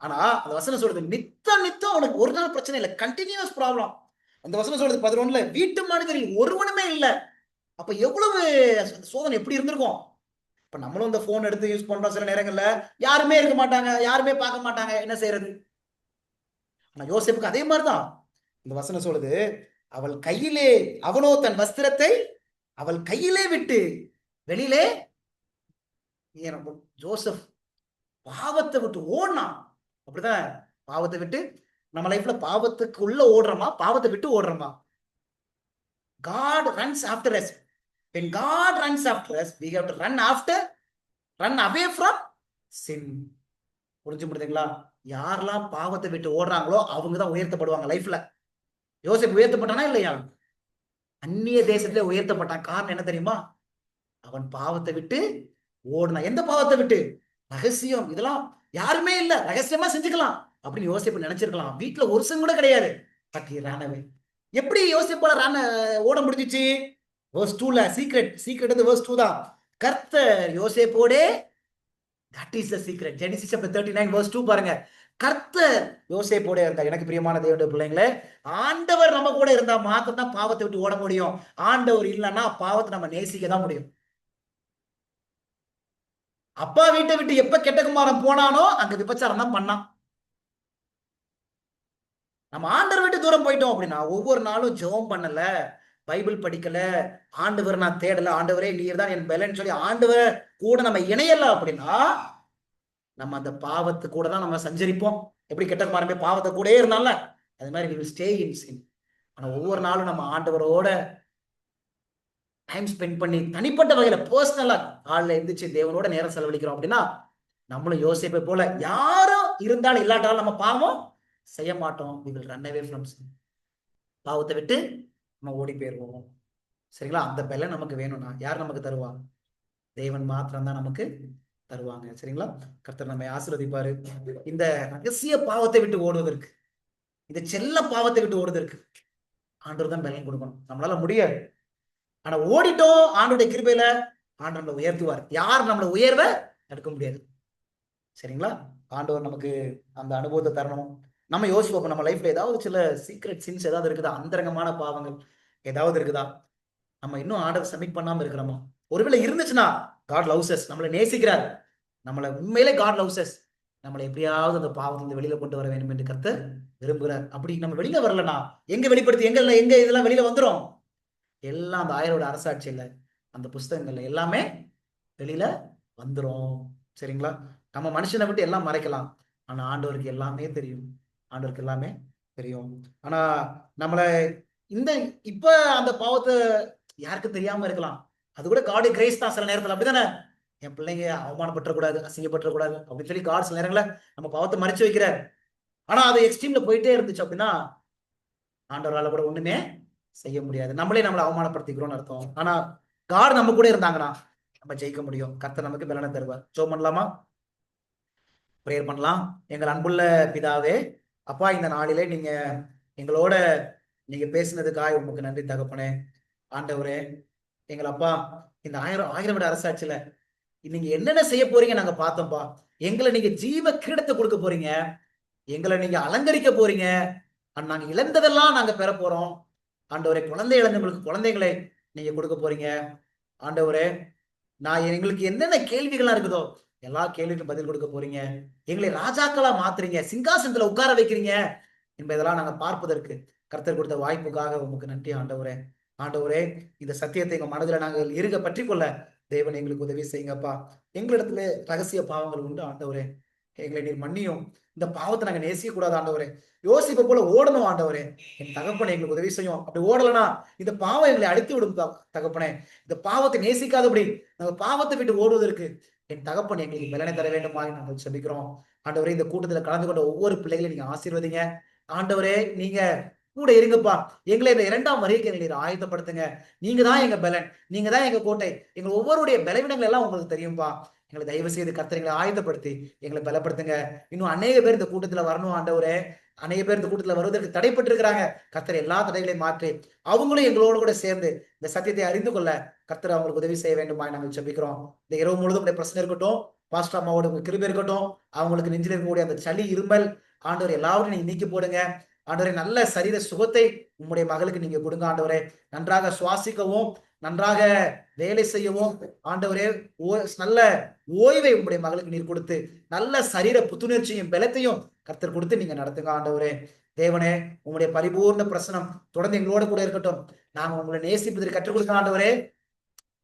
ஆனா அந்த வசனம் சொல்றது, நித்தம் அவனுக்கு ஒரு நாள் பிரச்சனை இல்லை, கண்டினியூஸ் ப்ராப்ளம். அந்த வசனம் சொல்றது 11ல, வீட்டு மனிதரில் ஒருவனுமே இல்லை. அப்ப எவ்வளவு சோதனை எப்படி இருந்திருக்கும்? இப்ப நம்மளும் இந்த போன் எடுத்து யூஸ் பண்றோம், சில நேரங்கள்ல யாருமே இருக்க மாட்டாங்க, யாருமே பார்க்க மாட்டாங்க, என்ன செய்யறது? ஆனா யோசேப்புக்கு அதே மாதிரிதான் இந்த வசனம் சொல்லுது, அவள் கையிலே, அவனோ தன் வஸ்திரத்தை அவள் கையிலே விட்டு வெளியிலே, ஜோசப் பாவத்தை விட்டு ஓடினான். அப்படிதான், பாவத்தை விட்டு, நம்ம லைஃப்ல பாவத்துக்கு உள்ள ஓடுறோமா, பாவத்தை விட்டு ஓடுறோமா? God runs after us. When God runs after us, we have to run away from sin. புரிஞ்சு முடியுதுங்களா? யாரெல்லாம் பாவத்தை விட்டு ஓடுறாங்களோ அவங்க தான் உயர்த்தப்படுவாங்க லைஃப்ல. யோசேப்பு உயர்த்தப்பட்டானா இல்லையா? அந்நிய தேசத்திலே உயர்த்தப்பட்டான். காரணம் என்ன தெரியுமா? அவன் பாவத்தை விட்டு ஓடுனான். எந்த பாவத்தை விட்டு? ரகசியம், இதெல்லாம் யாருமே இல்ல, ரகசியமா செஞ்சுக்கலாம் அப்படின்னு யோசிப்பு நினைச்சிருக்கலாம். வீட்டுல ஒரு சங்கம் கூட கிடையாது. பட் ரானவே. எப்படி யோசிப்பால ஓட முடிஞ்சிச்சு? verse 2ல சீக்ரெட் verse 2 தான். கர்த்தர் யோசேப்போடே, that is the secret. Genesis chapter 39 verse 2 பாருங்க. கர்த்தர் யோசேப்போட இருந்தா. எனக்கு பிரியமான தேவனுடைய பிள்ளைங்களே, ஆண்டவர் நம்ம கூட இருந்தா மாத்திரம் தான் பாவத்தை விட்டு ஓட முடியும். ஆண்டவர் இல்லைன்னா பாவத்தை நம்ம நேசிக்க தான் முடியும். அப்பா வீட்டை விட்டு எப்ப கெட்ட குமாரன் போனானோ அங்க விபச்சாரம் தான் பண்ணான். நம்ம ஆண்டவர் விட்டு தூரம் போயிட்டோம் அப்படின்னா, ஒவ்வொரு நாளும் ஜெபம் பண்ணல, பைபிள் படிக்கல, ஆண்டவர் நான் தேடல, ஆண்டவரே நீர் தான் என் பலன்னு சொல்லி ஆண்டவர் கூட நம்ம இணையல அப்படின்னா, நம்ம அந்த பாவத்து கூட தான் நம்ம சஞ்சரிப்போம். எப்படி கெட்ட குமாரன் போய் பாவத்தை கூட இருந்தால அது மாதிரி we will stay in sin. ஆனா ஒவ்வொரு நாளும் நம்ம ஆண்டவரோட டைம் ஸ்பெண்ட் பண்ணி தனிப்பட்ட வகையில பர்சனலா ஆள்ல எந்திரிச்சு தேவனோட நேரம் செலவழிக்கிறோம் அப்படின்னா, நம்மளும் யோசிப்பை போல யாரும் இருந்தாலும் இல்லாட்டாலும் நம்ம பாவம் செய்ய மாட்டோம். we will run away from sin. பாவத்தை விட்டு நம்ம ஓடி போயிருவோம். சரிங்களா? அந்த பலன் நமக்கு வேணும்னா யார் நமக்கு தருவா? தேவன் மாத்திரம் தான் நமக்கு தருவாங்க. சரிங்களா? கர்த்தர் நம்மை ஆசீர்வதிப்பாரு. இந்த ரகசிய பாவத்தை விட்டு ஓடுவதற்கு, இந்த செல்ல பாவத்தை விட்டு ஓடுவதற்கு ஆண்டவர் தான் பலன் கொடுக்கணும். நம்மளால முடியாது. ஆனா ஓடிட்டோம், ஆண்டோடைய கிருபையில ஆண்டவர் நம்மளை உயர்த்துவார். யார் நம்மளை உயர்வை தடுக்க முடியாது. சரிங்களா? ஆண்டவர் நமக்கு அந்த அனுபவத்தை தரணும். நம்ம யோசிப்போம், நம்ம லைஃப்ல ஏதாவது சில சீக்ரெட் சின்ஸ் ஏதாவது இருக்குதா? அந்தரங்கமான பாவங்கள் ஏதாவது இருக்குதா? நம்ம இன்னும் ஆண்டவர் சப்மிட் பண்ணாம இருக்கிறோமா? ஒருவேளை இருந்துச்சுன்னா, காட் லவ்ஸ் அஸ், நம்மளை நேசிக்கிறார், நம்மளை உண்மையிலே காட் லவ்ஸ் அஸ், நம்மளை எப்படியாவது அந்த பாவத்திலிருந்து வெளியில கொண்டு வர வேண்டும் என்று கர்த்தர் விரும்புகிறார். அப்படி நம்ம வெளியில வரலன்னா எங்க வெளிப்படுத்தி, எங்க இதெல்லாம் வெளியில வந்துரும்? எல்லாம் அந்த ஆயரோட அரசாட்சியில, அந்த புஸ்தகங்கள்ல எல்லாமே வெளியில வந்துரும். சரிங்களா? நம்ம மனுஷனை விட்டு எல்லாம் மறைக்கலாம், ஆனா ஆண்டவருக்கு எல்லாமே தெரியும். ஆண்டவருக்கு எல்லாமே தெரியும். ஆனா நம்மள இப்ப அந்த பாவத்தை யாருக்கும் தெரியாம இருக்கலாம். அது கூட காட் கிரேஸ் தான். சில நேரத்துல அப்படித்தானே, என் பிள்ளைங்க அவமானப்பற்றக்கூடாது, அசிங்கப்பற்றக்கூடாது அப்படின்னு சொல்லி காட் சில நேரங்கள நம்ம பாவத்தை மறைச்சு வைக்கிறார். ஆனா அது எக்ஸ்ட்ரீம்ல போயிட்டே இருந்துச்சு அப்படின்னா ஆண்டவரால கூட ஒண்ணுமே செய்ய முடியாது. நம்மளே நம்மளை அவமானப்படுத்திக்கிறோம்னு அர்த்தம். ஆனா காட் நம்ம கூட இருந்தாங்கன்னா நம்ம ஜெயிக்க முடியும். கர்த்தர் நமக்கு பலனை தருவார். ஜெபம் பண்ணலாமா? பிரேயர் பண்ணலாம். எங்கள் அன்புள்ள பிதாவே, அப்பா, இந்த நாளிலே நீங்க எங்களோட நீங்க பேசினதுக்காக உங்களுக்கு நன்றி தகப்பனே. ஆண்டவரே, எங்கள் அப்பா, இந்த ஆயிரம் விட அரசாட்சியில நீங்க என்னென்ன செய்ய போறீங்க நாங்க பார்த்தோம்ப்பா. எங்களை நீங்க ஜீவ கிரீடத்தை கொடுக்க போறீங்க, எங்களை நீங்க அலங்கரிக்க போறீங்க. நாங்க இழந்ததெல்லாம் நாங்க பெற போறோம். ஆண்டவரே, குழந்தை இழந்தவங்களுக்கு குழந்தைகளை நீங்க கொடுக்க போறீங்க. ஆண்டவரே, எங்களுக்கு என்னென்ன கேள்விகளா இருக்குதோ எல்லா கேள்விக்கும் பதில் கொடுக்க போறீங்க. எங்களை ராஜாக்களா மாத்துறீங்க, சிங்காசனத்துல உட்கார வைக்கிறீங்க என்பதெல்லாம் நாங்க பார்ப்பதற்கு கர்த்தர் கொடுத்த வாய்ப்புக்காக உங்களுக்கு நன்றி ஆண்டவரே. ஆண்டவரே, இந்த சத்தியத்தை எங்க மனதில் நாங்கள் இருக பற்றி கொள்ள தேவன் எங்களுக்கு உதவி செய்யுங்கப்பா. எங்களிடத்துல ரகசிய பாவங்கள் உண்டு ஆண்டவரே, எங்களை நீர் மன்னியும். இந்த பாவத்தை நாங்க நேசிக்க கூடாது ஆண்டவரே. யோசிப்பை போல ஓடணும் ஆண்டவரே. என் தகப்பனை எங்களுக்கு உதவி செய்யும். அப்படி ஓடலனா இந்த பாவம் எங்களை அழித்து விடும் தகப்பனே. இந்த பாவத்தை நேசிக்காதபடி நாங்கள் பாவத்தை விட்டு ஓடுவதற்கு என் தகப்பன் எங்களுக்கு பலனை தர வேண்டுமா நாங்கள் செபிக்கிறோம். ஆண்டவரே, இந்த கூட்டத்துல கலந்து கொண்ட ஒவ்வொரு பிள்ளைகளையும் நீங்க ஆசீர்வதிங்க ஆண்டவரே. நீங்க கூட இருங்கப்பா. எங்களை இந்த 2ஆம் வருகைக்கு எங்களை ஆயத்தப்படுத்துங்க. நீங்க தான் எங்க பலன், நீங்க தான் எங்க கோட்டை. எங்க ஒவ்வொருடைய பலவீனங்கள் எல்லாம் உங்களுக்கு தெரியும்பா. எங்களை தயவு செய்து கர்த்தரை ஆயத்தப்படுத்தி எங்களை பலப்படுத்துங்க. இன்னும் அநேக பேர் இந்த கூட்டத்துல வரணும் ஆண்டவரே. அநேக பேர் இந்த கூட்டத்துல வருவதற்கு தடைப்பட்டு இருக்கிறாங்க. கர்த்தர் எல்லா தடைகளையும் மாற்றி அவங்களும் எங்களோடு கூட சேர்ந்து இந்த சத்தியத்தை அறிந்து கொள்ள கர்த்தர் அவங்களுக்கு உதவி செய்ய வேண்டுமா நாங்கள் ஜெபிக்கிறோம். இந்த இரவு முழுதும் பிரச்சனை இருக்கட்டும், பாஸ்டர் அம்மாவோட கிருபை இருக்கட்டும், அவங்களுக்கு நெஞ்சில் இருக்கக்கூடிய அந்த சளி, இருமல் ஆண்டவர் எல்லாவற்றையும் நீங்க நீக்கி போடுங்க ஆண்டவரே. நல்ல சரீர சுகத்தை உங்களுடைய மகளுக்கு நீங்க கொடுங்க ஆண்டவரே. நன்றாக சுவாசிக்கவும் நன்றாக வேலை செய்யவும் ஆண்டவரே நல்ல ஓய்வை உங்களுடைய மகளுக்கு நீர் கொடுத்து நல்ல சரீர புத்துணர்ச்சியும் பலத்தையும் கர்த்தர் கொடுத்து நீங்க நடத்துங்க ஆண்டவரே. தேவனே, உங்களுடைய பரிபூர்ண பிரசனம் தொடர்ந்து எங்களோட கூட இருக்கட்டும். நாங்க உங்களை நேசிப்பதற்கு கற்றுக் கொடுக்க ஆண்டவரே.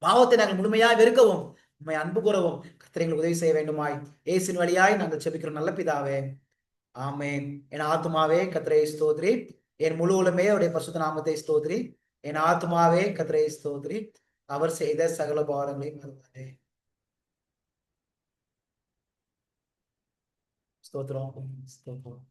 பாவத்தை நாங்கள் முழுமையாய் வெறுக்கவும் உண்மை அன்பு கூறவும் கர்த்தர் எங்களுக்கு உதவி செய்ய வேண்டுமாய் இயேசுவின் வழியாய் நாங்கள் செபிக்கிறோம் நல்ல பிதாவே, ஆமென். என் ஆத்துமாவே கர்த்தரை ஸ்தோத்ரி, என் முழு உலமே அவருடைய பரிசுத்த நாமத்தை ஸ்தோத்ரி. என் ஆத்துமாவே கர்த்தரை ஸ்தோத்ரி, அவர் செய்த சகல பாவங்களையும் மறவாதே. ஸ்தோத்திரம், ஸ்தோத்திரம்.